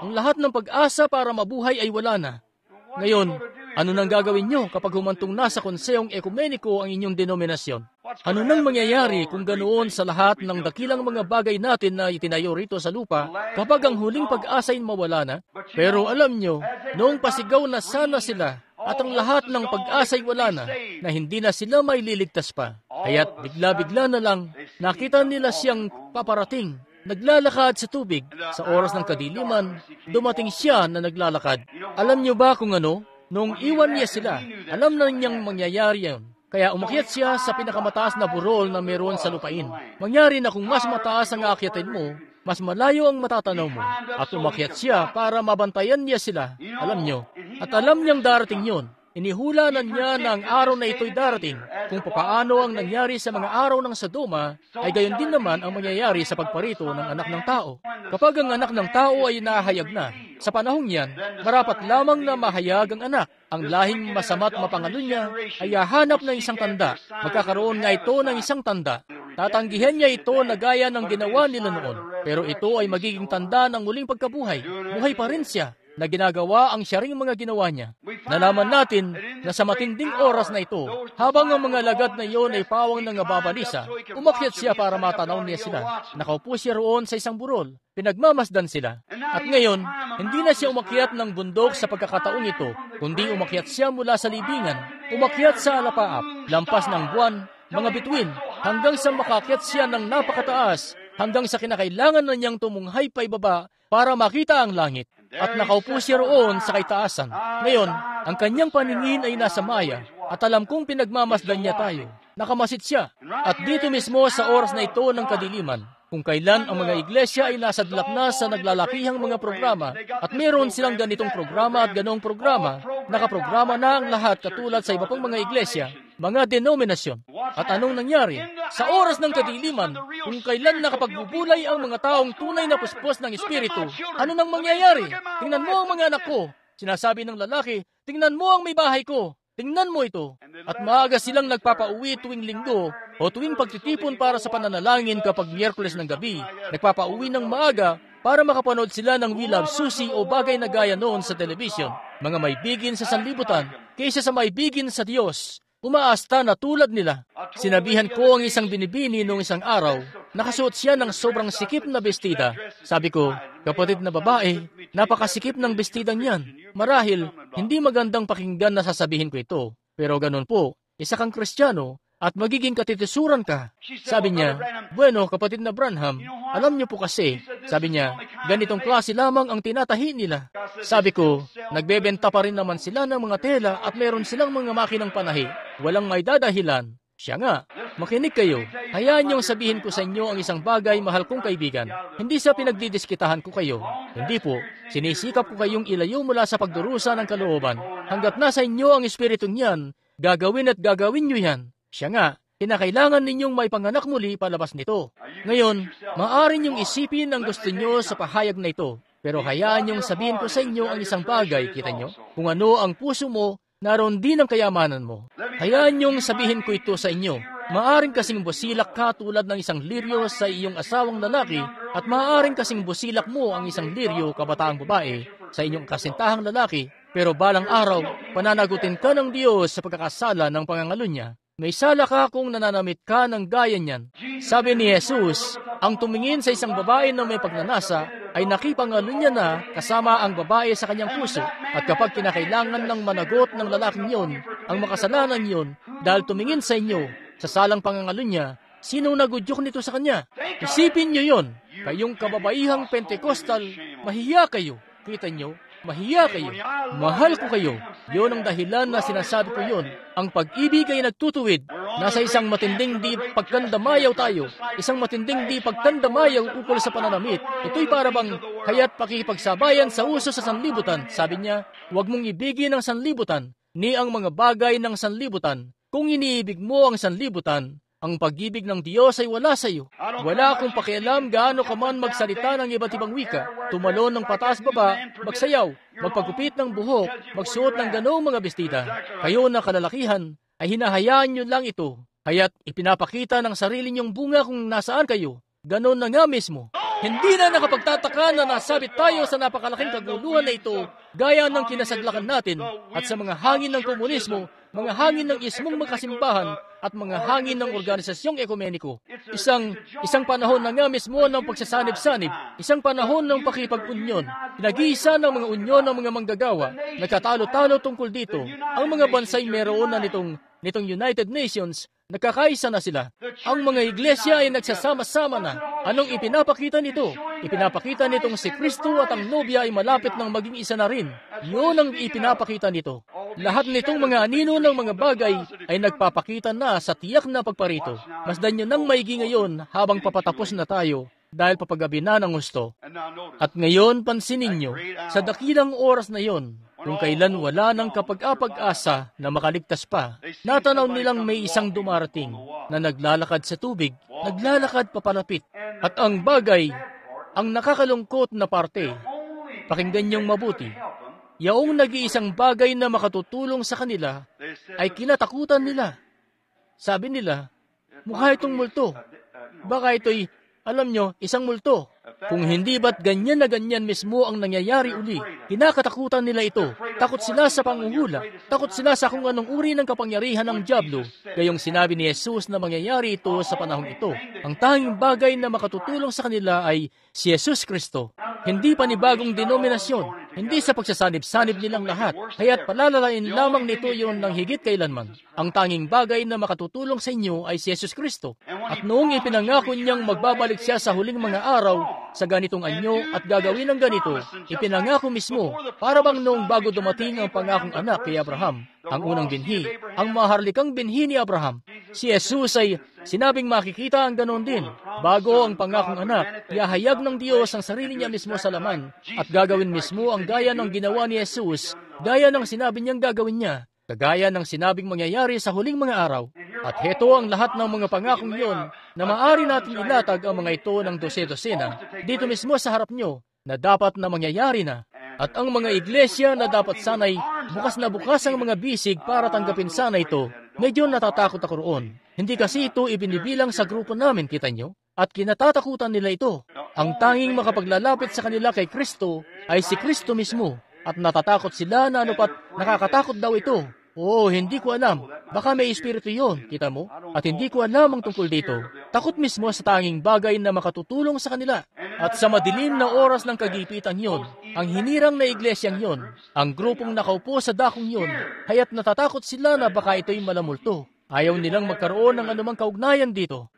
Speaker 1: Ang lahat ng pag-asa para mabuhay ay wala na. Ngayon, ano nang gagawin nyo kapag humantong na sa konsehong ekumeniko ang inyong denominasyon? Ano nang mangyayari kung ganoon sa lahat ng dakilang mga bagay natin na itinayo rito sa lupa kapag ang huling pag-asa'y mawala na? Pero alam nyo, noong pasigaw na sana sila at ang lahat ng pag-asa'y wala na hindi na sila may liligtas pa. Kaya't bigla-bigla na lang nakita nila siyang paparating. Naglalakad sa tubig. Sa oras ng kadiliman, dumating siya na naglalakad. Alam niyo ba kung ano? Noong iwan niya sila, alam na niyang mangyayari yun. Kaya umakyat siya sa pinakamataas na burol na meron sa lupain. Mangyari na kung mas mataas ang aakyatin mo, mas malayo ang matatanaw mo. At umakyat siya para mabantayan niya sila. Alam niyo. At alam niyang darating yun. Inihula na niya na ang araw na ito'y darating. Kung papaano ang nangyari sa mga araw ng Sodoma, ay gayon din naman ang mangyayari sa pagparito ng anak ng tao. Kapag ang anak ng tao ay nahayag na, sa panahong yan, marapat lamang na mahayag ang anak. Ang lahing masama't mapangalo niya ay hahanap ng isang tanda. Magkakaroon nga ito ng isang tanda. Tatanggihan niya ito na gaya ng ginawa nila noon. Pero ito ay magiging tanda ng muling pagkabuhay. Buhay pa rin siya na ginagawa ang siya ring mga ginawa niya. Nalaman natin na sa matinding oras na ito, habang ang mga lagat na iyon ay pawang ng babalisa, umakyat siya para matanaw niya sila. Nakaupo siya roon sa isang burol. Pinagmamasdan sila. At ngayon, hindi na siya umakyat ng bundok sa pagkakataong ito, kundi umakyat siya mula sa libingan, umakyat sa alapaap, lampas ng buwan, mga bituin, hanggang sa makakyat siya ng napakataas, hanggang sa kinakailangan na niyang tumunghay pa ibaba para makita ang langit. At nakaupo siya roon sa kaitaasan. Ngayon, ang kanyang paningin ay nasa maya, at alam kong pinagmamasdan niya tayo. Nakamasid siya. At dito mismo sa oras na ito ng kadiliman, kung kailan ang mga iglesia ay nasadlak na sa naglalakihang mga programa, at meron silang ganitong programa at ganong programa, nakaprograma na ang lahat katulad sa iba pang mga iglesia, mga denominasyon. At anong nangyari? Sa oras ng kadiliman, kung kailan nakapagbubulay ang mga taong tunay na puspos ng Espiritu, ano nang mangyayari? Tingnan mo ang mga anak ko. Sinasabi ng lalaki, tingnan mo ang may bahay ko. Tingnan mo ito. At maaga silang nagpapauwi tuwing linggo o tuwing pagtitipon para sa pananalangin kapag Miyerkules ng gabi. Nagpapauwi ng maaga para makapanood sila ng We Love Susie o bagay na gaya noon sa telebisyon. Mga maibigin sa sanlibutan kaysa sa maibigin sa Diyos. Umaasta na tulad nila. Sinabihan ko ang isang binibini noong isang araw, Nakasuot siya ng sobrang sikip na bestida. Sabi ko, kapatid na babae, napakasikip ng bestidang yan. Marahil, hindi magandang pakinggan na sasabihin ko ito. Pero ganun po, isa kang Kristiyano at magiging katitisuran ka. Sabi niya, bueno, kapatid na Branham, alam niyo po kasi, sabi niya, ganitong klase lamang ang tinatahi nila. Sabi ko, nagbebenta pa rin naman sila ng mga tela at meron silang mga makinang panahi. Walang may dadahilan. Siya nga, makinig kayo. Hayaan niyong sabihin ko sa inyo ang isang bagay, mahal kong kaibigan. Hindi sa pinagdidiskitahan ko kayo. Hindi po, sinisikap ko kayong ilayo mula sa pagdurusa ng kalooban. Hanggat nasa inyo ang espiritong yan, gagawin at gagawin niyo yan. Siya nga, kinakailangan ninyong may panganak muli palabas nito. Ngayon, maaari niyong isipin ang gusto niyo sa pahayag na ito. Pero hayaan niyong sabihin ko sa inyo ang isang bagay, kita niyo? Kung ano ang puso mo, naroon din ang kayamanan mo. Hayaan niyong sabihin ko ito sa inyo. Maaring kasing busilak ka tulad ng isang liryo sa iyong asawang lalaki at maaring kasing busilak mo ang isang liryo, kabataang babae, sa inyong kasintahang lalaki, pero balang araw, pananagutin ka ng Diyos sa pagkakasala ng pangangalo niya. May sala ka kung nananamit ka ng gaya niyan. Sabi ni Jesus, ang tumingin sa isang babae na may pagnanasa ay nakipangalo niya na kasama ang babae sa kanyang puso. At kapag kinakailangan ng managot ng lalaking yon, ang makasalanan yon, dahil tumingin sa inyo, sa salang pangangalo niya, sino nagudyok nito sa kanya? Isipin niyo yon. Kayong kababaihang Pentecostal, mahiya kayo. Kita niyo? Mahiya kayo. Mahal ko kayo. Yon ang dahilan na sinasabi ko yon. Ang pag-ibig ay nagtutuwid. Nasa isang matinding di pagkandamayaw tayo. Isang matinding di pagkandamayaw ukol sa pananamit. Ito'y para bang kaya't pakikipagsabayan sa uso sa sanlibutan. Sabi niya, huwag mong ibigin ang sanlibutan, ni ang mga bagay ng sanlibutan. Kung iniibig mo ang sanlibutan, ang pag-ibig ng Diyos ay wala sa iyo. Wala akong pakialam gaano ka man magsalita ng iba't ibang wika, tumalon ng pataas-baba, magsayaw, magpagupit ng buhok, magsuot ng ganong mga bestida. Kayo na kalalakihan ay hinahayaan nyo lang ito. Kaya't ipinapakita ng sarili nyong bunga kung nasaan kayo. Ganon na nga mismo. Hindi na nakapagtataka na nasabit tayo sa napakalaking kaguluhan na ito, gaya ng kinasaglakan natin, at sa mga hangin ng komunismo, mga hangin ng ismong magkasimbahan, at mga hangin ng organisasyong ekumeniko. Isang panahon na nga mismo ng pagsasanib-sanib, isang panahon ng pakipag-unyon, pinag-iisa ng mga unyon ng mga manggagawa, nagkatalo-talo tungkol dito. Ang mga bansay meron na nitong United Nations, nagkakaisa na sila. Ang mga iglesia ay nagsasama-sama na. Anong ipinapakita nito? Ipinapakita nitong si Kristo at ang nobya ay malapit ng maging isa na rin. Yun ang ipinapakita nito. Lahat nitong mga anino ng mga bagay ay nagpapakita na sa tiyak na pagparito. Masdan nyo nang maigi ngayon habang papatapos na tayo dahil papagabi na ng gusto. At ngayon pansinin nyo, sa dakilang oras na yon, kung kailan wala ng kapag-apag-asa na makaligtas pa, natanaw nilang may isang dumarating na naglalakad sa tubig, naglalakad papalapit. At ang bagay, ang nakakalungkot na parte, pakinggan niyong mabuti, yaong nag-iisang bagay na makatutulong sa kanila ay kinatakutan nila. Sabi nila, mukha itong multo. Baka ito'y, alam nyo, isang multo. Kung hindi ba't ganyan na ganyan mismo ang nangyayari uli, kinakatakutan nila ito. Takot sila sa panguhula. Takot sila sa kung anong uri ng kapangyarihan ng dyablo. Gayong sinabi ni Jesus na mangyayari ito sa panahong ito. Ang tanging bagay na makatutulong sa kanila ay si Jesus Kristo. Hindi panibagong denominasyon. Hindi sa pagsasanib-sanib nilang lahat. Kaya't palalalain lamang nito yon ng higit kailanman. Ang tanging bagay na makatutulong sa inyo ay si Jesus Kristo. At noong ipinangako niyang magbabalik siya sa huling mga araw, sa ganitong anyo at gagawin ng ganito, ipinangako mismo, para bang noong bago dumating ang pangakong anak kay Abraham, ang unang binhi, ang maharlikang binhi ni Abraham. Si Jesus ay sinabing makikita ang ganon din. Bago ang pangakong anak, ihahayag ng Diyos ang sarili niya mismo sa laman at gagawin mismo ang gaya ng ginawa ni Jesus, gaya ng sinabi niyang gagawin niya, kagaya ng sinabing mangyayari sa huling mga araw. At heto ang lahat ng mga pangakong yon na maaari natin ilatag ang mga ito ng dose-dosena dito mismo sa harap nyo na dapat na mangyayari na. At ang mga iglesia na dapat sanay bukas na bukas ang mga bisig para tanggapin sana ito, medyo natatakot ako roon. Hindi kasi ito ibinibilang sa grupo namin, kita nyo? At kinatatakutan nila ito. Ang tanging makapaglalapit sa kanila kay Kristo ay si Kristo mismo. At natatakot sila na anupat nakakatakot daw ito. Hindi ko alam. Baka may espiritu yon, kita mo? At hindi ko alam ang tungkol dito. Takot mismo sa tanging bagay na makatutulong sa kanila. At sa madilim na oras ng kagipitan yon, ang hinirang na iglesyang yon, ang grupong nakaupo sa dakong yon, kaya't natatakot sila na baka ito'y malamulto. Ayaw nilang magkaroon ng anumang kaugnayan dito.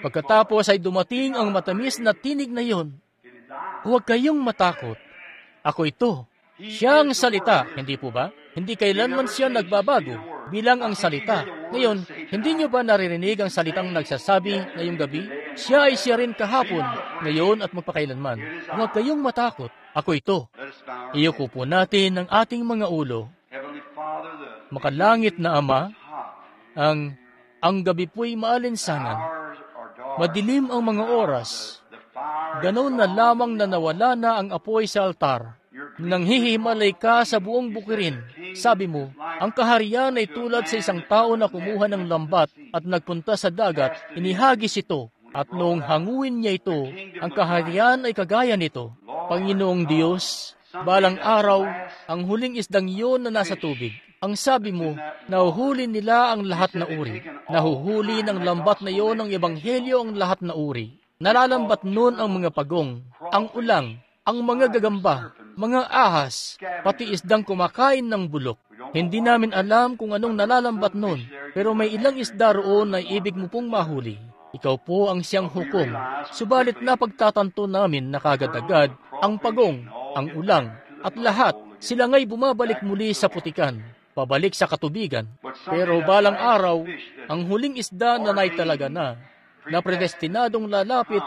Speaker 1: Pagkatapos ay dumating ang matamis na tinig na yon. Huwag kayong matakot. Ako ito. Siya ang salita, hindi po ba? Hindi kailanman siya nagbabago bilang ang salita. Ngayon, hindi niyo ba naririnig ang salitang nagsasabi ngayong gabi? Siya ay siya rin kahapon, ngayon at magpakailanman. Huwag kayong matakot. Ako ito. Iyuko po natin ang ating mga ulo. Makalangit na Ama, ang gabi po'y maalinsangan. Madilim ang mga oras. Ganon na lamang na nawala na ang apoy sa altar. Nanghihimalay ka sa buong bukirin. Sabi mo, ang kaharian ay tulad sa isang tao na kumuha ng lambat at nagpunta sa dagat, inihagis ito. At noong hanguin niya ito, ang kaharian ay kagaya nito. Panginoong Diyos, balang araw, ang huling isdang iyon na nasa tubig. Ang sabi mo, nahuhuli nila ang lahat na uri. Nahuhuli ng lambat na iyon ng ebanghelyo ang lahat na uri. Nalalambat nun ang mga pagong, ang ulang, ang mga gagamba, mga ahas, pati isdang kumakain ng bulok. Hindi namin alam kung anong nalalambat nun, pero may ilang isda roon na ibig mo pong mahuli. Ikaw po ang siyang hukom. Subalit napagtatanto namin na kagad-agad ang pagong, ang ulang, at lahat, sila nga'y bumabalik muli sa putikan, pabalik sa katubigan. Pero balang araw, ang huling isda na naitalaga na predestinadong lalapit,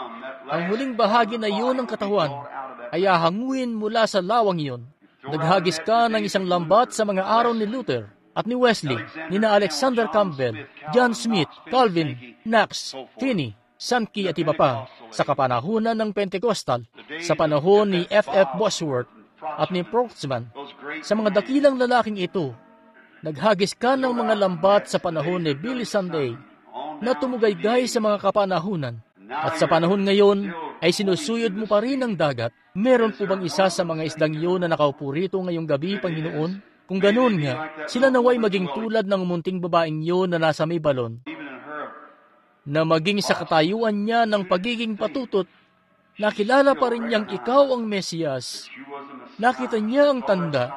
Speaker 1: ang huling bahagi na iyon ng katawan, ay ahanguin mula sa lawang iyon. Naghagis ka ng isang lambat sa mga araw ni Luther at ni Wesley, nina Alexander Campbell, John Smith, Calvin, Knox, Finney, Sankey at iba pa, sa kapanahunan ng Pentecostal, sa panahon ni F.F. Bosworth at ni Protzman. Sa mga dakilang lalaking ito, naghagis ka ng mga lambat sa panahon ni Billy Sunday, na tumugaygay sa mga kapanahunan. At sa panahon ngayon, ay sinusuyod mo pa rin ang dagat. Meron po bang isa sa mga isdang iyon na nakaupo rito ngayong gabi, Panginoon? Kung ganoon nga, sila naway maging tulad ng munting babaeng iyon na nasa may balon, na maging sa katayuan niya ng pagiging patutot, nakilala pa rin niyang ikaw ang Mesiyas. Nakita niya ang tanda.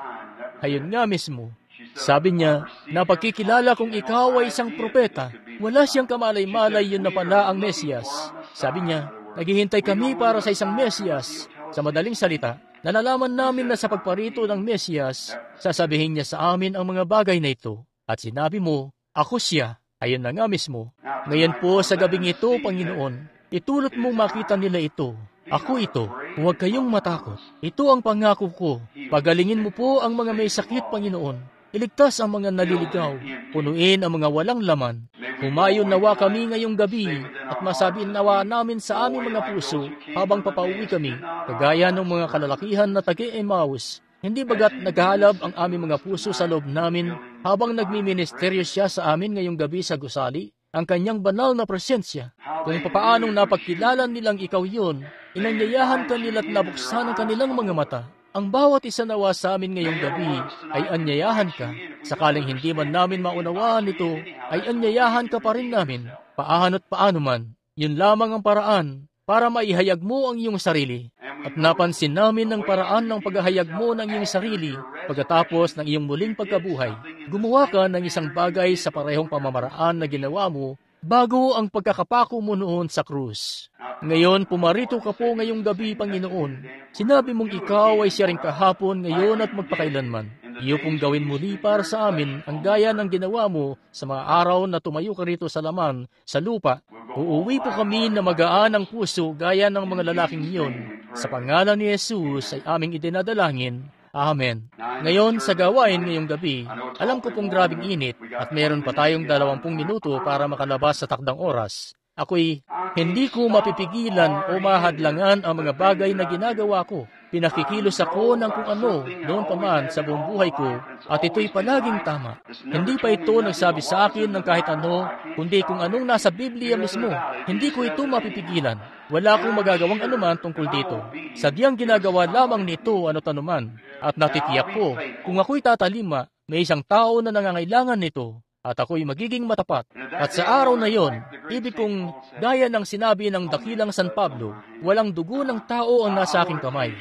Speaker 1: Hayon nga mismo. Sabi niya, napagkikilala kong ikaw ay isang propeta. Wala siyang kamalay-malay yun na pala ang Mesiyas. Sabi niya, naghihintay kami para sa isang Mesiyas. Sa madaling salita, nalalaman namin na sa pagparito ng Mesiyas, sasabihin niya sa amin ang mga bagay na ito. At sinabi mo, ako siya. Ayun na nga mismo. Ngayon po sa gabing ito, Panginoon, itulot mong makita nila ito. Ako ito. Huwag kayong matakot. Ito ang pangako ko. Pagalingin mo po ang mga may sakit, Panginoon. Iligtas ang mga naliligaw, punuin ang mga walang laman. Humayon nawa kami ngayong gabi at masabi nawa namin sa aming mga puso habang papauwi kami, kagaya ng mga kalalakihan na taga-Emmaus. Hindi bagat naghahalab ang aming mga puso sa loob namin habang nagmiministeryo siya sa amin ngayong gabi sa gusali, ang kanyang banal na presensya. Kung papaanong napagkilala nilang ikaw yun, inanyayahan ka nila't nabuksan ang kanilang mga mata. Ang bawat isa nawa sa amin ngayong gabi ay anyayahan ka. Sakaling hindi man namin maunawaan ito, ay anyayahan ka pa rin namin. Paano't paano man, yun lamang ang paraan para maihayag mo ang iyong sarili. At napansin namin ang paraan ng paghahayag mo ng iyong sarili pagkatapos ng iyong muling pagkabuhay. Gumawa ka ng isang bagay sa parehong pamamaraan na ginawa mo bago ang pagkakapako mo noon sa krus. Ngayon, pumarito ka po ngayong gabi, Panginoon. Sinabi mong ikaw ay siya rin kahapon, ngayon at magpakailanman. Iyo pong gawin muli para sa amin ang gaya ng ginawa mo sa mga araw na tumayo ka rito sa laman, sa lupa. Uuwi po kami na magaan ang puso gaya ng mga lalaking iyon. Sa pangalan ni Jesus ay aming idinadalangin. Amen. Ngayon, sa gawain ngayong gabi, alam ko pong grabing init at meron pa tayong 20 minuto para makalabas sa takdang oras. Ako'y hindi ko mapipigilan o mahadlangan ang mga bagay na ginagawa ko. Pinakikilos ako ng kung ano noon pa man sa buong buhay ko at ito'y palaging tama. Hindi pa ito nagsabi sa akin ng kahit ano, kundi kung anong nasa Biblia mismo. Hindi ko ito mapipigilan. Wala akong magagawang anuman tungkol dito. Sadyang ginagawa lamang nito ano't anuman. At natitiyak ko, kung ako'y tatalima, may isang tao na nangangailangan nito at ako'y magiging matapat. At sa araw na yon, ibig kong gaya ng sinabi ng dakilang San Pablo, walang dugo ng tao ang nasa aking kamay.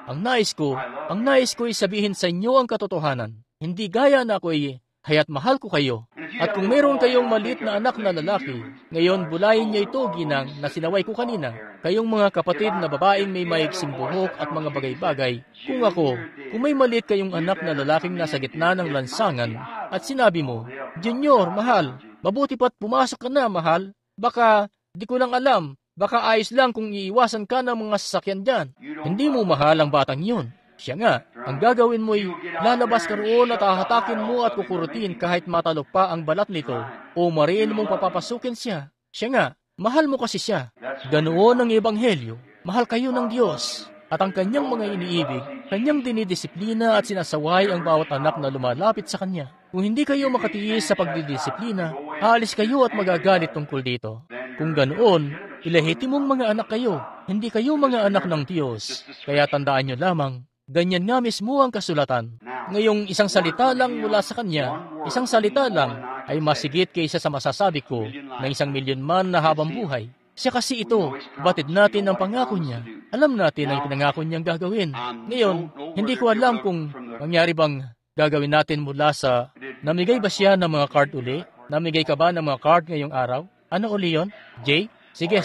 Speaker 1: Ang nais ko'y sabihin sa inyo ang katotohanan. Hindi gaya na ako'y haya't mahal ko kayo. At kung meron kayong maliit na anak na lalaki, ngayon bulayin niyo ito, ginang, na sinaway ko kanina. Kayong mga kapatid na babaeng may maiksing buhok at mga bagay-bagay, kung may maliit kayong anak na lalaking nasa gitna ng lansangan, at sinabi mo, Junior, mahal, mabuti pa't pumasok ka na, mahal. Baka, di ko lang alam, baka ayos lang kung iiwasan ka ng mga sasakyan dyan. Hindi mo mahal ang batang yun. Siya nga, ang gagawin mo'y lalabas ka roon at hahatakin mo at kukurutin kahit matalok pa ang balat nito o mariin mong papapasukin siya. Siya nga, mahal mo kasi siya. Ganoon ang ebanghelyo. Mahal kayo ng Diyos. At ang kanyang mga iniibig, kanyang dinidisiplina at sinasaway ang bawat anak na lumalapit sa kanya. Kung hindi kayo makatiis sa pagdidisiplina, aalis kayo at magagalit tungkol dito. Kung ganoon, ilehitimong mga anak kayo. Hindi kayo mga anak ng Diyos. Kaya tandaan nyo lamang, ganyan nga mismo ang kasulatan. Ngayong isang salita lang mula sa kanya, isang salita lang ay masigit kaysa sa masasabi ko ng 1,000,000 man na habang buhay. Siya kasi ito, batid natin ang pangako niya. Alam natin ang pinangako niyang gagawin. Ngayon, hindi ko alam kung mangyari bang gagawin natin mula sa... Namigay ba siya ng mga card uli? Namigay ka ba ng mga card ngayong araw? Ano uli yon? Jay? Sige.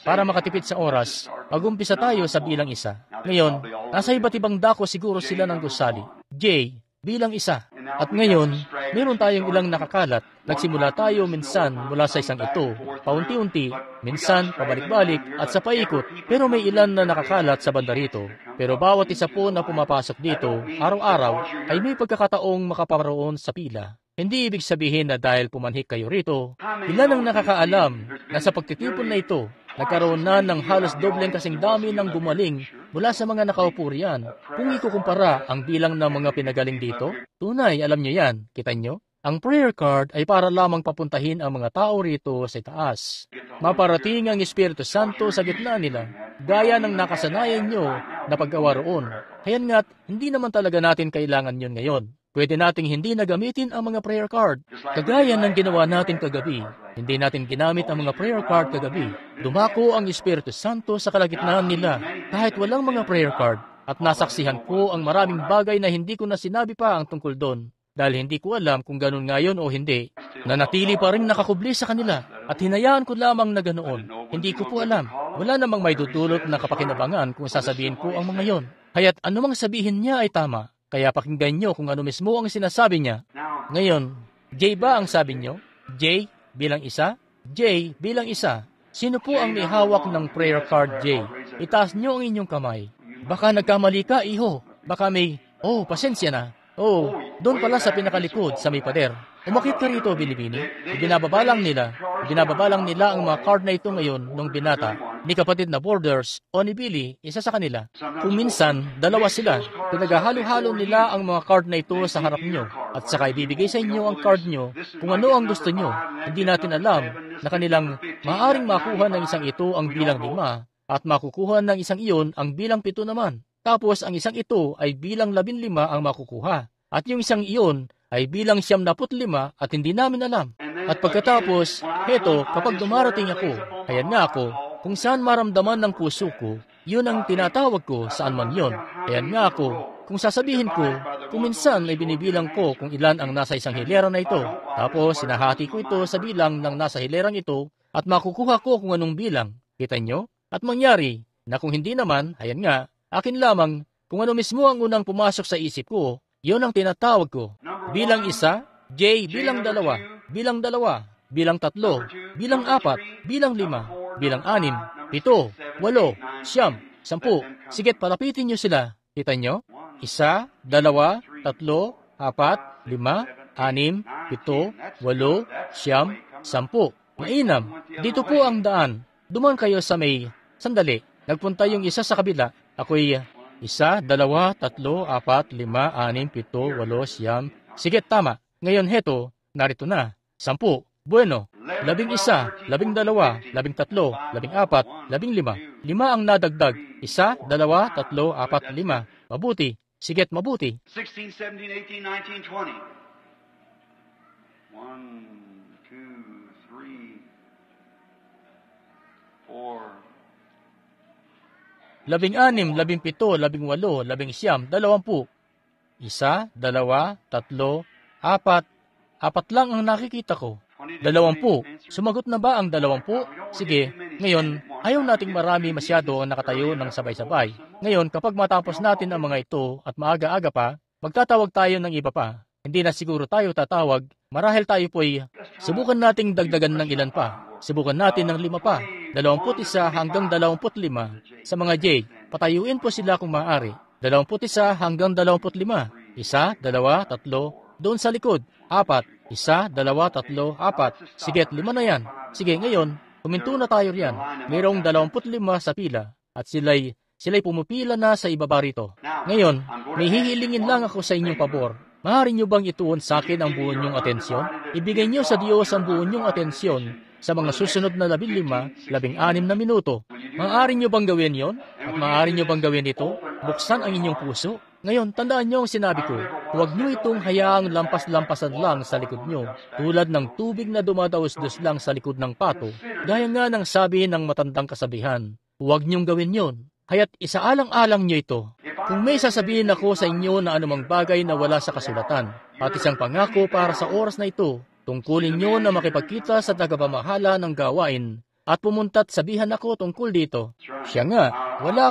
Speaker 1: Para makatipid sa oras, mag-umpisa tayo sa bilang isa. Ngayon, nasa iba't ibang dako siguro sila ng gusali. Jay, bilang isa. At ngayon, meron tayong ilang nakakalat. Nagsimula tayo minsan mula sa isang ito, paunti-unti, minsan pabalik-balik at sa paikot. Pero may ilan na nakakalat sa banda rito. Pero bawat isa po na pumapasok dito, araw-araw, ay may pagkakataong makaparoon sa pila. Hindi ibig sabihin na dahil pumanhik kayo rito, ilan ang nakakaalam na sa pagtitipon na ito, nagkaroon na ng halos dobleng kasing dami ng gumaling mula sa mga nakaupo riyan. Kung ikukumpara ang bilang ng mga pinagaling dito, tunay, alam nyo yan, kita nyo? Ang prayer card ay para lamang papuntahin ang mga tao rito sa itaas. Maparating ang Espiritu Santo sa gitna nila, gaya ng nakasanayan nyo na paggawa roon. Hayan nga't, hindi naman talaga natin kailangan yun ngayon. Pwede nating hindi na gamitin ang mga prayer card. Kagaya ng ginawa natin kagabi, hindi natin ginamit ang mga prayer card kagabi. Dumako ang Espiritu Santo sa kalagitnaan nila kahit walang mga prayer card. At nasaksihan ko ang maraming bagay na hindi ko na sinabi pa ang tungkol doon. Dahil hindi ko alam kung ganun nga yun o hindi. Nanatili pa rin nakakubli sa kanila at hinayaan ko lamang na ganoon. Hindi ko po alam. Wala namang may dudulot na kapakinabangan kung sasabihin ko ang mga yon. Kaya't anumang sabihin niya ay tama. Kaya pakinggan nyo kung ano mismo ang sinasabi niya. Ngayon, Jay ba ang sabi nyo? Jay bilang isa? Jay bilang isa. Sino po ang may hawak ng prayer card, Jay? Itaas nyo ang inyong kamay. Baka nagkamali ka, iho. Baka may, pasensya na. Doon pala sa pinakalikod, sa may pader. Umakit ka rito, Binibini. Ibinababalang nila ang mga card na ito ngayon nung binata. Ni kapatid na Borders o ni Billy, isa sa kanila. Kung minsan, dalawa sila. Pinaghahalo-halo nila ang mga card na ito sa harap nyo. At saka ibibigay sa inyo ang card nyo kung ano ang gusto nyo. Hindi natin alam na kanilang maaaring makuha ng isang ito ang bilang 5 at makukuha ng isang iyon ang bilang 7 naman. Tapos ang isang ito ay bilang 15 ang makukuha. At yung isang iyon ay bilang 75 at hindi namin alam. At pagkatapos, heto, kapag dumarating ako, ayan nga ako, kung saan maramdaman ng puso ko, yun ang tinatawag ko saan man yon. Ayan nga ako, kung sasabihin ko, kung minsan ay binibilang ko kung ilan ang nasa isang hilera na ito. Tapos sinahati ko ito sa bilang ng nasa hilerang ito at makukuha ko kung anong bilang. Kita nyo? At mangyari na kung hindi naman, ayan nga, akin lamang kung ano mismo ang unang pumasok sa isip ko, yun ang tinatawag ko. Bilang 1, J bilang 2, bilang 2, bilang 3, bilang 4, bilang 5, bilang 6, 7, 8, 9, 10. Siget, palapitin nyo sila. Kita nyo? 1, 2, 3, 4, 5, 6, 7, 8, 9, 10. Mainam. Dito po ang daan. Duman kayo sa may... Sandali. Nagpunta yung isa sa kabila. Ako'y 1, 2, 3, 4, 5, 6, 7, 8, 9. Sige, tama. Ngayon heto, narito na. 10. Bueno. 11, 12, 13, 14, 15. 5 ang nadagdag. 1, 2, 3, 4, 5. Mabuti. Sige't mabuti.
Speaker 2: 16, 17, 18, 19, 20. 1, 2, 3, 4.
Speaker 1: 16, 17, 18, 19, 20. 1, 2, 3, 4, 4 lang ang nakikita ko. 20. Sumagot na ba ang 20? Sige, ngayon, ayaw nating marami masyado ang nakatayo ng sabay-sabay. Ngayon, kapag matapos natin ang mga ito at maaga-aga pa, magtatawag tayo ng iba pa. Hindi na siguro tayo tatawag, marahil tayo po'y subukan nating dagdagan ng ilan pa. Subukan natin ng 5 pa, 21 hanggang 25. Sa mga J, patayuin po sila kung maaari. 21 hanggang 25. 1, 2, 3, doon sa likod. 4, 1, 2, 3, 4. Sige't 5 na yan. Sige, ngayon, huminto na tayo riyan. Mayroong 25 sa pila at sila'y pumupila na sa ibaba rito. Ngayon, may hihilingin lang ako sa inyong pabor. Maaari nyo bang ituon sa akin ang buo nyong atensyon? Ibigay nyo sa Diyos ang buo nyong atensyon sa mga susunod na 15, 16 na minuto. Maaari nyo bang gawin yon? At maaari nyo bang gawin ito? Buksan ang inyong puso. Ngayon, tandaan nyo ang sinabi ko. Huwag nyo itong hayaang lampas-lampasan lang sa likod nyo, tulad ng tubig na dumadaos-dos lang sa likod ng pato. Gaya nga ng sabi ng matandang kasabihan, huwag nyong gawin yon. Kaya't isaalang-alang nyo ito. Kung may sasabihin ako sa inyo na anumang bagay na wala sa kasulatan, at isang pangako para sa oras na ito, tungkulin nyo na makipagkita sa tagapamahala ng gawain at pumunta't sabihan ako tungkol dito. Siya nga, wala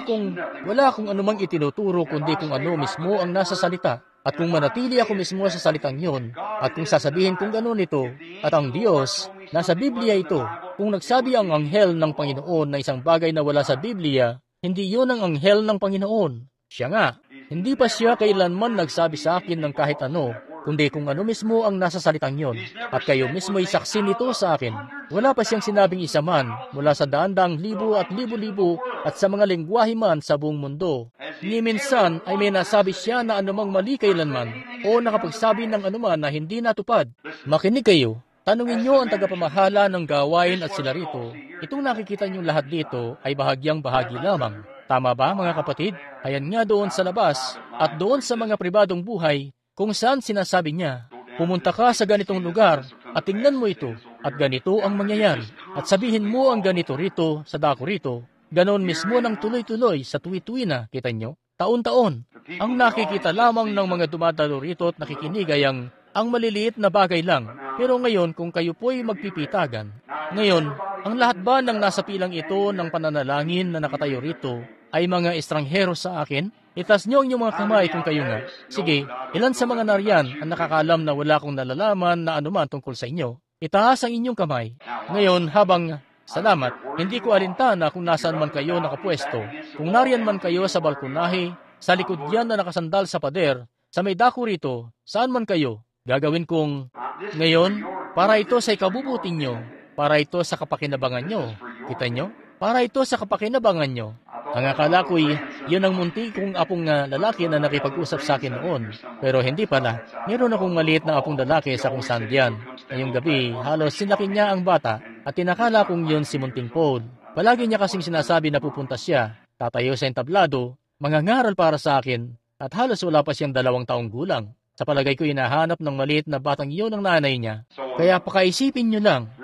Speaker 1: akong anumang itinuturo kundi kung ano mismo ang nasa salita. At kung manatili ako mismo sa salitang yon, at kung sasabihin kung gano'n ito, at ang Diyos, nasa Biblia ito, kung nagsabi ang anghel ng Panginoon na isang bagay na wala sa Biblia, hindi yon ang anghel ng Panginoon. Siya nga, hindi pa siya kailanman nagsabi sa akin ng kahit ano, kundi kung ano mismo ang nasa salitang yon. At kayo mismo ay saksi nito sa akin. Wala pa siyang sinabing isa man mula sa daan-daang libo at libo-libo at sa mga lengguwahe man sa buong mundo. Ni minsan ay may nasabi siya na anumang mali kailanman o nakapagsabi ng anuman na hindi natupad. Makinig kayo. Tanungin niyo ang tagapamahala ng gawain at sila rito. Itong nakikita niyong lahat dito ay bahagyang bahagi lamang. Tama ba mga kapatid? Ayan nga doon sa labas at doon sa mga pribadong buhay kung saan sinasabi niya, pumunta ka sa ganitong lugar at tingnan mo ito at ganito ang mangyayari at sabihin mo ang ganito rito sa dako rito. Ganon mismo ng tuloy-tuloy sa tuwi-tuwi na, kita nyo? Taon-taon. Ang nakikita lamang ng mga dumadalo rito at nakikinig ay ang maliliit na bagay lang. Pero ngayon, kung kayo po'y magpipitagan, ngayon, ang lahat ba ng nasa pilang ito ng pananalangin na nakatayo rito ay mga estranghero sa akin? Itas niyo ang inyong mga kamay kung kayo nga. Sige, ilan sa mga nariyan ang nakakalam na wala akong nalalaman na anuman tungkol sa inyo? Itaas ang inyong kamay. Ngayon, habang salamat, hindi ko alintana kung nasaan man kayo nakapwesto. Kung nariyan man kayo sa balkonahe, sa likod yan na nakasandal sa pader, sa may dako rito, saan man kayo, gagawin kong ngayon, para ito sa ikabubuti nyo, para ito sa kapakinabangan nyo. Kita nyo? Para ito sa kapakinabangan nyo. Ang akala ko'y yun ang munti kong apong lalaki na nakipag-usap sa akin noon. Pero hindi pala. Meron akong maliit na apong lalaki sa kung saan diyan. Ngayong gabi, halos sinlaki niya ang bata at tinakala kong yun si Munting Paul. Palagi niya kasing sinasabi na pupunta siya, tatayo sa entablado, mangangaral para sa akin, at halos wala pa siyang 2 taong gulang. Sa palagay ko hinahanap ng maliit na batang iyon ng nanay niya. Kaya pakaisipin niyo lang,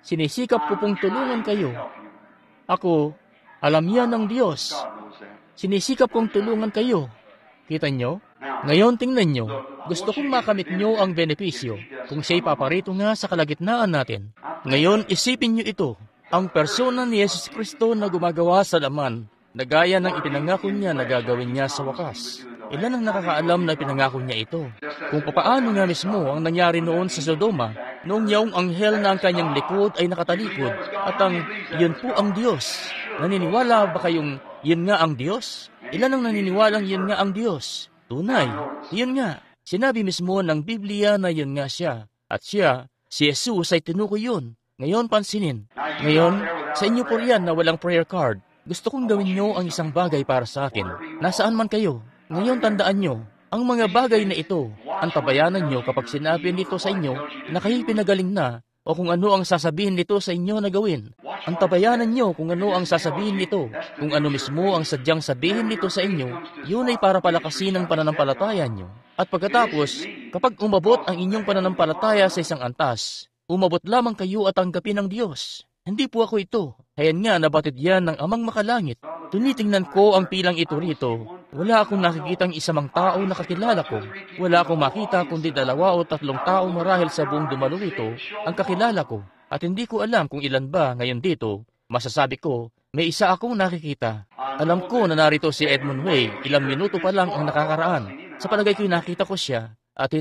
Speaker 1: sinisikap ko pong tulungan kayo. Ako, alam yan ng Diyos. Sinisikap kong tulungan kayo. Kita nyo? Ngayon tingnan nyo. Gusto kong makamit nyo ang benepisyo kung siya'y paparito nga sa kalagitnaan natin. Ngayon isipin nyo ito. Ang persona ni Jesus Kristo na gumagawa sa laman na gaya ng ipinangako niya na gagawin niya sa wakas. Ilan ang nakakaalam na ipinangako niya ito? Kung papaano nga mismo ang nangyari noon sa Sodoma, noong yaong anghel na ang kanyang likod ay nakatalikod, at yun po ang Diyos. Naniniwala ba kayong yun nga ang Diyos? Ilan ang naniniwalang yun nga ang Diyos? Tunay, yun nga. Sinabi mismo ng Biblia na yun nga siya. At siya, si Jesus ay tinukoy yun. Ngayon pansinin. Ngayon, sa inyo po riyan na walang prayer card, gusto kong gawin nyo ang isang bagay para sa akin. Nasaan man kayo. Ngayon tandaan nyo, ang mga bagay na ito, ang tabayanan nyo kapag sinabi nito sa inyo na kayo'y pinagaling na o kung ano ang sasabihin nito sa inyo na gawin. Antabayanan niyo kung ano ang sasabihin nito. Kung ano mismo ang sadyang sabihin nito sa inyo, yun ay para palakasin ang pananampalataya niyo. At pagkatapos, kapag umabot ang inyong pananampalataya sa isang antas, umabot lamang kayo at tanggapin ng Diyos. Hindi po ako ito. Hayan nga, nabatid yan ng Amang Makalangit. Tunitingnan ko ang pilang ito rito. Wala akong nakikitang isamang tao na kakilala ko. Wala akong makita kundi 2 o 3 tao marahil sa buong dumalo ito ang kakilala ko. At hindi ko alam kung ilan ba ngayon dito. Masasabi ko, may isa akong nakikita. Alam ko na narito si Edmund Way. Ilang minuto pa lang ang nakakaraan. Sa palagay ko'y nakita ko siya. At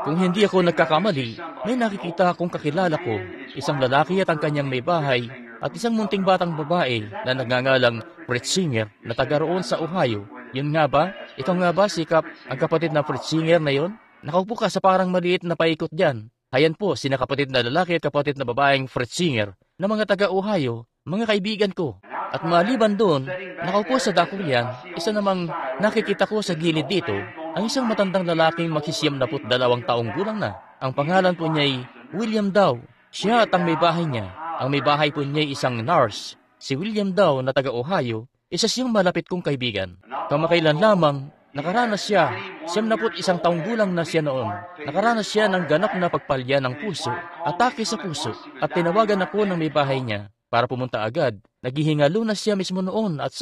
Speaker 1: kung hindi ako nagkakamali, may nakikita akong kakilala ko. Isang lalaki at ang kanyang may bahay. At isang munting batang babae na nagngangalang Fritz Singer na taga roon sa Ohio. Yun nga ba? Ikaw nga ba, Sikap, ang kapatid na Fritz Singer na yon? Nakaupo ka sa parang maliit na paikot dyan. Hayan po, sina kapatid na lalaki at kapatid na babaeng Fritz Singer na mga taga Ohio, mga kaibigan ko. At maliban doon, nakaupo sa dako yan, isa namang nakikita ko sa gilid dito, ang isang matandang lalaking mag-72 taong gulang na. Ang pangalan po niya ay William Dow. Siya at ang may bahay niya. Ang may bahay po niya ay isang nurse. Si William Dow na taga Ohio, isa siyang malapit kong kaibigan. Kamakailan lamang, nakaranas siya, 71 taong gulang na siya noon. Nakaranas siya ng ganap na pagpalya ng puso, atake sa puso, at tinawagan ako ng may bahay niya para pumunta agad. Naghihingalo na siya mismo noon at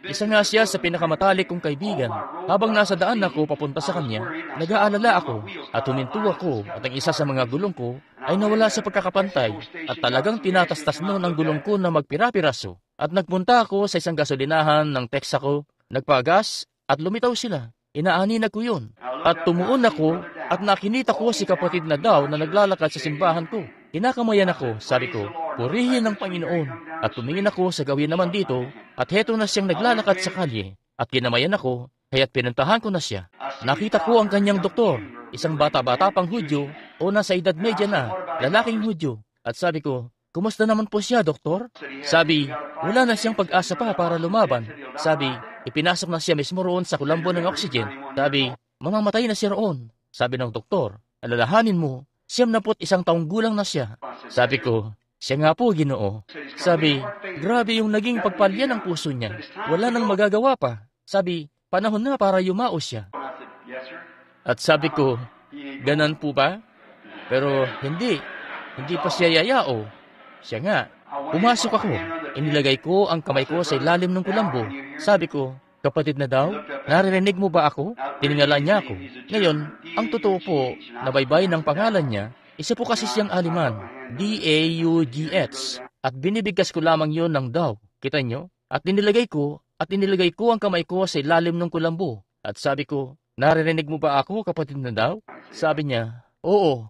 Speaker 1: isa nga siya sa pinakamatalik kong kaibigan. Habang nasa daan ako papunta sa kanya, nag-aalala ako at huminto ako at ang isa sa mga gulong ko ay nawala sa pagkakapantay at talagang tinatastas noon ang gulong ko na magpira-piraso. At nagpunta ako sa isang gasolinahan ng Texaco, nagpagas at lumitaw sila. Inaaninag ko yun. At tumuon ako at nakinita ko si kapatid na Daw na naglalakad sa simbahan ko. Kinakamayan ako, sabi ko, purihin ng Panginoon. At tumingin ako sa gawin naman dito at heto na siyang naglalakad sa kalye. At kinamayan ako, kaya't pinuntahan ko na siya. Nakita ko ang kanyang doktor, isang bata-bata pang Hudyo o nasa edad medya na, lalaking Hudyo. At sabi ko, kumusta naman po siya, doktor? Sabi, wala na siyang pag-asa pa para lumaban. Sabi, ipinasok na siya mismo roon sa kulambo ng oxygen. Sabi, mamamatay na siya roon. Sabi ng doktor, alalahanin mo, 71 taong gulang na siya. Sabi ko, siya nga po, Ginoo. Sabi, grabe yung naging pagpalya ng puso niya. Wala nang magagawa pa. Sabi, panahon na para yumao siya. At sabi ko, ganan po ba? Pero hindi pa siya yayao. Siya nga. Pumasok ako. Inilagay ko ang kamay ko sa ilalim ng kulambo. Sabi ko, kapatid na Daw, naririnig mo ba ako? Tiningala niya ako. Ngayon, ang totoo po, nabaybay ng pangalan niya, isa po kasi siyang Aleman, D-A-U-G-H, at binibigkas ko lamang yon ng Daw. Kita nyo? At inilagay ko ang kamay ko sa ilalim ng kulambo. At sabi ko, naririnig mo ba ako, kapatid na Daw? Sabi niya, oo.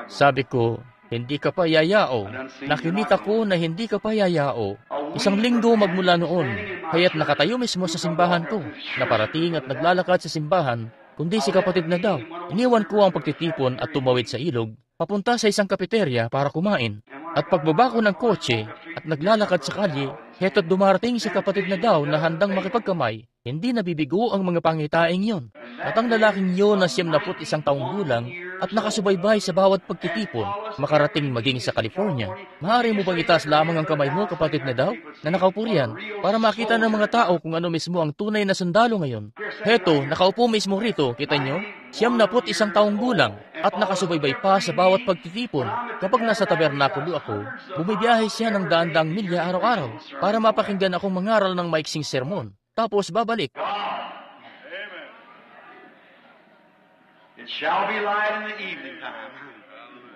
Speaker 1: Sabi ko, hindi ka pa yayao. Nakinita ko na hindi ka pa yayao. 1 linggo magmula noon, kaya't nakatayo mismo sa simbahan ko, naparating at naglalakad sa simbahan, kundi si kapatid na Daw. Iniwan ko ang pagtitipon at tumawid sa ilog, papunta sa isang kafeterya para kumain. At pagbaba ko ng kotse at naglalakad sa kalye, heto't dumarating si kapatid na Daw na handang makipagkamay. Hindi nabibigo ang mga pangitaing yon. At ang lalaking yon na 71 taong gulang at nakasubaybay sa bawat pagtitipon, makarating maging sa California. Maaari mo bang itaas lamang ang kamay mo, kapatid na Daw, na nakaupo riyan, para makita ng mga tao kung ano mismo ang tunay na sundalo ngayon? Heto, nakaupo mismo rito, kita nyo? 71 taong gulang at nakasubaybay pa sa bawat pagtitipon. Kapag nasa tabernakulo ako, bumibiyahe siya ng daan-daang milya araw-araw para mapakinggan akong mangaral ng maiksing sermon. Tapos babalik.
Speaker 2: It shall be light in the evening time.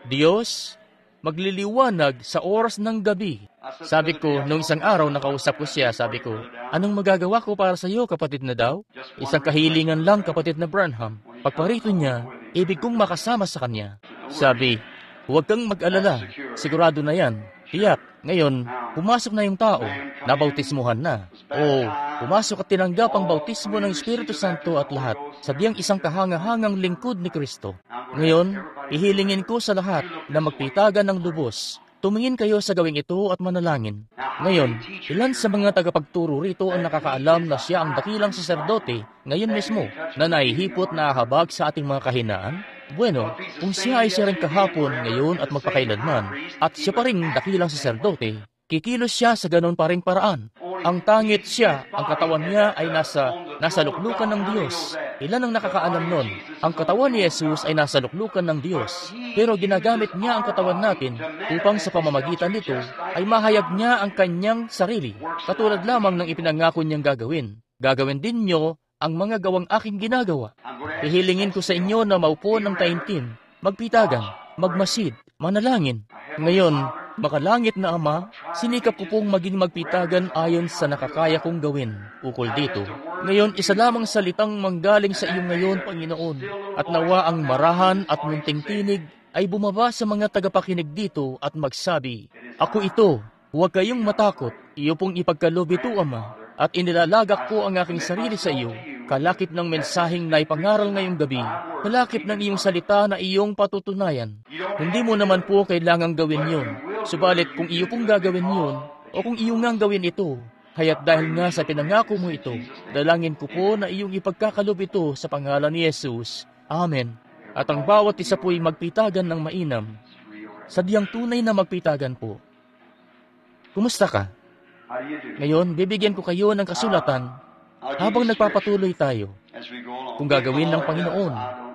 Speaker 1: Diyos, magliliwanag sa oras ng gabi. Sabi ko, nung isang araw nakausap ko siya, sabi ko, anong magagawa ko para sa iyo, kapatid na Daw? Isang kahilingan lang, kapatid na Branham. Pagparito niya, ibig kong makasama sa kanya. Sabi, huwag kang mag-alala, sigurado na yan. Tiyak, ngayon, pumasok na yung tao, nabautismuhan na. O, pumasok at tinanggap ang bautismo ng Espiritu Santo at lahat, sabihang isang kahangahangang lingkod ni Kristo. Ngayon, ihilingin ko sa lahat na magpitagan ng lubos. Tumingin kayo sa gawing ito at manalangin. Ngayon, ilan sa mga tagapagturo rito ang nakakaalam na siya ang dakilang saserdote ngayon mismo na nahihipot na ahabag sa ating mga kahinaan? Bueno, kung siya ay siya rin kahapon, ngayon at magpakailanman, at siya pa rin dakilang saserdote, kikilos siya sa ganon pa ring paraan. Ang tangit siya, ang katawan niya ay nasa luklukan ng Diyos. Ilan ang nakakaalam nun? Ang katawan ni Jesus ay nasa luklukan ng Diyos. Pero ginagamit niya ang katawan natin upang sa pamamagitan nito ay mahayag niya ang kanyang sarili. Katulad lamang ng ipinangako niyang gagawin. Gagawin din niyo ang mga gawang aking ginagawa. Ihilingin ko sa inyo na maupo ng taimtim, magpitagan, magmasid, manalangin. Ngayon, makalangit na Ama, sinikap ko pong maging magpitagan ayon sa nakakaya kong gawin. Ukol dito. Ngayon, isa lamang salitang manggaling sa iyo ngayon, Panginoon, at nawa ang marahan at munting tinig ay bumaba sa mga tagapakinig dito at magsabi, ako ito, huwag kayong matakot, iyo pong ipagkaloob ito, Ama. At inilalagak ko ang aking sarili sa iyo, kalakip ng mensaheng na ipangaral ngayong gabi, kalakip ng iyong salita na iyong patutunayan. Hindi mo naman po kailangang gawin yun, subalit kung iyo pong gagawin yun, o kung iyo ngang gawin ito, kaya't dahil nga sa pinangako mo ito, dalangin ko po na iyong ipagkakalob ito sa pangalan ni Jesus. Amen. At ang bawat isa po'y magpitagan ng mainam, sadyang tunay na magpitagan po. Kumusta ka? Ngayon, bibigyan ko kayo ng kasulatan habang nagpapatuloy tayo. Kung gagawin ng Panginoon,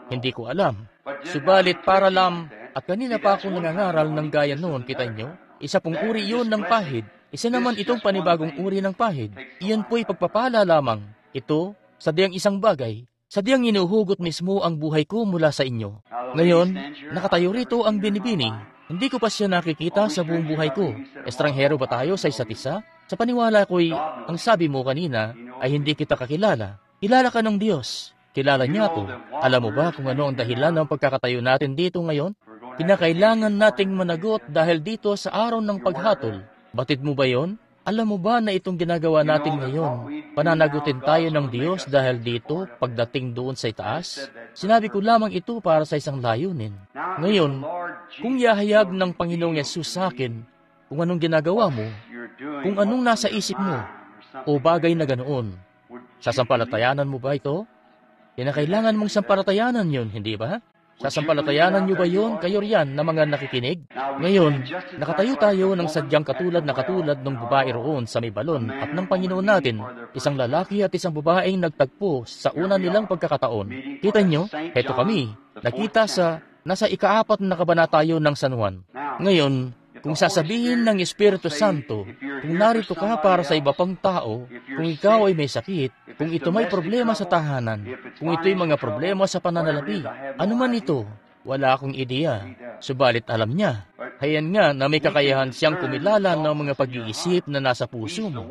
Speaker 1: hindi ko alam. Subalit para lang, at kanina pa ako nangangaral ng gaya noon, kita nyo? Isa pong uri yun ng pahid. Isa naman itong panibagong uri ng pahid. Iyan po'y pagpapala lamang. Ito, sadyang isang bagay. Sadyang inuhugot mismo ang buhay ko mula sa inyo. Ngayon, nakatayo rito ang binibini. Hindi ko pa siya nakikita sa buong buhay ko. Estranghero ba tayo sa isa't isa? Sa paniwala ko'y, ang sabi mo kanina, ay hindi kita kakilala. Kilala ka ng Diyos. Kilala niya ako. Alam mo ba kung ano ang dahilan ng pagkakatayo natin dito ngayon? Kinakailangan nating managot dahil dito sa araw ng paghatol. Batid mo ba yon? Alam mo ba na itong ginagawa natin ngayon? Pananagutin tayo ng Diyos dahil dito pagdating doon sa itaas? Sinabi ko lamang ito para sa isang layunin. Ngayon, kung yahayag ng Panginoong Yesus sa akin, kung anong ginagawa mo, kung anong nasa isip mo, o bagay na ganoon, sasampalatayanan mo ba ito? Kinakailangan mong sampalatayanan yun, hindi ba? Sasampalatayanan nyo ba yun, kayo riyan na mga nakikinig? Ngayon, nakatayo tayo ng sadyang katulad ng babae roon sa may balon at ng Panginoon natin, isang lalaki at isang babaeng nagtagpo sa una nilang pagkakataon. Kita nyo, heto kami, nakita sa nasa ika-4 na kabanata tayo ng San Juan. Ngayon, kung sasabihin ng Espiritu Santo, kung narito ka para sa iba pang tao, kung ikaw ay may sakit, kung ito may problema sa tahanan, kung ito'y mga problema sa pananalapi, ano man ito, wala akong ideya. Subalit alam niya, hayan nga na may kakayahan siyang kumilala ng mga pag-iisip na nasa puso mo.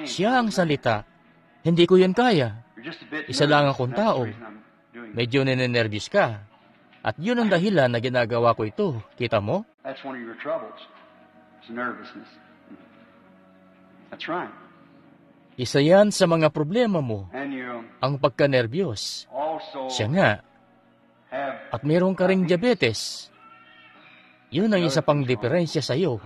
Speaker 1: Siya ang salita. Hindi ko yan kaya. Isa lang akong tao. Medyo ninenervyos ka. At yun ang dahilan na ginagawa ko ito. Kita mo?
Speaker 2: That's one of your troubles. It's nervousness. That's right.
Speaker 1: Isa yan sa mga problema mo,
Speaker 2: And you
Speaker 1: ang pagkanerbiyos.
Speaker 2: also
Speaker 1: Siya nga,
Speaker 2: have
Speaker 1: at meron ka ring diabetes. Yun ang isa pang diferensya sa iyo.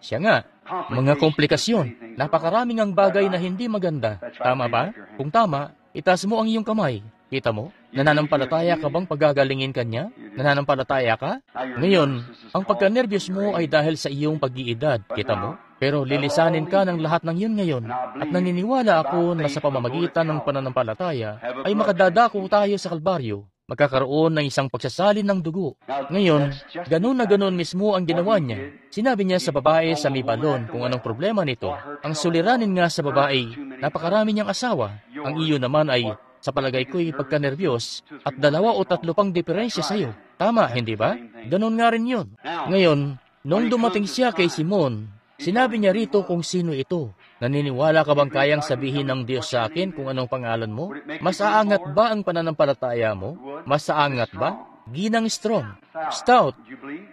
Speaker 1: Siya nga, mga komplikasyon. Napakaraming ang bagay na hindi maganda. Tama ba? Kung tama, itaas mo ang iyong kamay. Kita mo? Nananampalataya ka bang pagagalingin ka niya? Nananampalataya ka? Ngayon, ang pagka-nervyos mo ay dahil sa iyong pag-iedad. Kita mo? Pero lilisanin ka ng lahat ng yun ngayon. At naniniwala ako na sa pamamagitan ng pananampalataya ay makadadako tayo sa Kalbaryo. Magkakaroon ng isang pagsasalin ng dugo. Ngayon, ganun na ganun mismo ang ginawa niya. Sinabi niya sa babae sa may balon kung anong problema nito. Ang suliranin nga sa babae, napakarami niyang asawa. Ang iyo naman ay, sa palagay ko'y pagkanerbiyos at 2 o 3 pang diferensya sa iyo. Tama, hindi ba? Ganun nga rin yun. Ngayon, nung dumating siya kay Simon, sinabi niya rito kung sino ito. Naniniwala ka bang kayang sabihin ng Diyos sa akin kung anong pangalan mo? Mas aangat ba ang pananampalataya mo? Mas aangat ba? Ginang strong. Stout.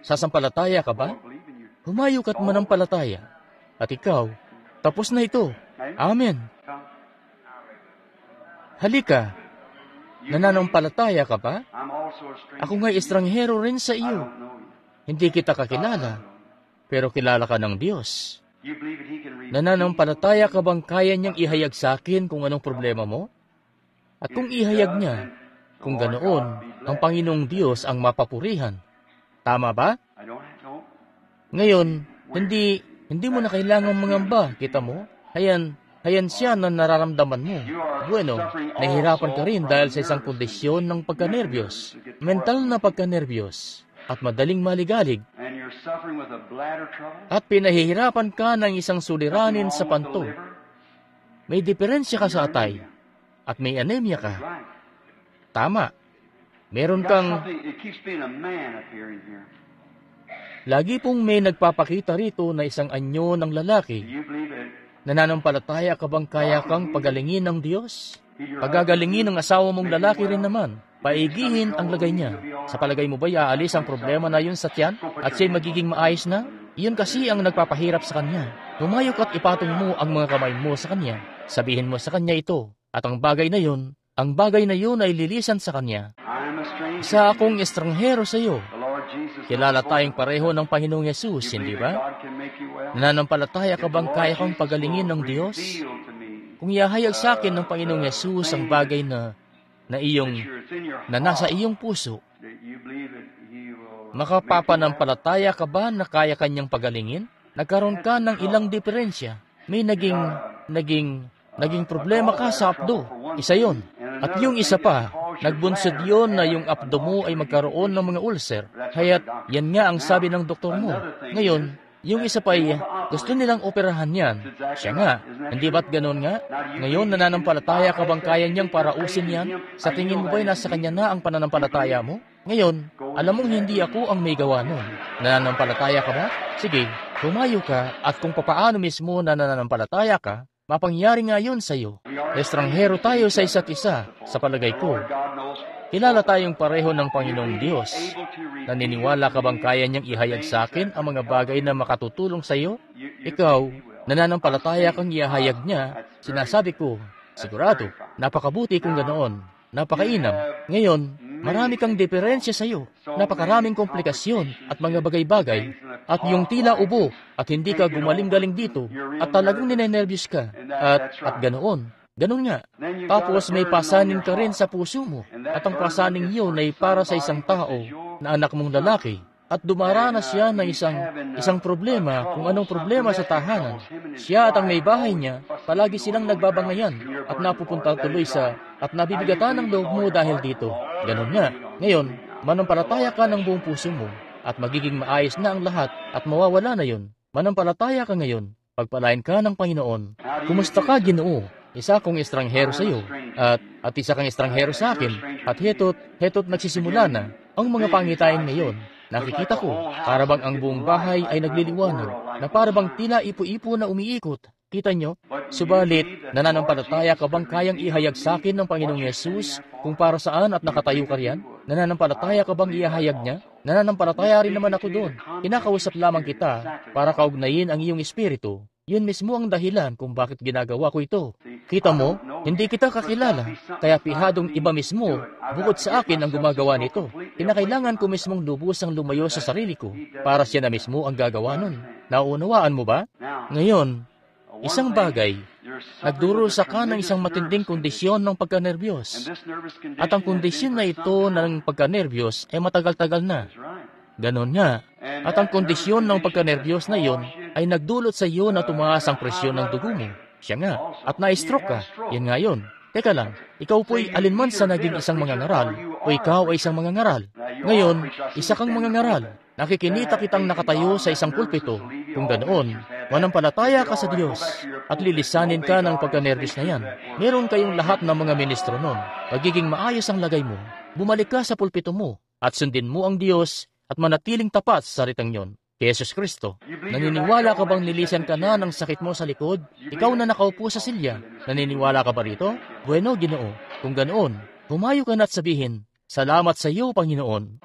Speaker 1: Sasampalataya ka ba? Humayo ka't manampalataya. At ikaw, tapos na ito. Amen. Halika. Nananampalataya ka ba? Ako nga'y estranghero rin sa iyo. Hindi kita kakilala, pero kilala ka ng Diyos. Nananampalataya ka bang kaya niyang ihayag sa akin kung anong problema mo? At kung ihayag niya, kung ganoon, ang Panginoong Diyos ang mapapurihan. Tama ba?
Speaker 2: I don't.
Speaker 1: Ngayon, hindi mo na kailangang mangamba, kita mo? Hayan siya na nararamdaman mo. Bueno, nahihirapan ka rin dahil sa isang kondisyon ng pagkanerbiyos, mental na pagkanerbiyos, at madaling maligalig.
Speaker 2: And you're suffering with a bladder trouble.
Speaker 1: At pinahihirapan ka ng isang suliranin sa panto. May diferensya ka sa atay, at may anemia ka.
Speaker 2: Right.
Speaker 1: Tama. Meron
Speaker 2: Got
Speaker 1: kang...
Speaker 2: something. It keeps being a man appearing here.
Speaker 1: Lagi pong may nagpapakita rito na isang anyo ng
Speaker 2: Do
Speaker 1: lalaki.
Speaker 2: you believe it?
Speaker 1: Nananampalataya ka bang kaya kang pagalingin ng Diyos? Pagagalingin ng asawa mong lalaki rin naman. Paigihin ang lagay niya. Sa palagay mo ba aalis ang problema na yun sa tiyan? At siya'y magiging maayos na? Iyon kasi ang nagpapahirap sa kanya. Tumayok at ipatong mo ang mga kamay mo sa kanya. Sabihin mo sa kanya ito. At ang bagay na yun ay lilisan sa kanya.
Speaker 2: I'm a stranger.
Speaker 1: Isa akong estranghero sa iyo.
Speaker 2: The Lord Jesus.
Speaker 1: Kilala tayong pareho ng Panginoong Yesus,
Speaker 2: You
Speaker 1: hindi
Speaker 2: believe that
Speaker 1: ba?
Speaker 2: God can make you well?
Speaker 1: Nananampalataya ka bang kaya kang pagalingin ng Diyos?
Speaker 2: Reveal to me
Speaker 1: Kung ihahayag sa akin ng Panginoong Yesus ang bagay na iyong
Speaker 2: that it's in your
Speaker 1: na nasa
Speaker 2: heart,
Speaker 1: iyong puso,
Speaker 2: that you believe that He will
Speaker 1: makapapanampalataya ka ba na kaya kanyang pagalingin? Nagkaroon ka ng ilang diferensya. May naging problema ka sa apdo. Isa yon. At yung isa pa, nagbunsod yon na yung apdo mo ay magkaroon ng mga ulcer. Kaya't yan nga ang sabi ng doktor mo. Ngayon, yung isa pa ay gusto nilang operahan yan. Siya nga, hindi ba't ganun nga? Ngayon, nananampalataya ka bang kaya niyang parausin yan? Sa tingin mo ba'y nasa kanya na ang pananampalataya mo? Ngayon, alam mong hindi ako ang may gawa nun. Nananampalataya ka ba? Sige, humayo ka at kung papaano mismo na nananampalataya ka, mapangyari nga yun sa iyo. Estranghero tayo sa isa't isa, sa palagay ko. Kilala tayong pareho ng Panginoong Diyos. Naniniwala ka bang kaya niyang ihayag sa akin ang mga bagay na makatutulong sa iyo? Ikaw, nananampalataya kang ihahayag niya, sinasabi ko, sigurado, napakabuti kung ganoon. Napakainam. Ngayon, marami kang diferensya sa iyo. Napakaraming komplikasyon at mga bagay-bagay. At yung tila ubo at hindi ka gumaling-galing dito at talagang ninenervyos ka. At ganoon. Ganun nga. Tapos may pasanin ka rin sa puso mo. At ang pasaning yun ay para sa isang tao na anak mong lalaki. At dumaranas siya ng isang problema kung anong problema sa tahanan. Siya at ang may bahay niya, palagi silang nagbabangayan at napupunta tuloy at nabibigatan ng loob mo dahil dito. Ganun nga. Ngayon, manampalataya ka ng buong puso mo at magiging maayos na ang lahat at mawawala na yun. Manampalataya ka ngayon. Pagpalain ka ng Panginoon. Kumusta ka, Ginoo? Isa akong estranghero sa iyo, at isa kang estranghero sa akin, at heto't nagsisimula na ang mga pangitain ngayon. Nakikita ko, parabang ang buong bahay ay nagliliwanag, na parabang tila ipo-ipo na umiikot. Kita nyo? Subalit, nananampalataya ka bang kayang ihayag sa akin ng Panginoong Yesus kung para saan at nakatayo ka riyan? Nananampalataya ka bang ihahayag niya? Nananampalataya rin naman ako doon. Kinakausap lamang kita para kaugnayin ang iyong espiritu. Yun mismo ang dahilan kung bakit ginagawa ko ito. Kita mo, hindi kita kakilala, kaya pihadong iba mismo, bukod sa akin ang gumagawa nito. Kinakailangan ko mismong lubusang lumayo sa sarili ko, para siya na mismo ang gagawa nun. Nauunawaan mo ba? Ngayon, isang bagay, nagdurusa ka ng isang matinding kondisyon ng pagkanerbiyos. At ang kondisyon na ito ng pagkanerbiyos ay matagal-tagal na. Ganon nga. At ang kondisyon ng pagkanerbiyos na iyon ay nagdulot sa iyo na tumaas ang presyon ng dugo mo. Siya nga. At na-stroke ka. Yan nga yun. Teka lang, ikaw po'y alinman sa naging isang mangangaral o ikaw ay isang mangangaral. Ngayon, isa kang mangangaral. Nakikinita kitang nakatayo sa isang pulpito. Kung ganoon, manampalataya ka sa Diyos at lilisanin ka ng pagkanerbiyos na yan. Meron kayong lahat ng mga ministro nun. Magiging maayos ang lagay mo. Bumalik ka sa pulpito mo at sundin mo ang Diyos at manatiling tapat sa salitang yon. Kay Jesus Kristo. Naniniwala ka bang nilisan ka na ng sakit mo sa likod? Ikaw na nakaupo sa silya. Naniniwala ka ba rito? Bueno, Ginoo. Kung ganoon, humayo ka na at sabihin, salamat sa iyo, Panginoon.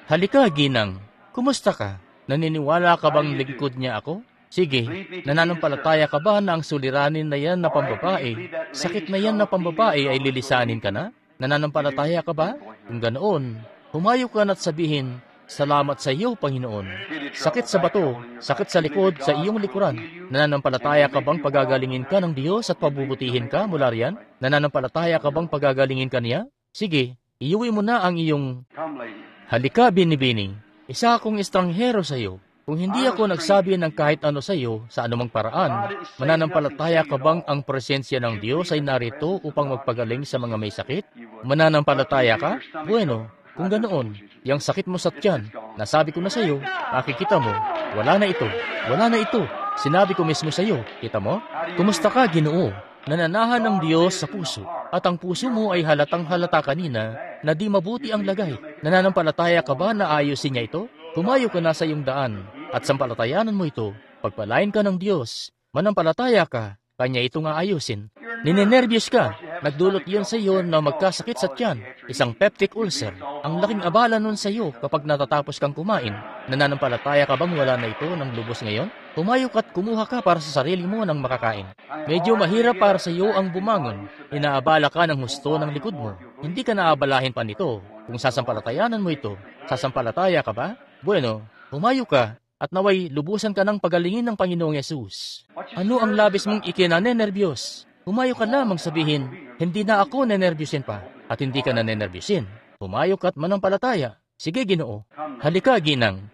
Speaker 1: Halika, Ginang. Kumusta ka? Naniniwala ka bang lingkod niya ako? Sige, nananampalataya ka ba na ang suliranin na yan na pambabae, sakit na yan na pambabae ay lilisanin ka na? Nananampalataya ka ba? Kung ganoon, humayo ka na't sabihin, salamat sa iyo, Panginoon. Sakit sa bato, sakit sa likod, sa iyong likuran. Nananampalataya ka bang pagagalingin ka ng Diyos at pabubutihin ka mula riyan? Nananampalataya ka bang pagagalingin ka niya? Sige, Iuwi mo na ang iyong...
Speaker 2: Come, lady.
Speaker 1: Halika, Bini-Bini. Isa akong estranghero sa iyo. Kung hindi ako nagsabi ng kahit ano sa iyo, sa anumang paraan, mananampalataya ka bang ang presensya ng Diyos ay narito upang magpagaling sa mga may sakit? Mananampalataya ka? Bueno, kung ganoon, yung sakit mo sa tiyan, nasabi ko na sa iyo, makikita mo, wala na ito, wala na ito. Sinabi ko mismo sa iyo, kita mo? Kumusta ka, Ginoo? Nananahan ng Diyos sa puso, at ang puso mo ay halatang halata kanina na di mabuti ang lagay. Nananampalataya ka ba na ayusin niya ito? Humayo ka na sa iyong daan, at sampalatayanan mo ito. Pagpalain ka ng Diyos, manampalataya ka, kanya ito nga ayusin. Ninenervyos ka, nagdulot yun sa iyo na magkasakit sa tiyan, isang peptic ulcer. Ang laking abala nun sa iyo kapag natatapos kang kumain. Nananampalataya ka bang wala na ito ng lubos ngayon? Humayo ka't kumuha ka para sa sarili mo ng makakain. Medyo mahirap para sa iyo ang bumangon. Inaabala ka ng husto ng likod mo. Hindi ka naabalahin pa nito. Kung sasampalatayanan mo ito, sasampalataya ka ba? Bueno, humayo ka at naway lubusan ka ng pagalingin ng Panginoong Yesus. Ano ang labis mong ikinanenervyos? Humayo ka lamang sabihin, hindi na ako nenervyusin pa, at hindi ka nanenervyusin. Humayo ka at manampalataya. Sige, Ginoo. Halika, Ginang.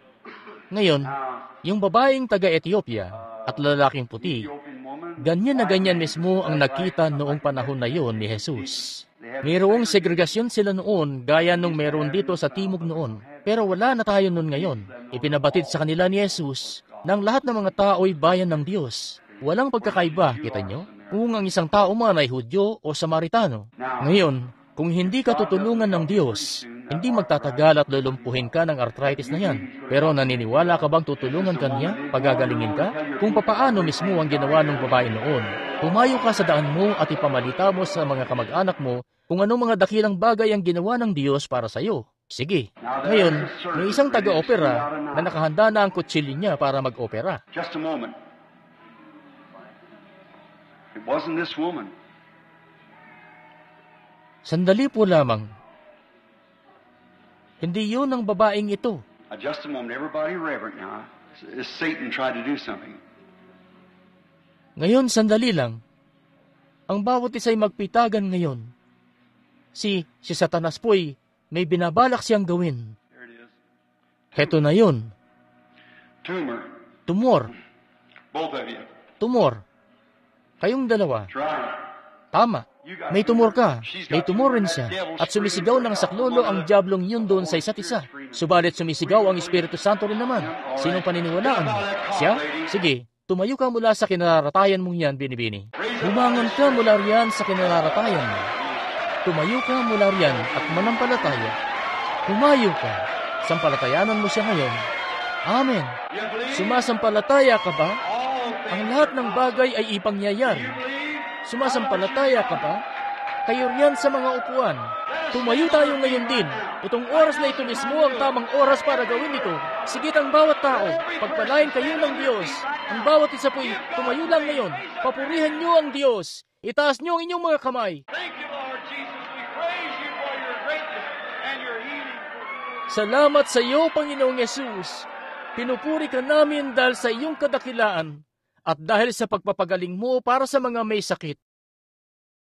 Speaker 1: Ngayon, yung babaeng taga-Ethiopia at lalaking puti, ganyan na ganyan mismo ang nakita noong panahon na yon ni Jesus. Mayroong segregasyon sila noon gaya nung meron dito sa timog noon. Pero wala na tayo noon ngayon. Ipinabatid sa kanila ni Jesus na ang lahat ng mga tao'y bayan ng Diyos. Walang pagkakaiba, kita nyo? Kung ang isang tao man ay Hudyo o Samaritano. Ngayon, kung hindi ka tutulungan ng Diyos, hindi magtatagal at lulumpuhin ka ng arthritis na yan. Pero naniniwala ka bang tutulungan ka niya? Pagagalingin ka? Kung papaano mismo ang ginawa ng babae noon. Humayo ka sa daan mo at ipamalita mo sa mga kamag-anak mo kung anong mga dakilang bagay ang ginawa ng Diyos para sa iyo. Sige. Ngayon, may isang taga-opera na nakahanda na ang kutsilyo niya para mag-opera.
Speaker 2: Just a moment. It wasn't this woman.
Speaker 1: Sandali po lamang. Hindi yun ang babaeng ito.
Speaker 2: Just a moment. Everybody reverent now. Is Satan tried to do something?
Speaker 1: Ngayon, sandali lang. Ang bawat isa'y magpitagan ngayon. Si Satanas po'y may binabalak siyang gawin.
Speaker 2: There it is.
Speaker 1: Heto na yun.
Speaker 2: Tumor.
Speaker 1: Tumor.
Speaker 2: Both of you.
Speaker 1: Tumor. Kayong dalawa.
Speaker 2: Try.
Speaker 1: Tama. May tumor ka. May tumor rin siya. At sumisigaw ng saklolo ang diablong yun doon sa isa't isa. Subalit sumisigaw ang Espiritu Santo rin naman. Sinong paniniwalaan mo? Siya? Sige. Tumayo ka mula sa kinararatayan mong yan, Bini-Bini. Bumangon ka mula riyan sa kinararatayan mo. Tumayo ka mula riyan at manampalataya. Humayo ka. Sampalatayanan mo siya ngayon. Amen. Sumasampalataya ka ba? Ang lahat ng bagay ay ipangyayari. Sumasampalataya ka ba? Kayo riyan sa mga upuan. Tumayo tayo ngayon din. Itong oras na ito mismo ang tamang oras para gawin ito. Sigit ang bawat tao. Pagpalain kayo ng Diyos. Ang bawat isa po'y tumayo lang ngayon. Papurihan niyo ang Diyos. Itaas niyo ang inyong mga kamay.
Speaker 3: Thank you, Lord Jesus. We praise you for your greatness and your healing.
Speaker 1: Salamat sa iyo, Panginoong Yesus. Pinupuri ka namin dahil sa iyong kadakilaan at dahil sa pagpapagaling mo para sa mga may sakit.